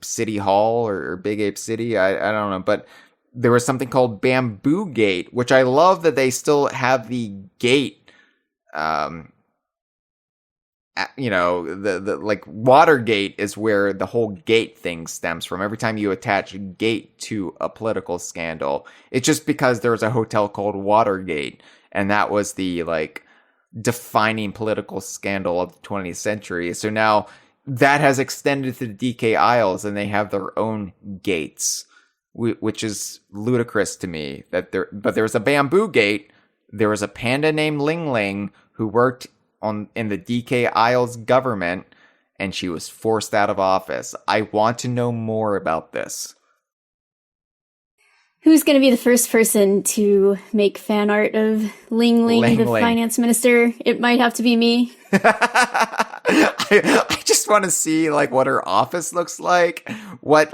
City Hall or Big Ape City. I don't know. But there was something called Bamboo Gate, which I love that they still have the gate. The like Watergate is where the whole gate thing stems from. Every time you attach gate to a political scandal, it's just because there was a hotel called Watergate, and that was the like defining political scandal of the 20th century. So now that has extended to the DK Isles, and they have their own gates, which is ludicrous to me. But there was a Bamboo Gate. There was a panda named Ling Ling who worked in the DK Isles government, and she was forced out of office. I want to know more about this. Who's going to be the first person to make fan art of Ling Ling, the finance minister? It might have to be me. I just want to see like what her office looks like. What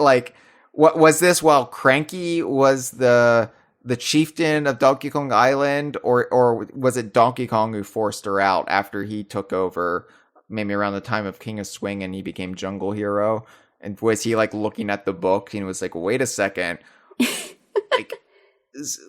was this while Cranky was the chieftain of Donkey Kong Island, or was it Donkey Kong who forced her out after he took over, maybe around the time of King of Swing and he became Jungle Hero? And was he like looking at the book and was like, wait a second,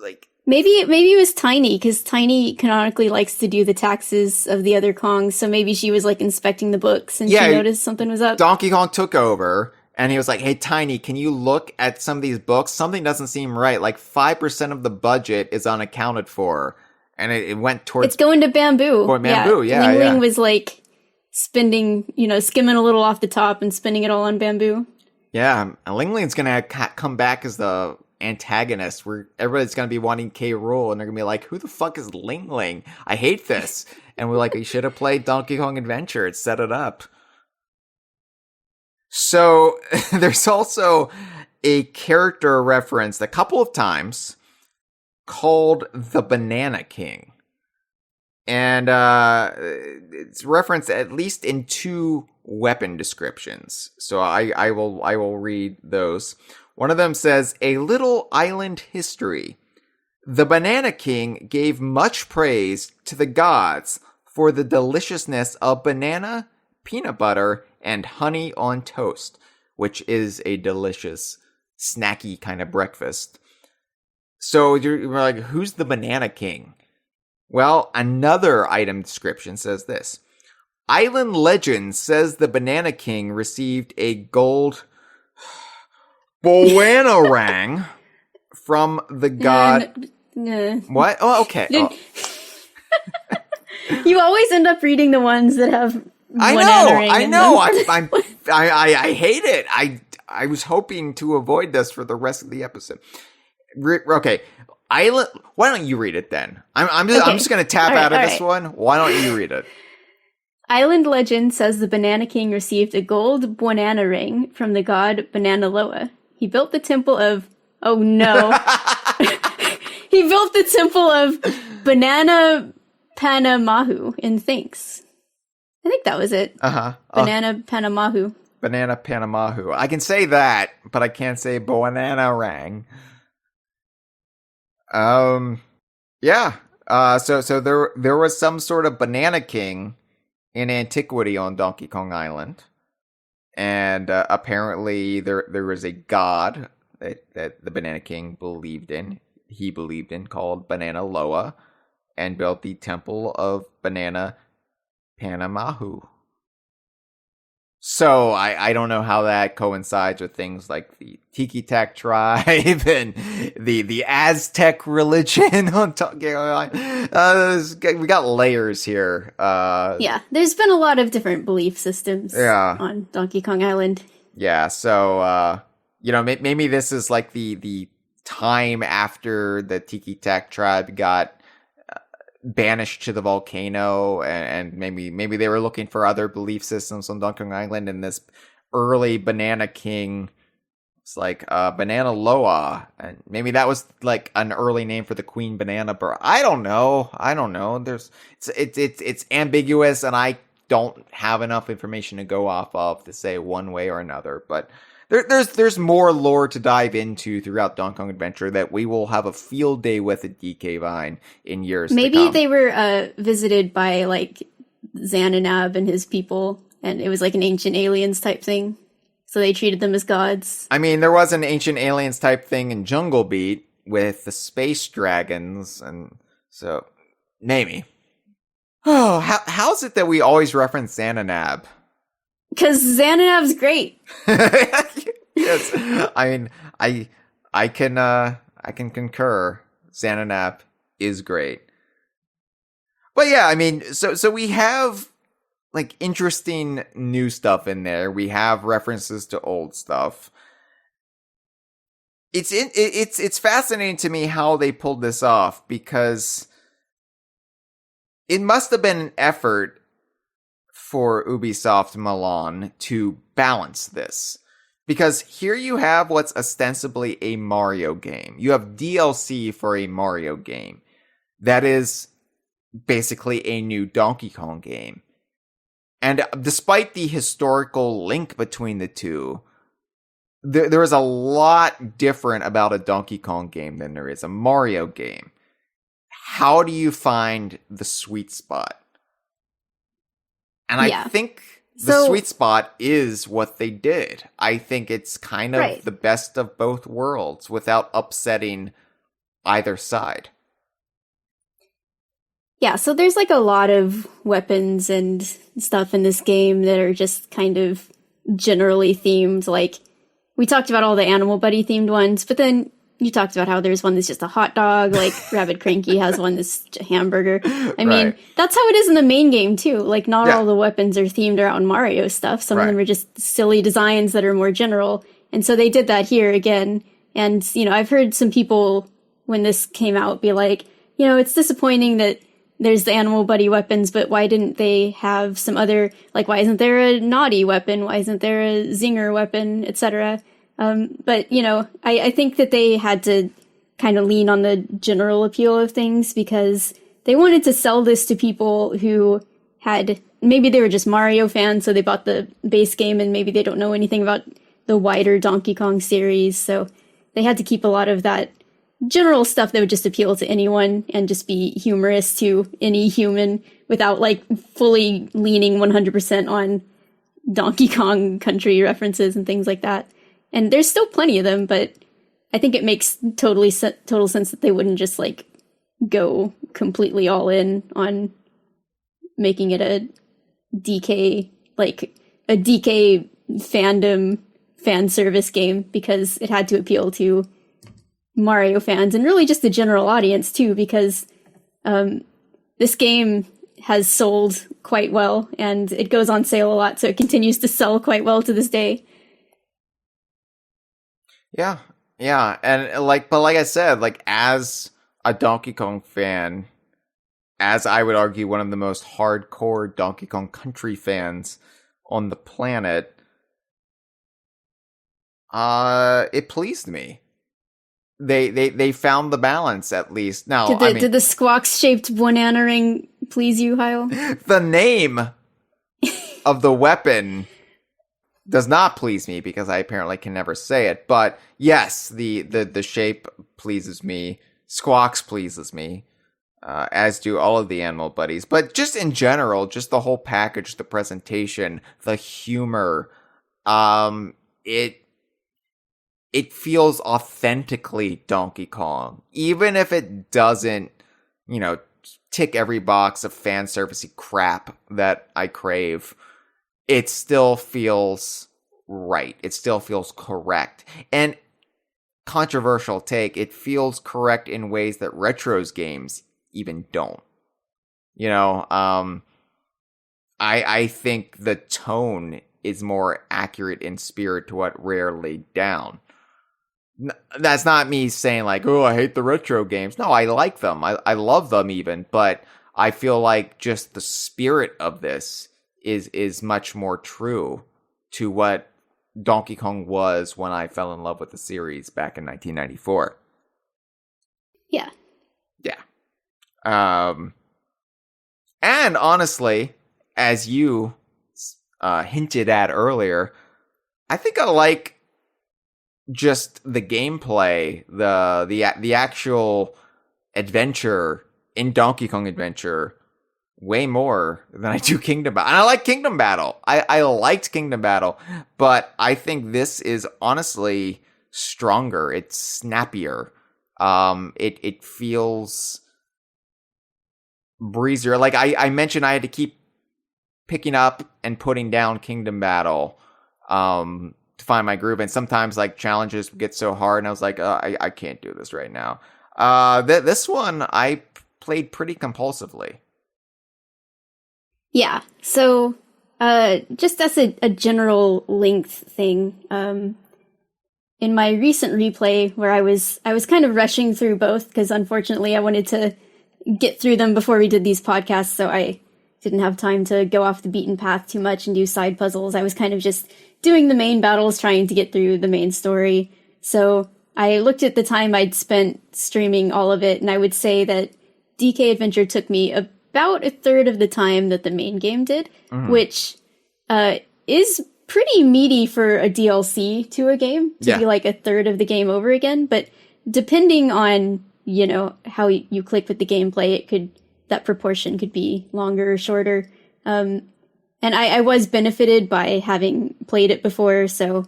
like Maybe it was Tiny, because Tiny canonically likes to do the taxes of the other Kongs, so maybe she was, like, inspecting the books, and she noticed something was up. Donkey Kong took over, and he was like, hey, Tiny, can you look at some of these books? Something doesn't seem right. Like, 5% of the budget is unaccounted for, and it went towards... It's going to Bamboo. Or Bamboo, yeah. Ling Ling was, like, spending, skimming a little off the top and spending it all on Bamboo. Yeah, and Ling Ling's gonna come back as the antagonist, where everybody's gonna be wanting K. Rool, and they're gonna be like, who the fuck is Ling Ling? I hate this. And we're like, we should have played Donkey Kong Adventure. It set it up. So there's also a character referenced a couple of times called the Banana King. And it's referenced at least in 2 weapon descriptions. So I will read those. One of them says, a little island history. The Banana King gave much praise to the gods for the deliciousness of banana, peanut butter, and honey on toast, which is a delicious, snacky kind of breakfast. So you're like, who's the Banana King? Well, another item description says this. Island legend says the Banana King received a gold Bananarang from the god... What? Oh, okay. Oh. You always end up reading the ones that have I know. I hate it. I was hoping to avoid this for the rest of the episode. Okay. Island. Why don't you read it then? I'm just going to tap out of this one. Why don't you read it? Island legend says the Banana King received a gold banana ring from the god Bananaloa. He built the temple of... Oh, no. He built the temple of Banana Panamahu in thanks. I think that was it. Banana Panamahu. Banana Panamahu. I can say that, but I can't say Bananarang. Yeah. So there was some sort of Banana King in antiquity on Donkey Kong Island, and apparently there was a god that the Banana King believed in. He believed in, called Bananaloa, and built the temple of Banana Panamahu. So I don't know how that coincides with things like the Tiki Tak tribe and the Aztec religion on Donkey Kong Island. We got layers here. Yeah, there's been a lot of different belief systems on Donkey Kong Island. Yeah, so maybe this is like the time after the Tiki Tak tribe got banished to the volcano, and maybe they were looking for other belief systems on Donkey Kong Island, and this early Banana King was like Bananaloa, and maybe that was like an early name for the Queen Banana Bird. I don't know. It's ambiguous, and I don't have enough information to go off of to say one way or another, but There's more lore to dive into throughout Donkey Kong Adventure that we will have a field day with at DK Vine in years to come. Maybe they were visited by, like, Xananab and his people, and it was like an ancient aliens type thing. So they treated them as gods. I mean, there was an ancient aliens type thing in Jungle Beat with the space dragons, and so maybe. Oh, how is it that we always reference Xananab? Because Xananab's great. Yes, I mean, I can concur. Xananab is great. But yeah, I mean, so we have like interesting new stuff in there. We have references to old stuff. It's fascinating to me how they pulled this off, because it must have been an effort for Ubisoft Milan to balance this. Because here you have what's ostensibly a Mario game. You have DLC for a Mario game. That is basically a new Donkey Kong game. And despite the historical link between the two, there is a lot different about a Donkey Kong game than there is a Mario game. How do you find the sweet spot? And I think the sweet spot is what they did. I think it's kind of the best of both worlds without upsetting either side. Yeah, so there's like a lot of weapons and stuff in this game that are just kind of generally themed. Like, we talked about all the Animal Buddy themed ones, but then you talked about how there's one that's just a hot dog, like Rabbid Cranky has one that's a hamburger. I mean, Right. that's how it is in the main game too. Like, not Yeah. all the weapons are themed around Mario stuff. Some of them Right. are just silly designs that are more general. And so they did that here again. And, I've heard some people when this came out be like, it's disappointing that there's the Animal Buddy weapons, but why didn't they have some other, like, why isn't there a naughty weapon? Why isn't there a zinger weapon, etc.? But, I think that they had to kind of lean on the general appeal of things because they wanted to sell this to people who maybe they were just Mario fans, so they bought the base game and maybe they don't know anything about the wider Donkey Kong series. So they had to keep a lot of that general stuff that would just appeal to anyone and just be humorous to any human without like fully leaning 100% on Donkey Kong country references and things like that. And there's still plenty of them, but I think it makes total sense that they wouldn't just like go completely all in on making it a DK fandom fan service game because it had to appeal to Mario fans and really just the general audience too, because this game has sold quite well and it goes on sale a lot, so it continues to sell quite well to this day. Yeah, and but like I said, like as a Donkey Kong fan, as I would argue one of the most hardcore Donkey Kong Country fans on the planet, it pleased me. They found the balance at least. Now, did the Squawks shaped Bananarang please you, Hyle? The name of the weapon does not please me because I apparently can never say it. But yes, the shape pleases me. Squawks pleases me, as do all of the Animal Buddies. But just in general, just the whole package, the presentation, the humor, it feels authentically Donkey Kong, even if it doesn't, tick every box of fan servicey crap that I crave. It still feels right. It still feels correct. And controversial take, it feels correct in ways that Retro's games even don't. I think the tone is more accurate in spirit to what Rare laid down. That's not me saying like, oh, I hate the retro games. No, I like them. I love them even, but I feel like just the spirit of this is much more true to what Donkey Kong was when I fell in love with the series back in 1994. Yeah. Yeah. And honestly, as you hinted at earlier, I think I like just the gameplay, the actual adventure in Donkey Kong Adventure way more than I do Kingdom Battle. And I like Kingdom Battle. I liked Kingdom Battle, but I think this is honestly stronger. It's snappier. It feels breezier. Like I mentioned, I had to keep picking up and putting down Kingdom Battle to find my groove, and sometimes like challenges get so hard and I was like, I can't do this right now. This one I played pretty compulsively. Yeah, so just as a general length thing, in my recent replay where I was kind of rushing through both because unfortunately I wanted to get through them before we did these podcasts, so I didn't have time to go off the beaten path too much and do side puzzles. I was kind of just doing the main battles, trying to get through the main story. So I looked at the time I'd spent streaming all of it, and I would say that DK Adventure took me about a third of the time that the main game did, which is pretty meaty for a DLC to a game, to be like a third of the game over again. But depending on, how you click with the gameplay, that proportion could be longer or shorter. And I was benefited by having played it before, so,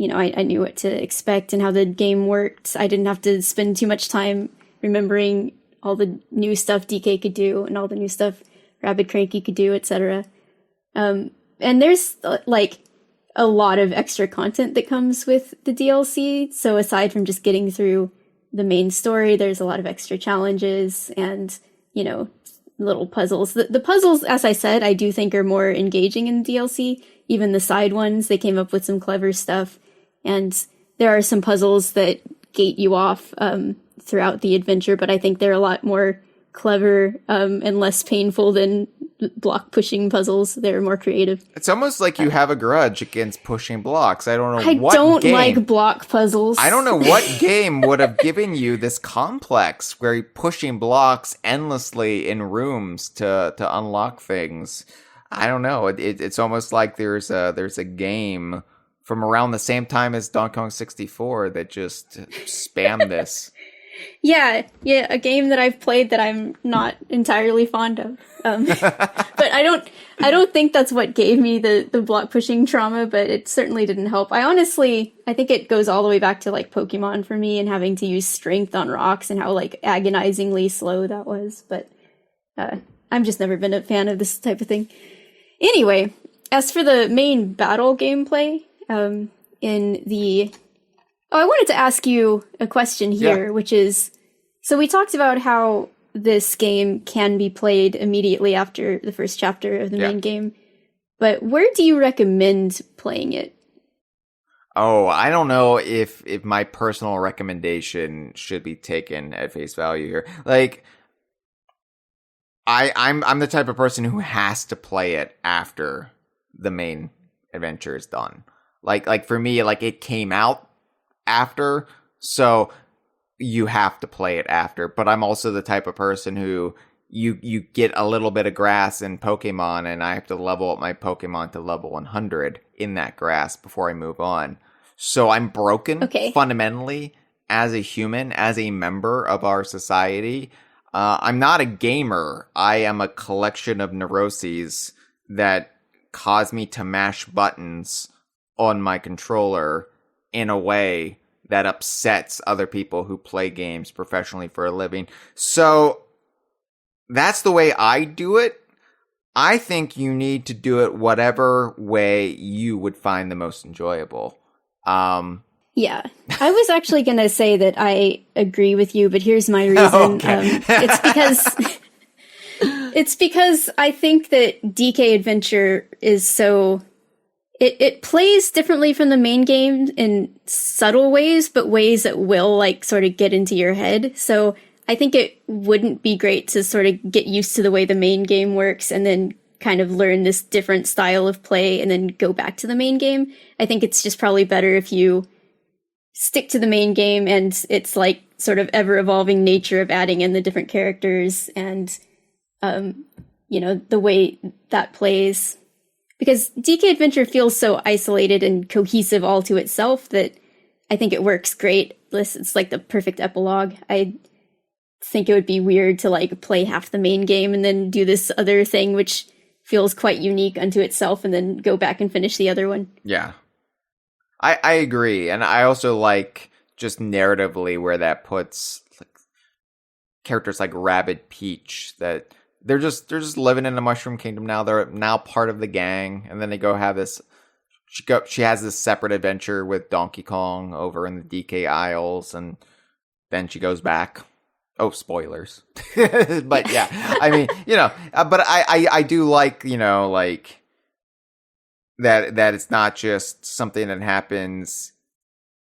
I knew what to expect and how the game worked. I didn't have to spend too much time remembering all the new stuff DK could do and all the new stuff Rabbid Cranky could do, etc. And there's like a lot of extra content that comes with the DLC. So aside from just getting through the main story, there's a lot of extra challenges and, you know, little puzzles. The puzzles, as I said, I do think are more engaging in the DLC. Even the side ones, they came up with some clever stuff. And there are some puzzles that gate you off throughout the adventure, but I think they're a lot more clever and less painful than block pushing puzzles. They're more creative. It's almost like you have a grudge against pushing blocks. I don't know I don't like block puzzles. I don't know what game would have given you this complex where you're pushing blocks endlessly in rooms to unlock things. I don't know. It's almost like there's a game from around the same time as Donkey Kong 64 that just spam this. Yeah, a game that I've played that I'm not entirely fond of. But I don't think that's what gave me the block pushing trauma, but it certainly didn't help. I think it goes all the way back to like Pokemon for me and having to use strength on rocks and how like agonizingly slow that was. But I've just never been a fan of this type of thing. Anyway, as for the main battle gameplay, I wanted to ask you a question here, which is, so we talked about how this game can be played immediately after the first chapter of the main game, but where do you recommend playing it? Oh, I don't know if my personal recommendation should be taken at face value here. Like, I'm the type of person who has to play it after the main adventure is done. Like for me, like it came out after, so you have to play it after. But I'm also the type of person who you get a little bit of grass in Pokemon and I have to level up my Pokemon to level 100 in that grass before I move on. So I'm broken fundamentally as a human, as a member of our society. I'm not a gamer. I am a collection of neuroses that cause me to mash buttons on my controller in a way that upsets other people who play games professionally for a living. So that's the way I do it. I think you need to do it whatever way you would find the most enjoyable. Yeah, I was actually going to say that I agree with you, but here's my reason. It's because I think that DK Adventure is so... It plays differently from the main game in subtle ways, but ways that will, like, sort of get into your head. So I think it wouldn't be great to sort of get used to the way the main game works and then kind of learn this different style of play and then go back to the main game. I think it's just probably better if you stick to the main game and it's, like, sort of ever-evolving nature of adding in the different characters and, you know, the way that plays. Because DK Adventure feels so isolated and cohesive all to itself that I think it works great. It's like the perfect epilogue. I think it would be weird to like play half the main game and then do this other thing which feels quite unique unto itself and then go back and finish the other one. Yeah. I agree. And I also like just narratively where that puts like, characters like Rabbid Peach that... They're just living in the Mushroom Kingdom now. They're now part of the gang, and then they go have this. She has this separate adventure with Donkey Kong over in the DK Isles, and then she goes back. Oh, spoilers! But yeah, I mean, you know, but I do like, you know, like that it's not just something that happens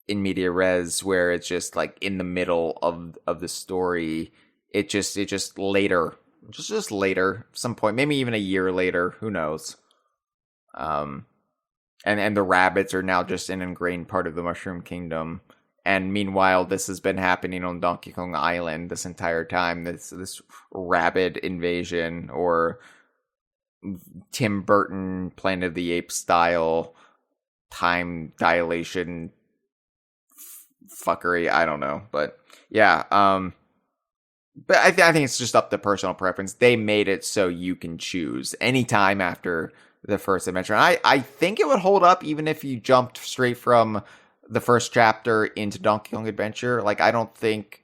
in media res where it's just like in the middle of the story. It just later. Just later, some point, maybe even a year later, who knows? And the rabbits are now just an ingrained part of the Mushroom Kingdom. And meanwhile, this has been happening on Donkey Kong Island this entire time. This rabbit invasion or Tim Burton Planet of the Apes style time dilation fuckery. I don't know, but yeah. But I think it's just up to personal preference. They made it so you can choose any time after the first adventure. And I think it would hold up even if you jumped straight from the first chapter into Donkey Kong Adventure. Like, I don't think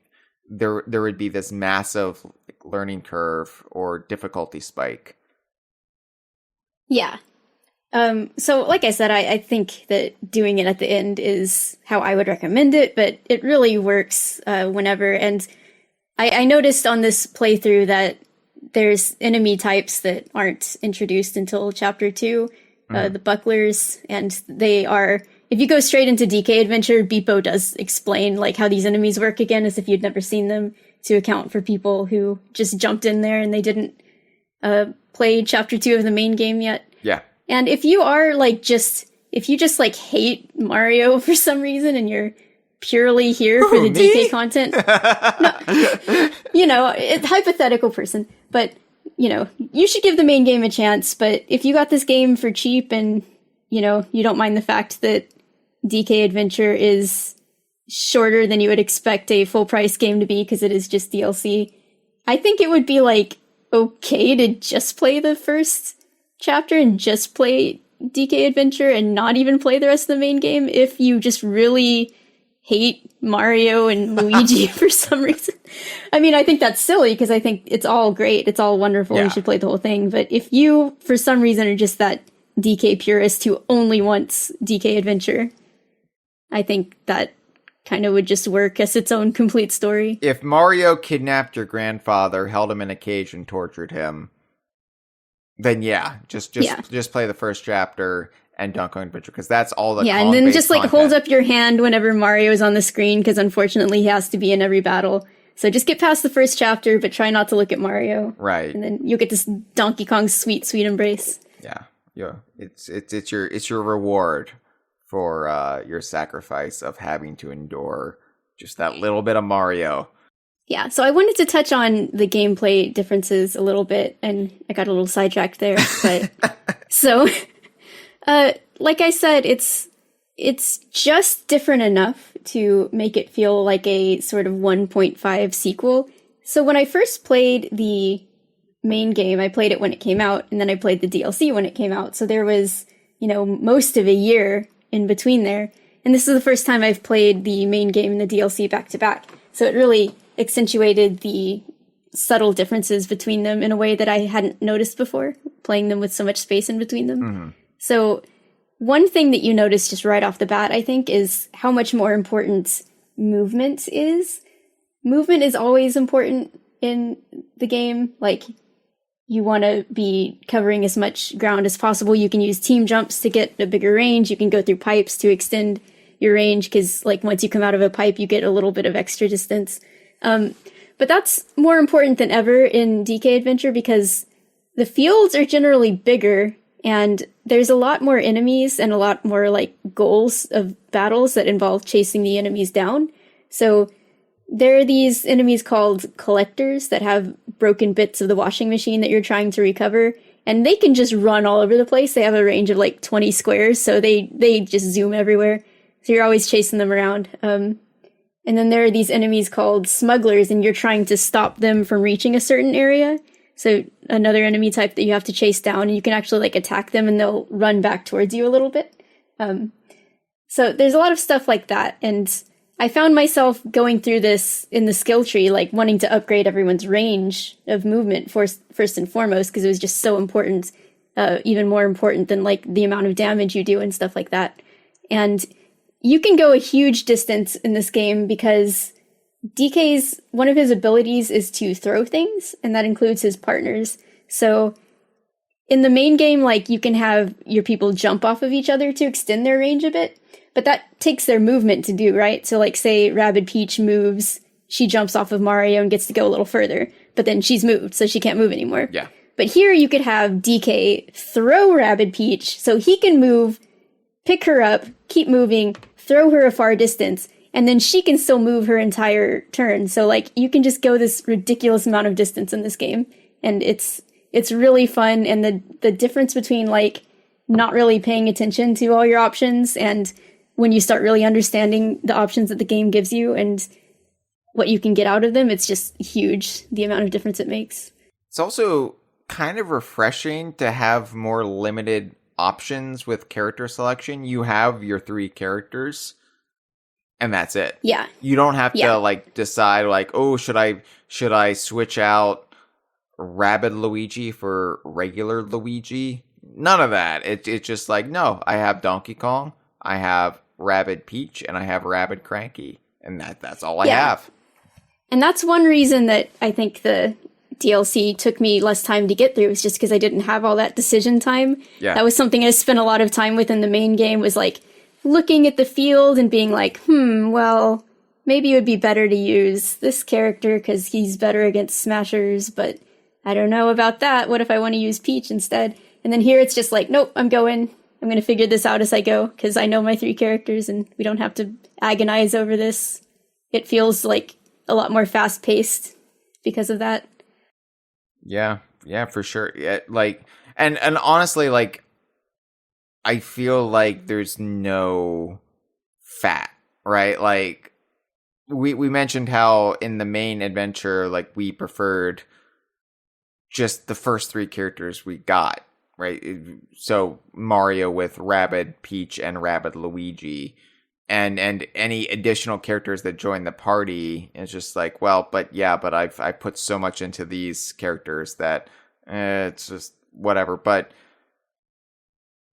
there would be this massive learning curve or difficulty spike. Yeah. So like I said, I think that doing it at the end is how I would recommend it, but it really works whenever. And I noticed on this playthrough that there's enemy types that aren't introduced until chapter 2, the bucklers, and they are, if you go straight into DK Adventure, Beepo does explain like how these enemies work again, as if you'd never seen them, to account for people who just jumped in there and they didn't play chapter 2 of the main game yet. Yeah. And if you are like if you just like hate Mario for some reason and you're purely here for the DK content, no, you know, it's hypothetical person, but you know, you should give the main game a chance. But if you got this game for cheap and, you know, you don't mind the fact that DK Adventure is shorter than you would expect a full price game to be because it is just DLC, I think it would be like okay to just play the first chapter and just play DK Adventure and not even play the rest of the main game if you just really hate Mario and Luigi for some reason. I mean, I think that's silly because I think it's all great. It's all wonderful. Yeah. You should play the whole thing. But if you, for some reason, are just that DK purist who only wants DK Adventure, I think that kind of would just work as its own complete story. If Mario kidnapped your grandfather, held him in a cage, and tortured him, then yeah, just play the first chapter and Donkey Kong Adventure, because that's all the and then just like content. Hold up your hand whenever Mario's on the screen, because unfortunately he has to be in every battle. So just get past the first chapter, but try not to look at Mario. Right, and then you'll get this Donkey Kong sweet embrace. Yeah. It's your reward for your sacrifice of having to endure just that little bit of Mario. Yeah, so I wanted to touch on the gameplay differences a little bit, and I got a little sidetracked there. But so, like I said, it's just different enough to make it feel like a sort of 1.5 sequel. So when I first played the main game, I played it when it came out, and then I played the DLC when it came out. So there was, you know, most of a year in between there. And this is the first time I've played the main game and the DLC back to back. So it really accentuated the subtle differences between them in a way that I hadn't noticed before, playing them with so much space in between them. Mm-hmm. So one thing that you notice just right off the bat, I think, is how much more important movement is. Movement is always important in the game. Like, you want to be covering as much ground as possible. You can use team jumps to get a bigger range. You can go through pipes to extend your range, because like once you come out of a pipe, you get a little bit of extra distance. But that's more important than ever in DK Adventure, because the fields are generally bigger and there's a lot more enemies and a lot more like goals of battles that involve chasing the enemies down. So there are these enemies called collectors that have broken bits of the washing machine that you're trying to recover, and they can just run all over the place. They have a range of like 20 squares, so they just zoom everywhere. So you're always chasing them around. And then there are these enemies called smugglers, and you're trying to stop them from reaching a certain area. So another enemy type that you have to chase down, and you can actually like attack them and they'll run back towards you a little bit. So there's a lot of stuff like that. And I found myself going through this in the skill tree, like wanting to upgrade everyone's range of movement first and foremost, because it was just so important, even more important than like the amount of damage you do and stuff like that. And you can go a huge distance in this game because DK's, one of his abilities is to throw things, and that includes his partners. So in the main game, like, you can have your people jump off of each other to extend their range a bit, but that takes their movement to do, right? So like, say Rabbid Peach moves, she jumps off of Mario and gets to go a little further, but then she's moved, so she can't move anymore. Yeah. But here you could have DK throw Rabbid Peach, so he can move, pick her up, keep moving, throw her a far distance, and then she can still move her entire turn. So like, you can just go this ridiculous amount of distance in this game, and it's really fun. And the difference between like not really paying attention to all your options and when you start really understanding the options that the game gives you and what you can get out of them, it's just huge, the amount of difference it makes. It's also kind of refreshing to have more limited options with character selection. You have your 3 characters, and that's it. Yeah. You don't have Yeah. to like decide like, oh, should I switch out Rabbid Luigi for regular Luigi? None of that. It's just like, no, I have Donkey Kong, I have Rabbid Peach, and I have Rabbid Cranky, and that's all I have. And that's one reason that I think the DLC took me less time to get through, was just because I didn't have all that decision time. Yeah. That was something I spent a lot of time with in the main game, was like looking at the field and being like, well, maybe it would be better to use this character because he's better against smashers, but I don't know about that. What if I want to use Peach instead? And then here it's just like, nope, I'm going to figure this out as I go because I know my 3 characters and we don't have to agonize over this. It feels like a lot more fast-paced because of that. Yeah, for sure. Yeah, like, and honestly, like, I feel like there's no fat, right? Like, we mentioned how in the main adventure, like, we preferred just the first 3 characters we got, right? So Mario with Rabbid Peach and Rabbid Luigi, and any additional characters that join the party. It's just like, well, but I put so much into these characters that it's just whatever. But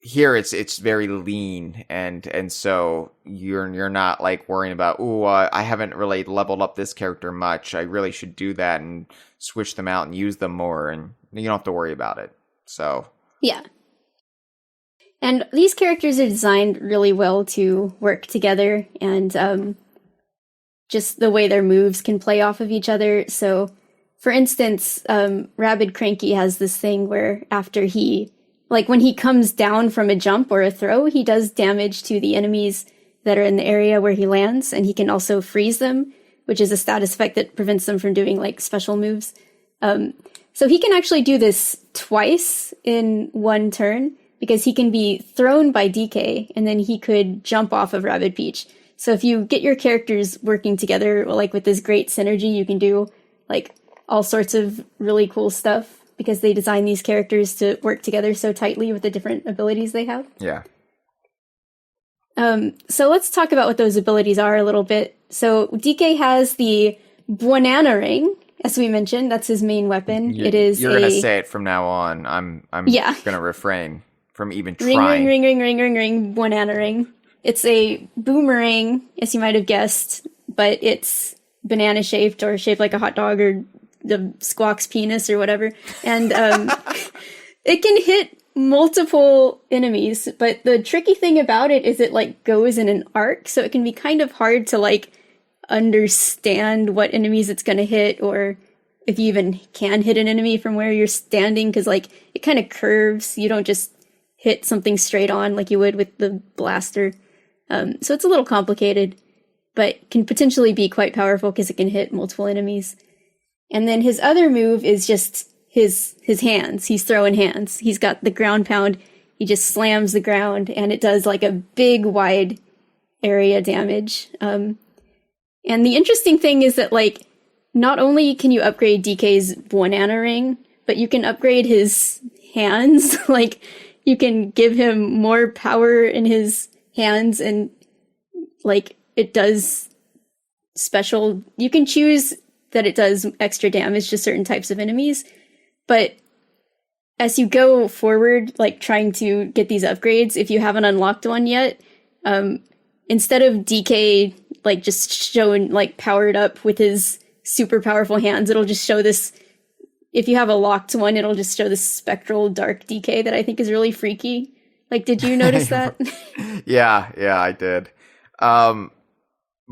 here it's very lean, and so you're not like worrying about, I haven't really leveled up this character much, I really should do that and switch them out and use them more, and you don't have to worry about it. So yeah. And these characters are designed really well to work together, and just the way their moves can play off of each other. So, for instance, Rabbid Cranky has this thing where after when he comes down from a jump or a throw, he does damage to the enemies that are in the area where he lands, and he can also freeze them, which is a status effect that prevents them from doing, like, special moves. So he can actually do this twice in one turn, because he can be thrown by DK, and then he could jump off of Rabbid Peach. So if you get your characters working together, like with this great synergy, you can do like all sorts of really cool stuff, because they design these characters to work together so tightly with the different abilities they have. Yeah. So let's talk about what those abilities are a little bit. So DK has the Bananarang, as we mentioned. That's his main weapon. You're going to say it from now on. I'm going to refrain from even trying. Ring, Bananarang. It's a boomerang, as you might have guessed, but it's banana shaped or shaped like a hot dog or the Squawks penis or whatever. And it can hit multiple enemies, but the tricky thing about it is it like goes in an arc, so it can be kind of hard to like understand what enemies it's going to hit, or if you even can hit an enemy from where you're standing, because like it kind of curves. You don't just hit something straight on like you would with the blaster. So it's a little complicated, but can potentially be quite powerful because it can hit multiple enemies. And then his other move is just his hands. He's throwing hands. He's got the ground pound. He just slams the ground, and it does like a big, wide area damage. And the interesting thing is that like not only can you upgrade DK's Bananarang, but you can upgrade his hands. Like you can give him more power in his hands, and like it does special. You can choose that it does extra damage to certain types of enemies, but as you go forward, like trying to get these upgrades, if you haven't unlocked one yet, instead of DK like just showing like powered up with his super powerful hands, it'll just show this. If you have a locked one, it'll just show this spectral dark DK that I think is really freaky. Like, did you notice that? Yeah, I did.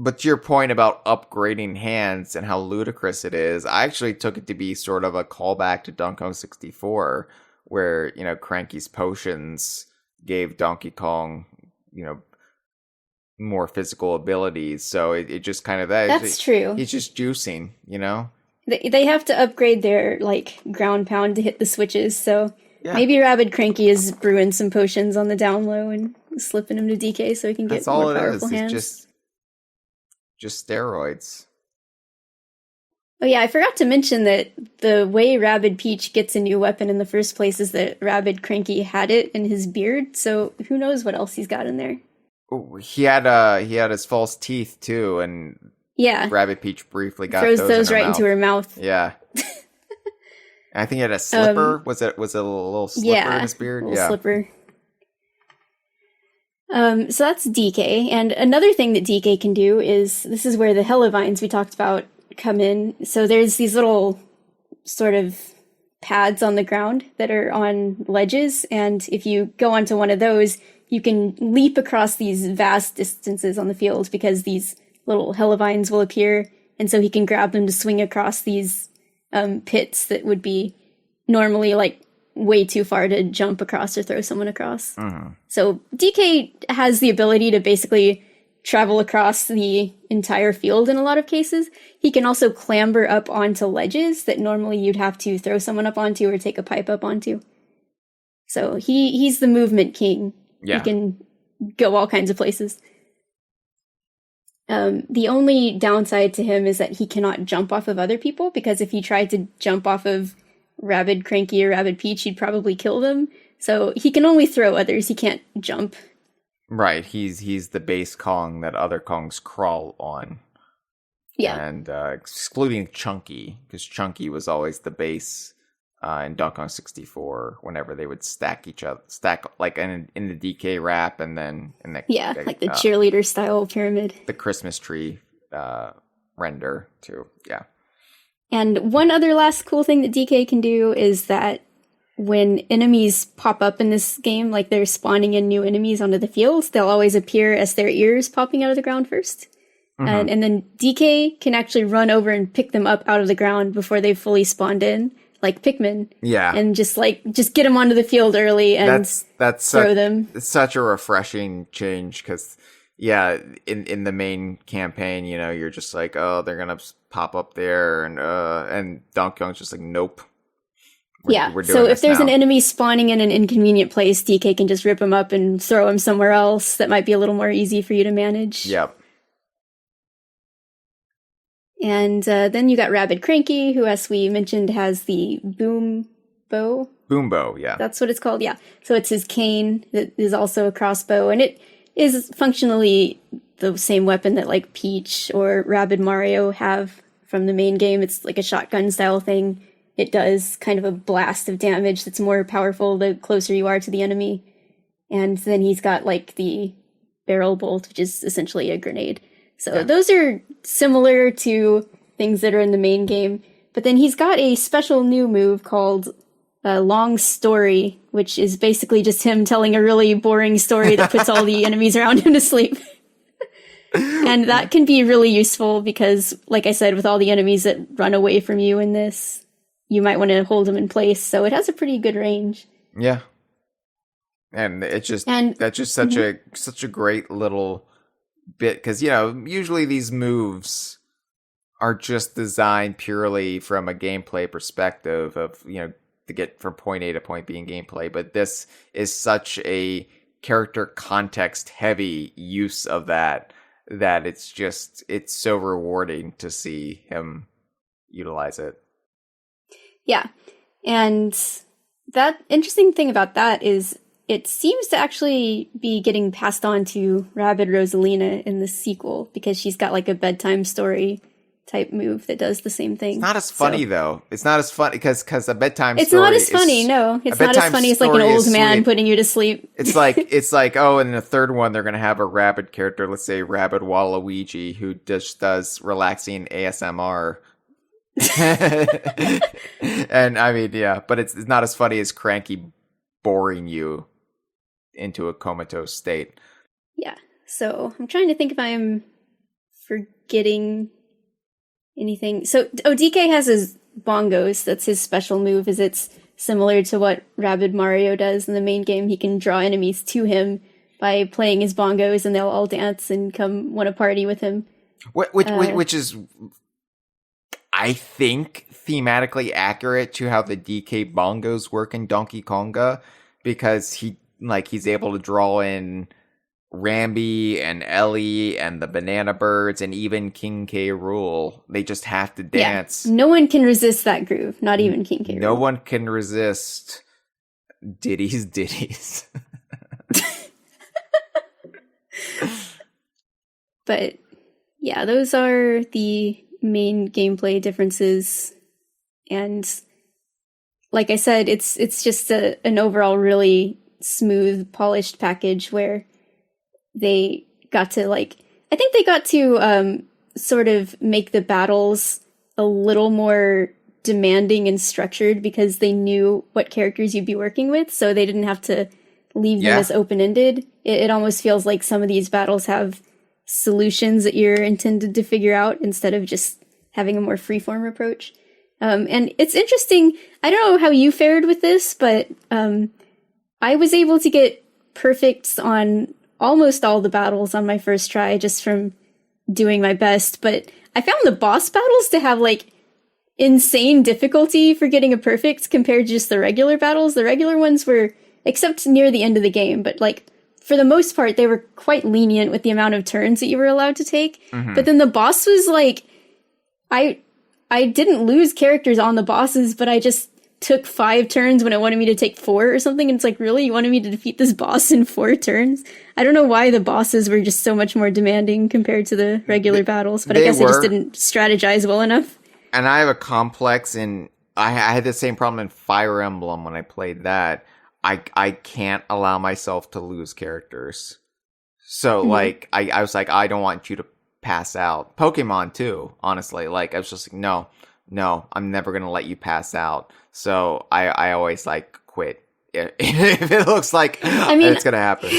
But to your point about upgrading hands and how ludicrous it is, I actually took it to be sort of a callback to Donkey Kong 64, where, you know, Cranky's potions gave Donkey Kong, you know, more physical abilities. So it just kind of... That's true. He's just juicing, you know? They have to upgrade their, like, ground pound to hit the switches, so... Yeah. Maybe Rabbid Cranky is brewing some potions on the down low and slipping them to DK so he can get more powerful hands. It's just steroids. Oh yeah, I forgot to mention that the way Rabbid Peach gets a new weapon in the first place is that Rabbid Cranky had it in his beard, so who knows what else he's got in there. He had his false teeth too, and Yeah. Rabbid Peach briefly got Throws those those in her right into mouth. her mouth. Yeah. I think he had a slipper. Was it a little slipper in his beard? A little Yeah. slipper. So that's DK. And another thing that DK can do is, this is where the Hellavines we talked about come in. So there's these little sort of pads on the ground that are on ledges. And if you go onto one of those, you can leap across these vast distances on the field because these little Hellavines will appear. And so he can grab them to swing across these pits that would be normally like way too far to jump across or throw someone across. Mm-hmm. So DK has the ability to basically travel across the entire field in a lot of cases. He can also clamber up onto ledges that normally you'd have to throw someone up onto or take a pipe up onto. So he's the movement king. Yeah. He can go all kinds of places. The only downside to him is that he cannot jump off of other people, because if he tried to jump off of Rabbid Cranky or Rabbid Peach, he'd probably kill them. So he can only throw others. He can't jump. Right. He's the base Kong that other Kongs crawl on. Yeah. And excluding Chunky, because Chunky was always the base in Donkey Kong 64. Whenever they would stack like in the DK wrap, and then in the like the cheerleader style pyramid. The Christmas tree render too. Yeah. And one other last cool thing that DK can do is that when enemies pop up in this game, like they're spawning in new enemies onto the fields, they'll always appear as their ears popping out of the ground first. Mm-hmm. And then DK can actually run over and pick them up out of the ground before they've fully spawned in, like Pikmin. Yeah. And just get them onto the field early and throw them. It's such a refreshing change, because in the main campaign, you're just like, oh, they're gonna pop up there, and Donkey Kong's just like, nope. We're so if there's now. an enemy spawning in an inconvenient place, DK can just rip him up and throw him somewhere else that might be a little more easy for you to manage. Yep. And then you got Rabbid Cranky, who, as we mentioned, has the boom bow. Boom bow, yeah. That's what it's called, yeah. So it's his cane that is also a crossbow, and it is functionally the same weapon that like Peach or Rabbid Mario have from the main game. It's like a shotgun style thing. It does kind of a blast of damage that's more powerful the closer you are to the enemy. And then he's got like the barrel bolt, which is essentially a grenade. So those are similar to things that are in the main game. But then he's got a special new move called Long Story, which is basically just him telling a really boring story that puts all the enemies around him to sleep. And that can be really useful because, like I said, with all the enemies that run away from you in this, you might want to hold them in place. So it has a pretty good range. Yeah. And that's just such a great little bit, because usually these moves are just designed purely from a gameplay perspective of to get from point A to point B in gameplay, but this is such a character context heavy use of that it's so rewarding to see him utilize it. Yeah. And that interesting thing about that is it seems to actually be getting passed on to Rabbid Rosalina in the sequel, because she's got like a bedtime story type move that does the same thing. It's not as funny though. It's not as funny because a bedtime it's story not as funny. No, it's not as funny as like an old man putting you to sleep. It's like oh, and in the third one they're gonna have a Rabbid character, let's say Rabbid Waluigi, who just does relaxing ASMR. And I mean, yeah, but it's not as funny as Cranky boring you into a comatose state. Yeah. So I'm trying to think if I'm forgetting anything. So DK has his bongos. That's his special move. Is it's similar to what Rabbid Mario does in the main game. He can draw enemies to him by playing his bongos, and they'll all dance and come want to party with him. Which is, I think, thematically accurate to how the DK bongos work in Donkey Konga, because he's able to draw in Rambi and Ellie and the Banana Birds and even King K. Rool. They just have to dance. Yeah. No one can resist that groove. Not even King K. Rool. No one can resist Diddy's ditties. But yeah, those are the main gameplay differences. And like I said, it's just an overall really smooth, polished package where they got to I think they got to sort of make the battles a little more demanding and structured because they knew what characters you'd be working with, so they didn't have to leave them as open-ended. It almost feels like some of these battles have solutions that you're intended to figure out instead of just having a more freeform approach. And it's interesting. I don't know how you fared with this, but I was able to get perfects on almost all the battles on my first try just from doing my best. But I found the boss battles to have insane difficulty for getting a perfect compared to just the regular battles. The regular ones were, except near the end of the game, but for the most part, they were quite lenient with the amount of turns that you were allowed to take. Mm-hmm. But then the boss was I didn't lose characters on the bosses, but I just took 5 turns when it wanted me to take 4 or something. And it's really? You wanted me to defeat this boss in 4 turns? I don't know why the bosses were just so much more demanding compared to the regular battles, but I guess I just didn't strategize well enough. And I have a complex I had the same problem in Fire Emblem when I played that. I can't allow myself to lose characters. So, I was I don't want you to pass out. Pokemon, too, honestly. I was just no, I'm never going to let you pass out. So, I always, quit. If it looks like it's going to happen.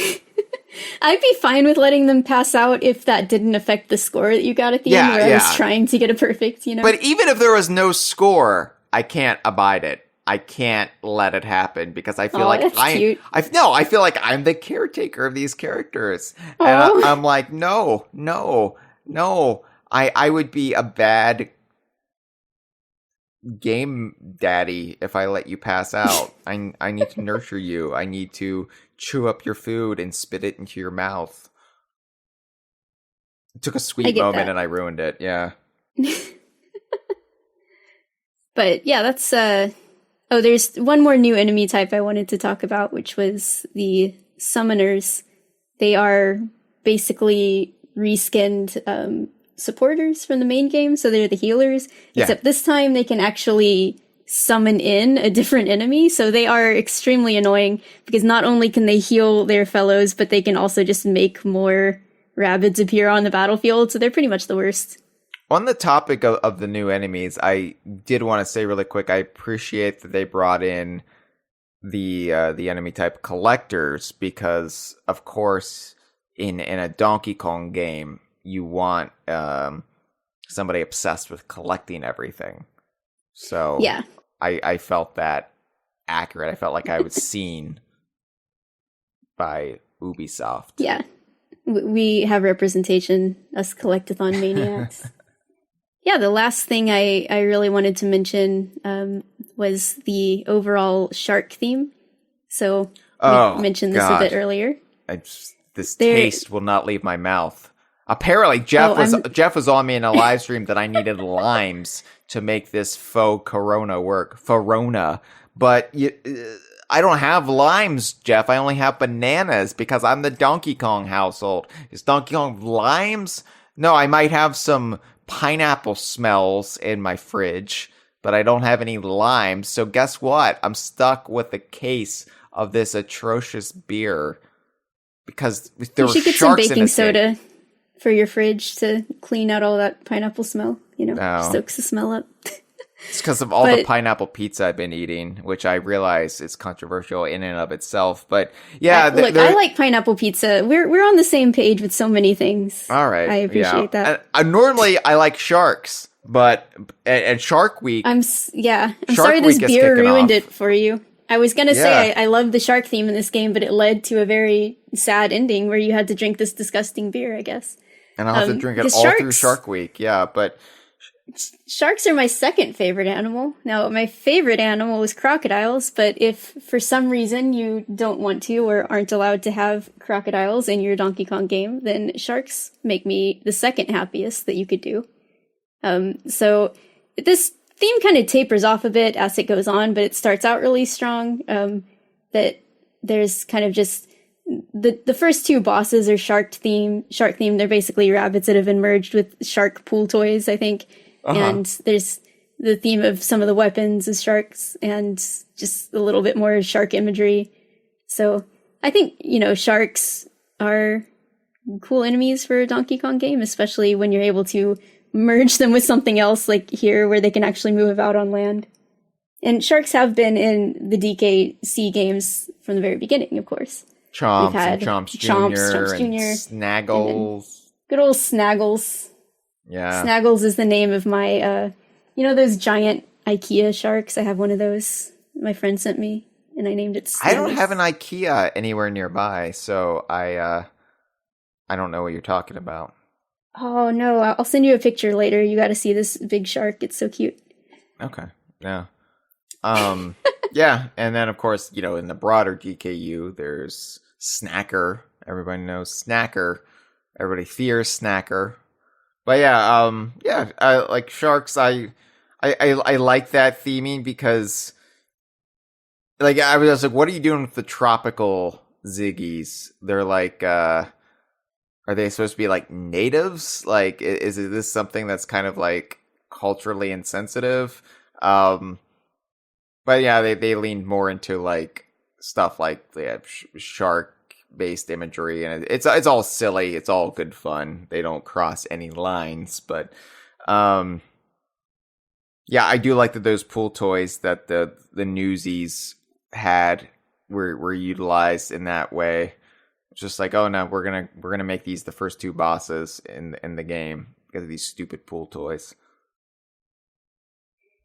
I'd be fine with letting them pass out if that didn't affect the score that you got at the end where I was trying to get a perfect, But even if there was no score, I can't abide it. I can't let it happen because I feel I feel like I'm the caretaker of these characters. And I'm no. I would be a bad game daddy if I let you pass out. I need to nurture you. I need to chew up your food and spit it into your mouth. It took a sweet moment and I ruined it. Yeah. But yeah, that's there's one more new enemy type I wanted to talk about, which was the summoners. They are basically reskinned supporters from the main game, so they're the healers. Yeah. Except this time they can actually summon in a different enemy, so they are extremely annoying because not only can they heal their fellows, but they can also just make more Rabbids appear on the battlefield, so they're pretty much the worst. On the topic of the new enemies, I did want to say really quick, I appreciate that they brought in the enemy type collectors because, of course, in a Donkey Kong game, you want somebody obsessed with collecting everything. So yeah. I felt that accurate. I felt like I was seen by Ubisoft. Yeah. We have representation, us collectathon maniacs. Yeah, the last thing I really wanted to mention was the overall shark theme. So we mentioned this a bit earlier. This taste will not leave my mouth. Apparently, Jeff was on me in a live stream that I needed limes to make this faux Corona work. Corona. But I don't have limes, Jeff. I only have bananas because I'm the Donkey Kong household. Is Donkey Kong limes? No, I might have some pineapple smells in my fridge, but I don't have any limes. So guess what? I'm stuck with a case of this atrocious beer because there were sharks in it. You should get some baking soda for your fridge to clean out all that pineapple smell. Soaks the smell up. It's because of all the pineapple pizza I've been eating, which I realize is controversial in and of itself. But yeah, I like pineapple pizza. We're on the same page with so many things. All right, I appreciate that. Normally, I like sharks, but at Shark Week, I'm sorry this beer ruined it for you. I was gonna say I love the shark theme in this game, but it led to a very sad ending where you had to drink this disgusting beer, I guess. And I'll have to drink it all through Shark Week. Yeah, but sharks are my second favorite animal. Now, my favorite animal is crocodiles, but if for some reason you don't want to or aren't allowed to have crocodiles in your Donkey Kong game, then sharks make me the second happiest that you could do. So this theme kind of tapers off a bit as it goes on, but it starts out really strong. That there's kind of just the first two bosses are shark themed. They're basically rabbits that have been merged with shark pool toys, I think. And there's the theme of some of the weapons is sharks and just a little bit more shark imagery. So I think, sharks are cool enemies for a Donkey Kong game, especially when you're able to merge them with something else like here where they can actually move about on land. And sharks have been in the DKC games from the very beginning, of course. Chomps and Chomps Jr. and Snaggles. Good old Snaggles. Yeah. Snaggles is the name of my, those giant IKEA sharks? I have one of those my friend sent me, and I named it Snaggles. I don't have an IKEA anywhere nearby, so I don't know what you're talking about. Oh, no. I'll send you a picture later. You got to see this big shark. It's so cute. Okay. Yeah. Yeah. And then, of course, in the broader DKU, there's Snacker. Everybody knows Snacker. Everybody fears Snacker. But yeah, I like sharks. I like that theming because, like, I was like, what are you doing with the tropical Ziggies? They're like, are they supposed to be like natives? Like, is this something that's kind of like culturally insensitive? But yeah, they leaned more into like stuff like they have shark based imagery, and it's all silly. It's all good fun. They don't cross any lines, but yeah, I do like that those pool toys that the Newsies had were utilized in that way. Just like, oh no, we're gonna make these the first two bosses in the game because of these stupid pool toys.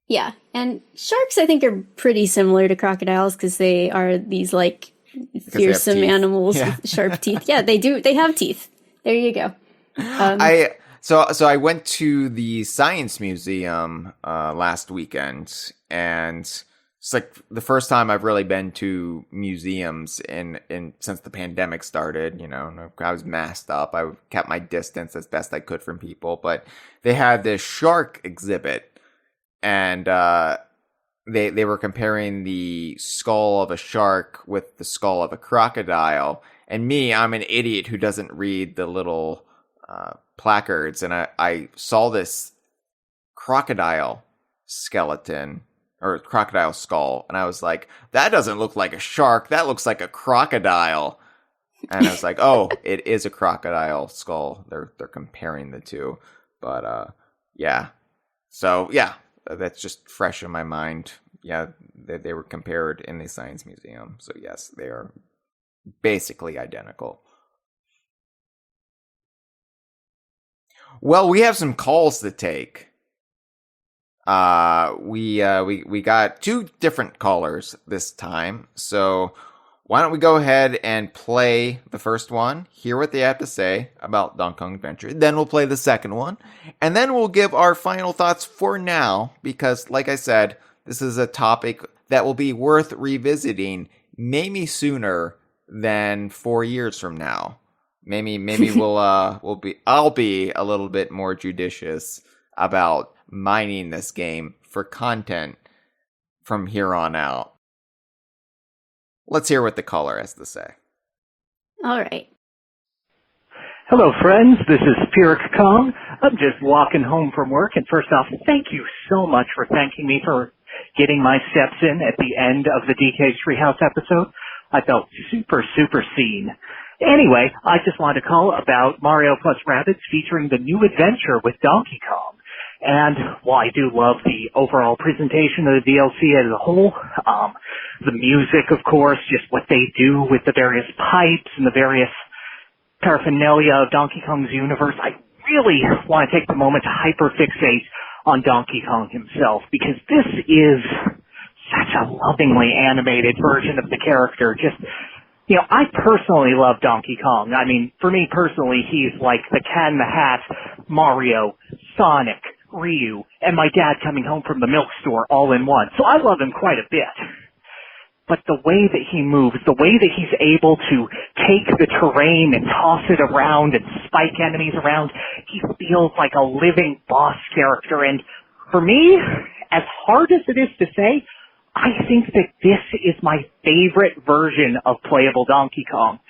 Yeah, and sharks I think are pretty similar to crocodiles because they are these like fearsome animals with sharp teeth. Yeah, they do. They have teeth. There you go. So I went to the Science Museum last weekend, and it's like the first time I've really been to museums in since the pandemic started. I was masked up. I kept my distance as best I could from people, but they had this shark exhibit. And they were comparing the skull of a shark with the skull of a crocodile. And me, I'm an idiot who doesn't read the little placards. And I saw this crocodile skeleton or crocodile skull. And I was like, that doesn't look like a shark. That looks like a crocodile. And I was like, oh, it is a crocodile skull. They're comparing the two. But yeah. So yeah. That's just fresh in my mind. Yeah, they were compared in the Science Museum. So yes, they are basically identical. Well, we have some calls to take. We got two different callers this time. So why don't we go ahead and play the first one, hear what they have to say about Donkey Kong Adventure. Then we'll play the second one. And then we'll give our final thoughts for now, because like I said, this is a topic that will be worth revisiting maybe sooner than 4 years from now. Maybe I'll be a little bit more judicious about mining this game for content from here on out. Let's hear what the caller has to say. All right. Hello, friends. This is Pierre Kong. I'm just walking home from work, and first off, thank you so much for thanking me for getting my steps in at the end of the DK's Treehouse episode. I felt super seen. Anyway, I just wanted to call about Mario plus Rabbids featuring the new adventure with Donkey Kong. And while I do love the overall presentation of the DLC as a whole, the music, of course, just what they do with the various pipes and the various paraphernalia of Donkey Kong's universe, I really want to take the moment to hyperfixate on Donkey Kong himself, because this is such a lovingly animated version of the character. Just, I personally love Donkey Kong. I mean, for me personally, he's like the Cat in the Hat, Mario, Sonic, Ryu, and my dad coming home from the milk store all in one. So I love him quite a bit. But the way that he moves, the way that he's able to take the terrain and toss it around and spike enemies around, he feels like a living boss character. And for me, as hard as it is to say, I think that this is my favorite version of playable Donkey Kong.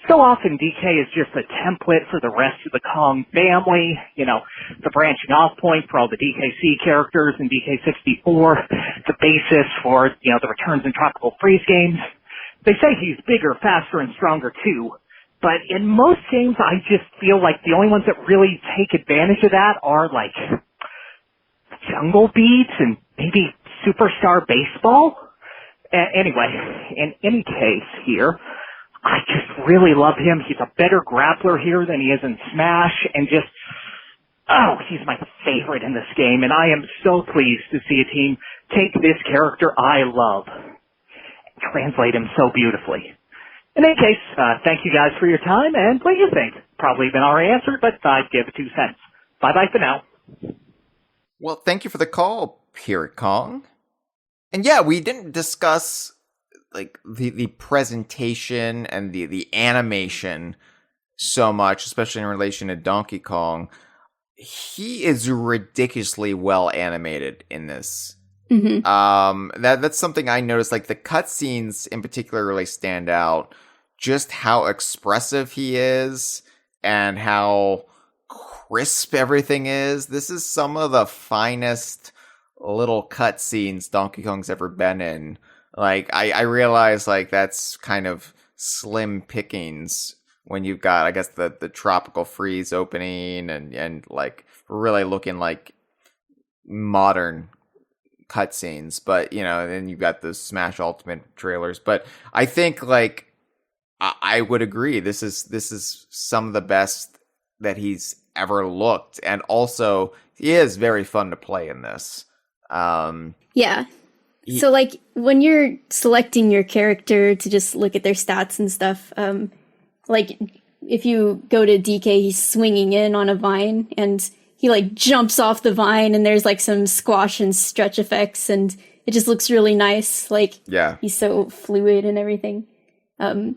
So often DK is just a template for the rest of the Kong family, the branching off point for all the DKC characters in DK64, the basis for, the Returns and Tropical Freeze games. They say he's bigger, faster, and stronger too, but in most games I just feel like the only ones that really take advantage of that are like Jungle Beats and maybe Superstar Baseball. Anyway, in any case here, I just really love him. He's a better grappler here than he is in Smash, and he's my favorite in this game, and I am so pleased to see a team take this character I love and translate him so beautifully. In any case, thank you guys for your time, and what do you think? Probably been already answered, but I'd give it 2 cents. Bye-bye for now. Well, thank you for the call, Pierre Kong. And yeah, we didn't discuss like the presentation and the animation so much, especially in relation to Donkey Kong. He is ridiculously well animated in this. Mm-hmm. That's something I noticed. Like the cutscenes in particular really stand out. Just how expressive he is and how crisp everything is. This is some of the finest little cutscenes Donkey Kong's ever been in. Like, I realize, like, that's kind of slim pickings when you've got, I guess, the Tropical Freeze opening and like, really looking like modern cutscenes. But, then you've got the Smash Ultimate trailers. But I think, like, I would agree. This is some of the best that he's ever looked. And also, he is very fun to play in this. Yeah. So, like, when you're selecting your character to just look at their stats and stuff, like, if you go to DK, he's swinging in on a vine, and he, like, jumps off the vine, and there's, like, some squash and stretch effects, and it just looks really nice. Like, yeah, he's so fluid and everything. And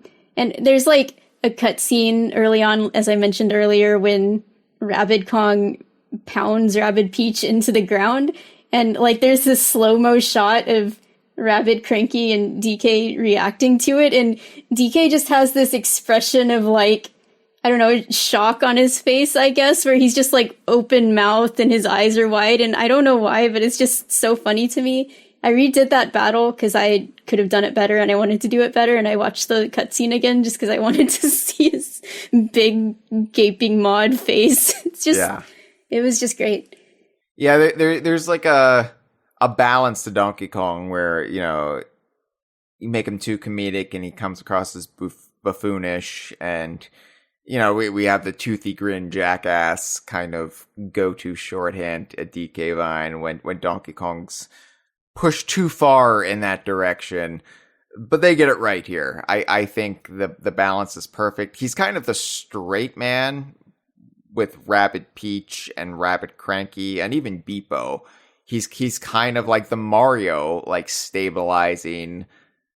there's, like, a cutscene early on, as I mentioned earlier, when Rabbid Kong pounds Rabbid Peach into the ground. And, like, there's this slow-mo shot of Rabbid Cranky and DK reacting to it, and DK just has this expression of, like, I don't know, shock on his face, I guess, where he's just, like, open-mouthed and his eyes are wide, and I don't know why, but it's just so funny to me. I redid that battle because I could have done it better, and I wanted to do it better, and I watched the cutscene again just because I wanted to see his big, gaping mod face. It's just, It was just great. Yeah, there's like a balance to Donkey Kong where, you make him too comedic and he comes across as buffoonish, and, we have the toothy grin jackass kind of go-to shorthand at DK Vine when Donkey Kong's pushed too far in that direction. But they get it right here. I think the balance is perfect. He's kind of the straight man with Rabbid Peach and Rabbid Cranky and even Beepo. He's kind of like the Mario, like, stabilizing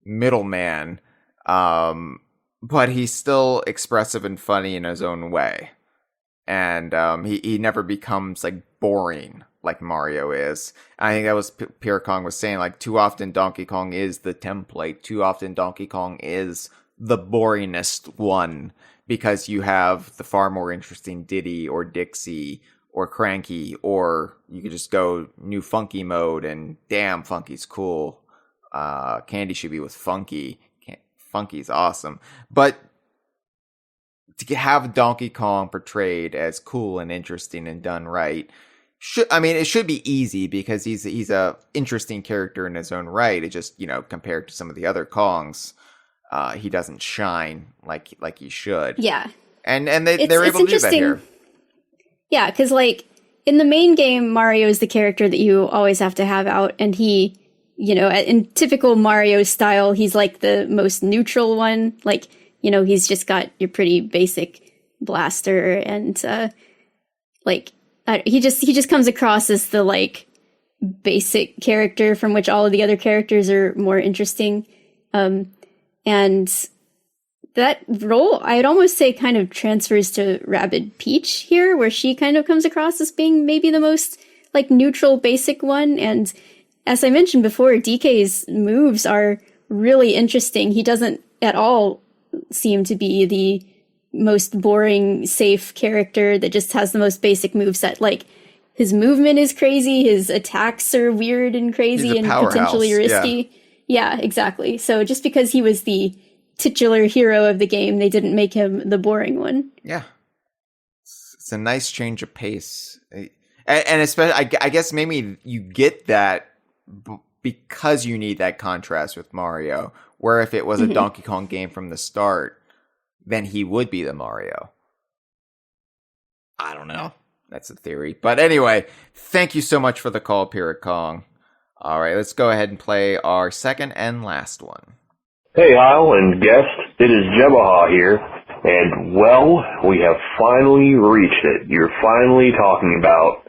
middleman, but he's still expressive and funny in his own way. And he never becomes, like, boring like Mario is. I think that was Pierre Kong was saying, like, too often Donkey Kong is the template. Too often Donkey Kong is the boringest one, because you have the far more interesting Diddy or Dixie or Cranky, or you could just go new Funky mode, and damn, Funky's cool. Candy should be with Funky. Funky's awesome. But to have Donkey Kong portrayed as cool and interesting and done right, it should be easy, because he's a interesting character in his own right. It just, compared to some of the other Kongs, he doesn't shine like he should. Yeah. And they're able to do that here. Yeah, because, like, in the main game, Mario is the character that you always have to have out, and he, in typical Mario style, he's, like, the most neutral one. Like, he's just got your pretty basic blaster, and, he just comes across as the, like, basic character from which all of the other characters are more interesting. And that role, I'd almost say, kind of transfers to Rabbid Peach here, where she kind of comes across as being maybe the most, like, neutral, basic one. And as I mentioned before, DK's moves are really interesting. He doesn't at all seem to be the most boring, safe character that just has the most basic moveset. Like, his movement is crazy, his attacks are weird and crazy and potentially risky. Yeah, exactly. So just because he was the titular hero of the game, they didn't make him the boring one. Yeah. It's a nice change of pace. And especially, I guess maybe you get that because you need that contrast with Mario, where if it was a Donkey Kong game from the start, then he would be the Mario. I don't know. That's a theory. But anyway, thank you so much for the call, Pierre Kong. All right, let's go ahead and play our second and last one. Hey, Hyle and guest. It is Jabaha here. And, well, we have finally reached it. You're finally talking about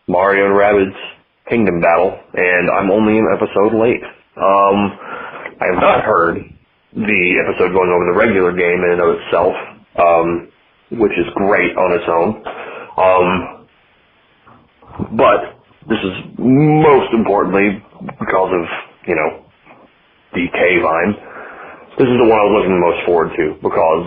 Mario and Rabbids Kingdom Battle, and I'm only an episode late. I have not heard the episode going over the regular game in and of itself, which is great on its own. But this is most importantly because of, DK Vine. This is the one I was looking the most forward to because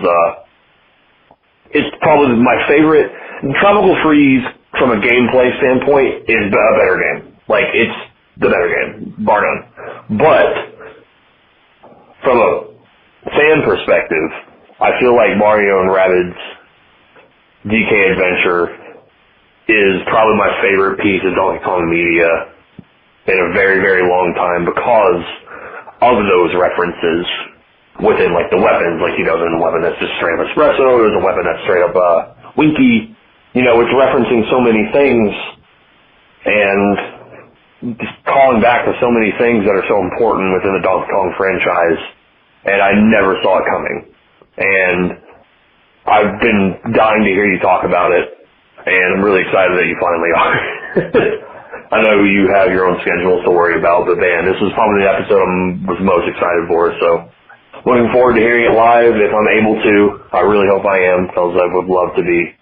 it's probably my favorite. Tropical Freeze, from a gameplay standpoint, is a better game. Like, it's the better game, bar none. But from a fan perspective, I feel like Mario and Rabbids DK Adventure is probably my favorite piece of Donkey Kong media in a very, very long time because of those references within, like, the weapons. Like, there's a weapon that's just straight up espresso, there's a weapon that's straight up winky. It's referencing so many things and just calling back to so many things that are so important within the Donkey Kong franchise, and I never saw it coming. And I've been dying to hear you talk about it, and I'm really excited that you finally are. I know you have your own schedules to worry about, but man, this was probably the episode I was most excited for, so looking forward to hearing it live if I'm able to. I really hope I am, because I would love to be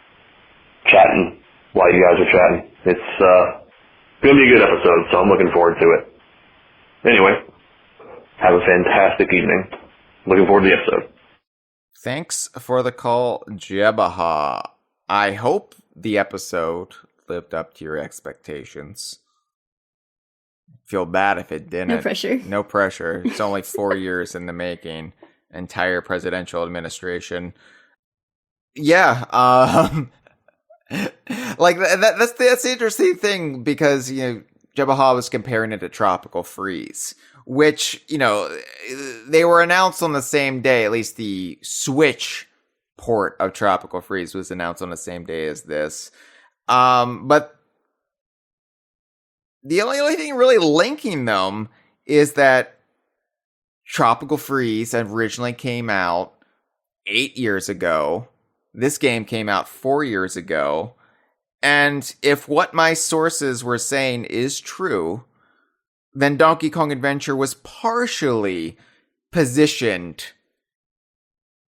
chatting while you guys are chatting. It's going to be a good episode, so I'm looking forward to it. Anyway, have a fantastic evening. Looking forward to the episode. Thanks for the call, Jabaha. I hope the episode lived up to your expectations. Feel bad if it didn't. No pressure. No pressure. It's only 4 years in the making. Entire presidential administration. Yeah. Like that's the interesting thing because Jabaha was comparing it to Tropical Freeze, which they were announced on the same day. At least the Switch port of Tropical Freeze was announced on the same day as this. But the only thing really linking them is that Tropical Freeze originally came out 8 years ago. This game came out 4 years ago. And if what my sources were saying is true, then Donkey Kong Adventure was partially positioned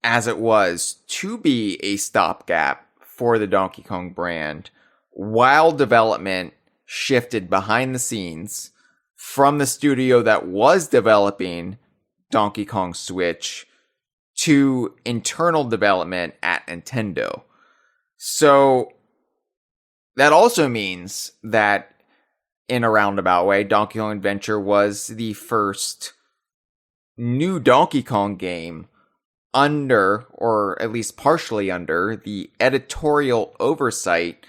as it was to be a stopgap for the Donkey Kong brand, while development shifted behind the scenes from the studio that was developing Donkey Kong Switch to internal development at Nintendo. So that also means that in a roundabout way, Donkey Kong Adventure was the first new Donkey Kong game under, or at least partially under, the editorial oversight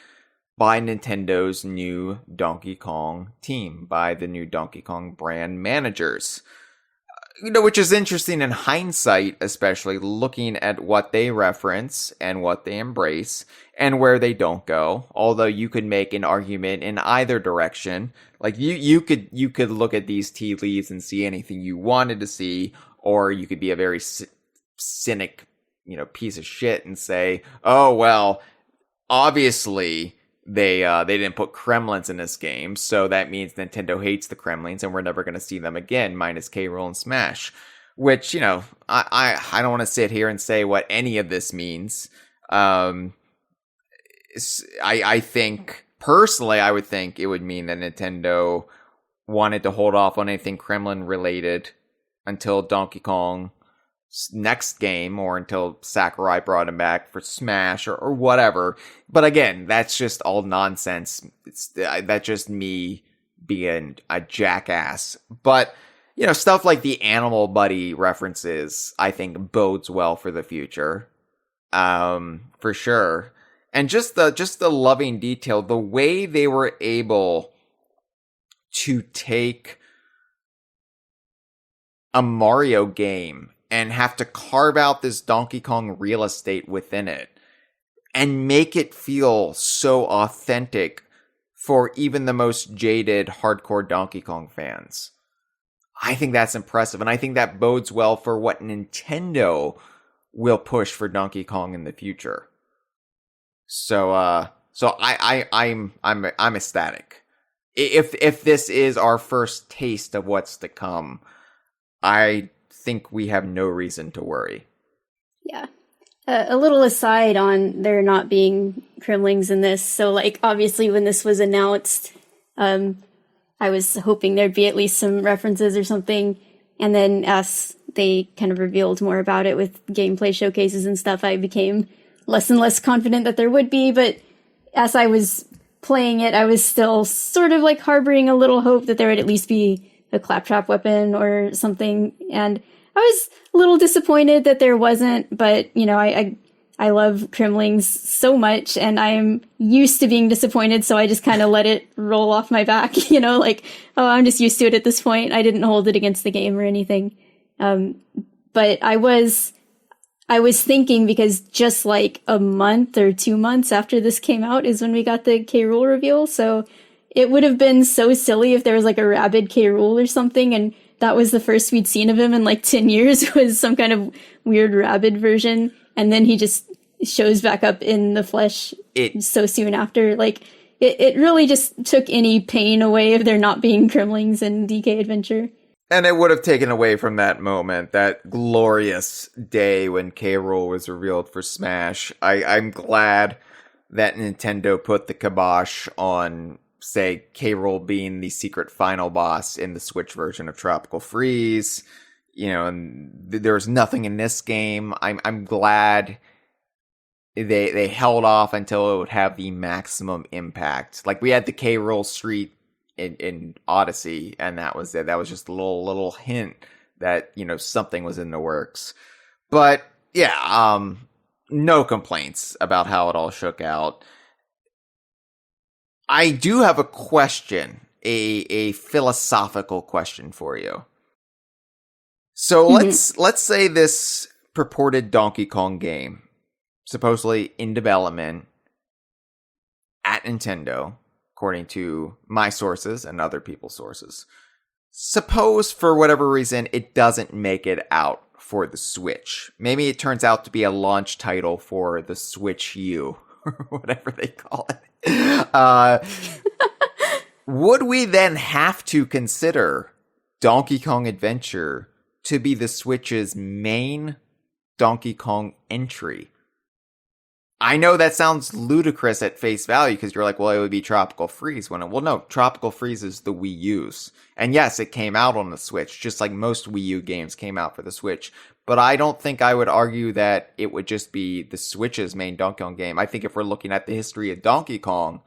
by Nintendo's new Donkey Kong team, by the new Donkey Kong brand managers. Which is interesting in hindsight, especially looking at what they reference and what they embrace and where they don't go. Although you could make an argument in either direction. Like you could look at these tea leaves and see anything you wanted to see, or you could be a very cynic, piece of shit and say, oh well, obviously they didn't put Kremlings in this game, so that means Nintendo hates the Kremlings and we're never going to see them again, minus K. Rool and Smash. Which, I don't want to sit here and say what any of this means. I think personally, I would think it would mean that Nintendo wanted to hold off on anything Kremlin related until Donkey Kong's next game, or until Sakurai brought him back for Smash or whatever. But again, that's just all nonsense. That's just me being a jackass. But, stuff like the Animal Buddy references, I think bodes well for the future. For sure. And just the loving detail, the way they were able to take a Mario game and have to carve out this Donkey Kong real estate within it and make it feel so authentic for even the most jaded hardcore Donkey Kong fans. I think that's impressive, and I think that bodes well for what Nintendo will push for Donkey Kong in the future. So I'm ecstatic. If this is our first taste of what's to come, I think we have no reason to worry. Yeah. A little aside on there not being Kremlings in this. So, obviously when this was announced, I was hoping there'd be at least some references or something. And then as they kind of revealed more about it with gameplay showcases and stuff, I became less and less confident that there would be. But as I was playing it, I was still sort of harboring a little hope that there would at least be a claptrap weapon or something. And I was a little disappointed that there wasn't, but I love Kremlings so much, and I'm used to being disappointed, so I just kind of let it roll off my back, I'm just used to it at this point. I didn't hold it against the game or anything. But I was thinking, because just a month or 2 months after this came out is when we got the K. Rool reveal, so it would have been so silly if there was a Rabbid K. Rool or something, and that was the first we'd seen of him in 10 years, was some kind of weird Rabbid version. And then he just shows back up in the flesh so soon after. It really just took any pain away of there not being Kremlings in DK Adventure. And it would have taken away from that moment, that glorious day when K. Rool was revealed for Smash. I'm glad that Nintendo put the kibosh on, say, K. Rool being the secret final boss in the Switch version of Tropical Freeze. And there's nothing in this game. I'm glad they held off until it would have the maximum impact. We had the K. Rool Street in Odyssey, and that was it. That was just a little hint that, something was in the works. But yeah, no complaints about how it all shook out. I do have a question, a philosophical question for you. So let's say this purported Donkey Kong game, supposedly in development at Nintendo, according to my sources and other people's sources. Suppose for whatever reason it doesn't make it out for the Switch. Maybe it turns out to be a launch title for the Switch U, or whatever they call it. Would we then have to consider Donkey Kong Adventure to be the Switch's main Donkey Kong entry? I know that sounds ludicrous at face value, because you're like, well, it would be Tropical Freeze. Well, no, Tropical Freeze is the Wii U's. And yes, it came out on the Switch, just like most Wii U games came out for the Switch. But I don't think I would argue that it would just be the Switch's main Donkey Kong game. I think if we're looking at the history of Donkey Kong,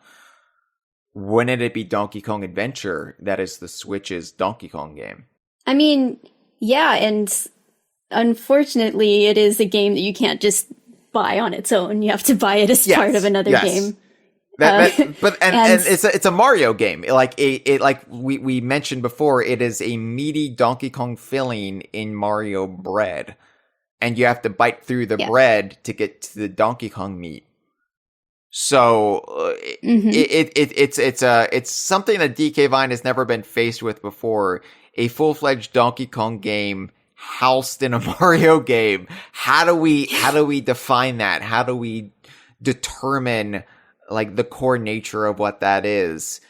wouldn't it be Donkey Kong Adventure that is the Switch's Donkey Kong game? I mean, yeah, and unfortunately, it is a game that you can't just buy on its own. You have to buy it as part of another game. But it's a Mario game. Like we mentioned before, it is a meaty Donkey Kong filling in Mario bread, and you have to bite through the bread to get to the Donkey Kong meat. So it's something that DK Vine has never been faced with before. A full-fledged Donkey Kong game housed in a Mario game. How do we define that? How do we determine the core nature of what that is?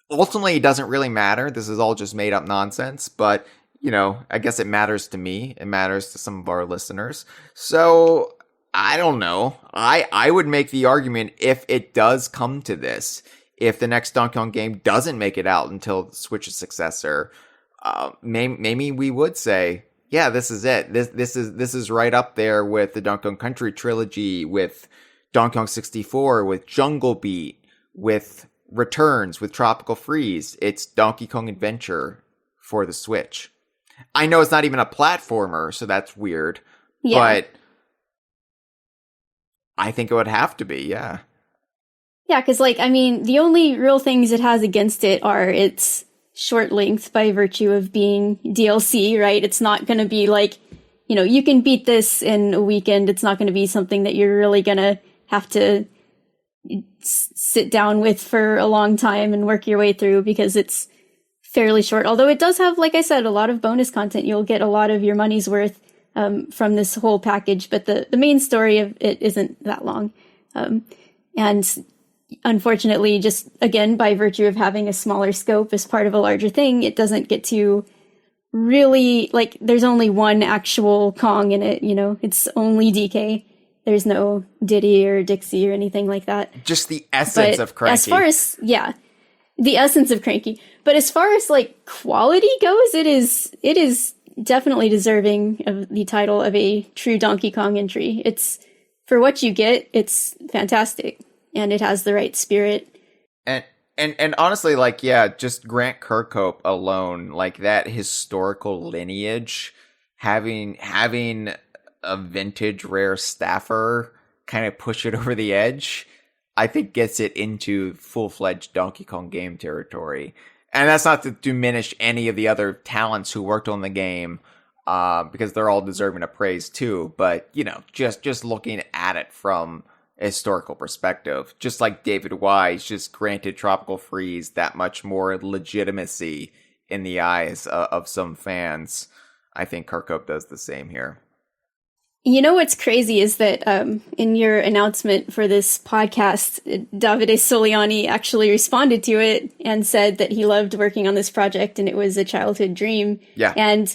Ultimately, it doesn't really matter. This is all just made up nonsense, but I guess it matters to me. It matters to some of our listeners. So I don't know. I would make the argument, if it does come to this, if the next Donkey Kong game doesn't make it out until the Switch's successor, maybe we would say, yeah, this is it. This is right up there with the Donkey Kong Country trilogy, with Donkey Kong 64, with Jungle Beat, with Returns, with Tropical Freeze. It's Donkey Kong Adventure for the Switch. I know it's not even a platformer, so that's weird. Yeah. But I think it would have to be, yeah. Yeah, because, the only real things it has against it are its short length by virtue of being DLC, right? It's not going to be you can beat this in a weekend. It's not going to be something that you're really going to have to sit down with for a long time and work your way through, because it's fairly short. Although it does have, like I said, a lot of bonus content. You'll get a lot of your money's worth from this whole package, but the main story of it isn't that long. And unfortunately, just again, by virtue of having a smaller scope as part of a larger thing, it doesn't get to really, there's only one actual Kong in it, it's only DK. There's no Diddy or Dixie or anything like that. Just the essence of Cranky. As far as, the essence of Cranky. But as far as, quality goes, it is definitely deserving of the title of a true Donkey Kong entry. It's, for what you get, it's fantastic. And it has the right spirit. And honestly, just Grant Kirkhope alone, that historical lineage, having a vintage rare staffer kind of push it over the edge, I think gets it into full-fledged Donkey Kong game territory. And that's not to diminish any of the other talents who worked on the game, because they're all deserving of praise too. But, just looking at it from a historical perspective, just like David Wise just granted Tropical Freeze that much more legitimacy in the eyes of some fans, I think Kirkhope does the same here. What's crazy is that in your announcement for this podcast, Davide Soliani actually responded to it and said that he loved working on this project and it was a childhood dream. Yeah. And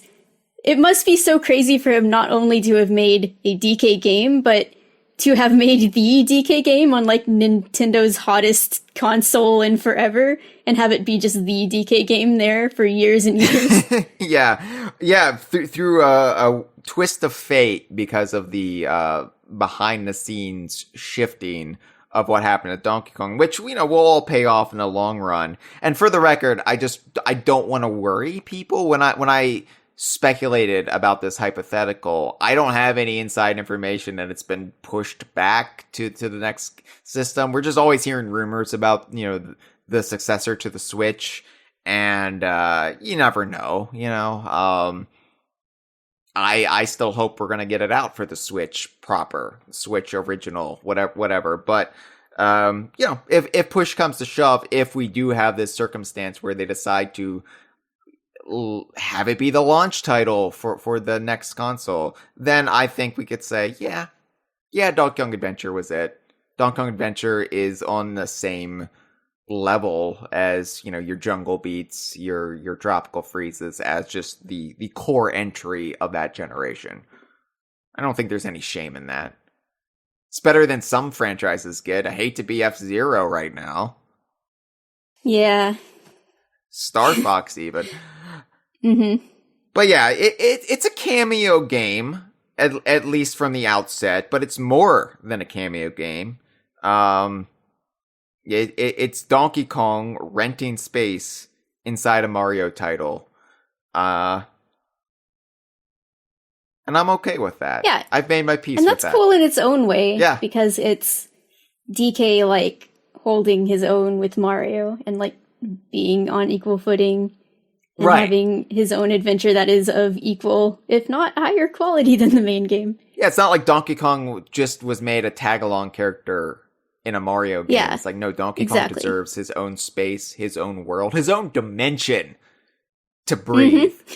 it must be so crazy for him not only to have made a DK game, but to have made the DK game on Nintendo's hottest console in forever and have it be just the DK game there for years and years. Yeah. Through a twist of fate because of the behind the scenes shifting of what happened at Donkey Kong, which will all pay off in the long run. And for the record, I don't want to worry people when I speculated about this hypothetical. I don't have any inside information that it's been pushed back to the next system. We're just always hearing rumors about, the successor to the Switch, and you never know, I still hope we're going to get it out for the Switch proper, Switch original, whatever. But, if push comes to shove, if we do have this circumstance where they decide to have it be the launch title for the next console, then I think we could say, yeah, Donkey Kong Adventure was it. Donkey Kong Adventure is on the same level as, your Jungle Beats, your Tropical Freezes, as just the core entry of that generation. I don't think there's any shame in that. It's better than some franchises get. I hate to be F-Zero right now. Yeah. Star Fox even. Mm-hmm. But yeah, it's a cameo game, at least from the outset, but it's more than a cameo game. It's Donkey Kong renting space inside a Mario title. And I'm okay with that. Yeah. I've made my peace with that. And that's cool in its own way. Yeah. Because it's DK, holding his own with Mario and, being on equal footing. And having his own adventure that is of equal, if not higher quality than the main game. Yeah, it's not like Donkey Kong just was made a tag-along character in a Mario game. Yeah, it's no, Donkey Kong deserves his own space, his own world, his own dimension to breathe. Mm-hmm.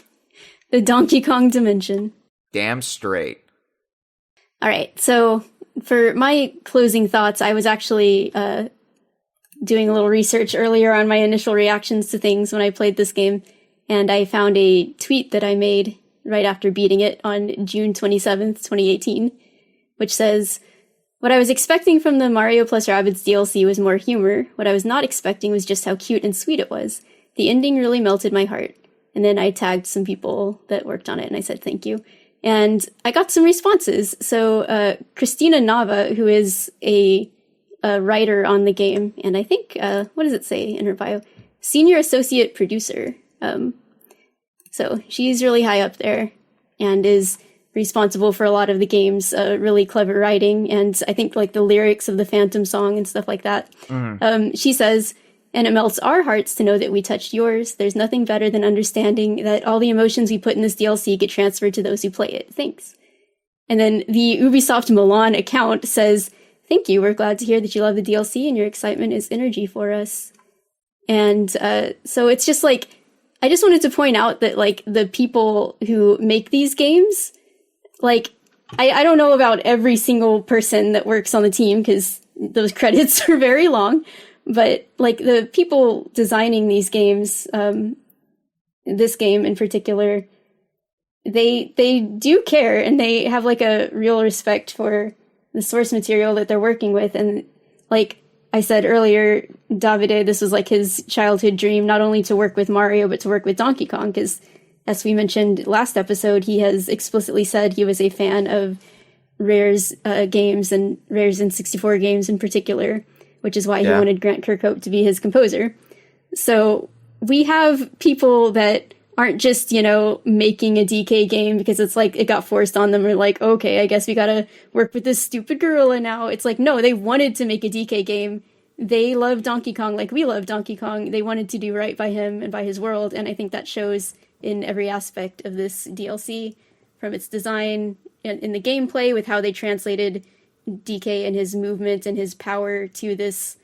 The Donkey Kong dimension. Damn straight. All right, so for my closing thoughts, I was actually doing a little research earlier on my initial reactions to things when I played this game. And I found a tweet that I made right after beating it on June 27th, 2018, which says, What I was expecting from the Mario plus Rabbids DLC was more humor. What I was not expecting was just how cute and sweet it was. The ending really melted my heart. And then I tagged some people that worked on it, and I said thank you. And I got some responses. So Christina Nava, who is a writer on the game, and I think, what does it say in her bio? Senior Associate Producer. So she's really high up there and is responsible for a lot of the game's really clever writing, and I think like the lyrics of the Phantom song and stuff like that. She says, and it melts our hearts to know that we touched yours. There's nothing better than understanding that all the emotions we put in this DLC get transferred to those who play it. Thanks. And then the Ubisoft Milan account says, thank you. We're glad to hear that you love the DLC and your excitement is energy for us. And so it's just like, I just wanted to point out that like the people who make these games, like, I don't know about every single person that works on the team because those credits are very long. But like the people designing these games, this game in particular, they do care and they have like a real respect for the source material that they're working with. And like I said earlier, Davide, this was like his childhood dream, not only to work with Mario, but to work with Donkey Kong. Because as we mentioned last episode, he has explicitly said he was a fan of Rare's games and Rare's N64 games in particular, which is why he wanted Grant Kirkhope to be his composer. So we have people that aren't just, you know, making a DK game because it's like it got forced on them or like, okay, I guess we gotta work with this stupid gorilla now. It's like, no, they wanted to make a DK game. They love Donkey Kong like we love Donkey Kong. They wanted to do right by him and by his world, and I think that shows in every aspect of this DLC, from its design and in the gameplay with how they translated DK and his movement and his power to this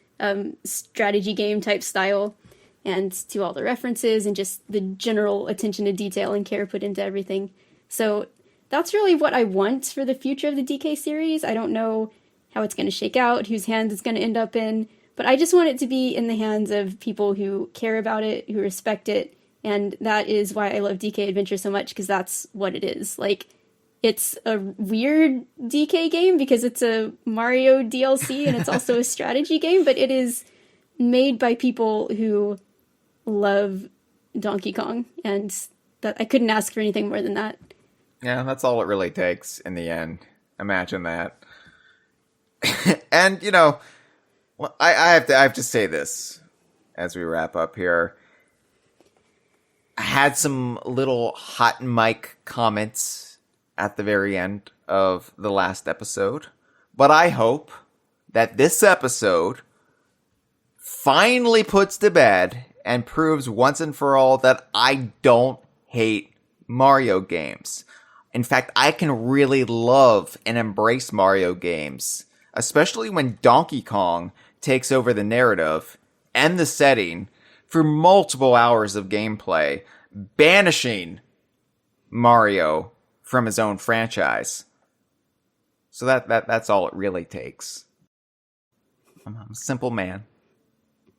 strategy game type style, and to all the references and just the general attention to detail and care put into everything. So that's really what I want for the future of the DK series. I don't know how it's going to shake out, whose hands it's going to end up in, but I just want it to be in the hands of people who care about it, who respect it, and that is why I love DK Adventure so much, because that's what it is. Like, it's a weird DK game because it's a Mario DLC and it's also a strategy game, but it is made by people who love Donkey Kong, and that I couldn't ask for anything more than that. Yeah, that's all it really takes in the end. Imagine that. And, you know, I have to say this as we wrap up here. I had some little hot mic comments at the very end of the last episode, but I hope that this episode finally puts to bed and proves once and for all that I don't hate Mario games. In fact, I can really love and embrace Mario games, especially when Donkey Kong takes over the narrative and the setting for multiple hours of gameplay, banishing Mario from his own franchise. So that's all it really takes. I'm a simple man.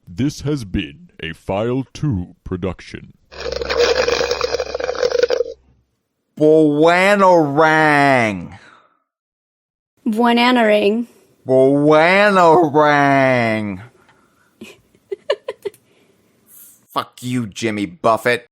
This has been a File 2 production. Bananarang. Bananarang. Bananarang. Fuck you, Jimmy Buffett.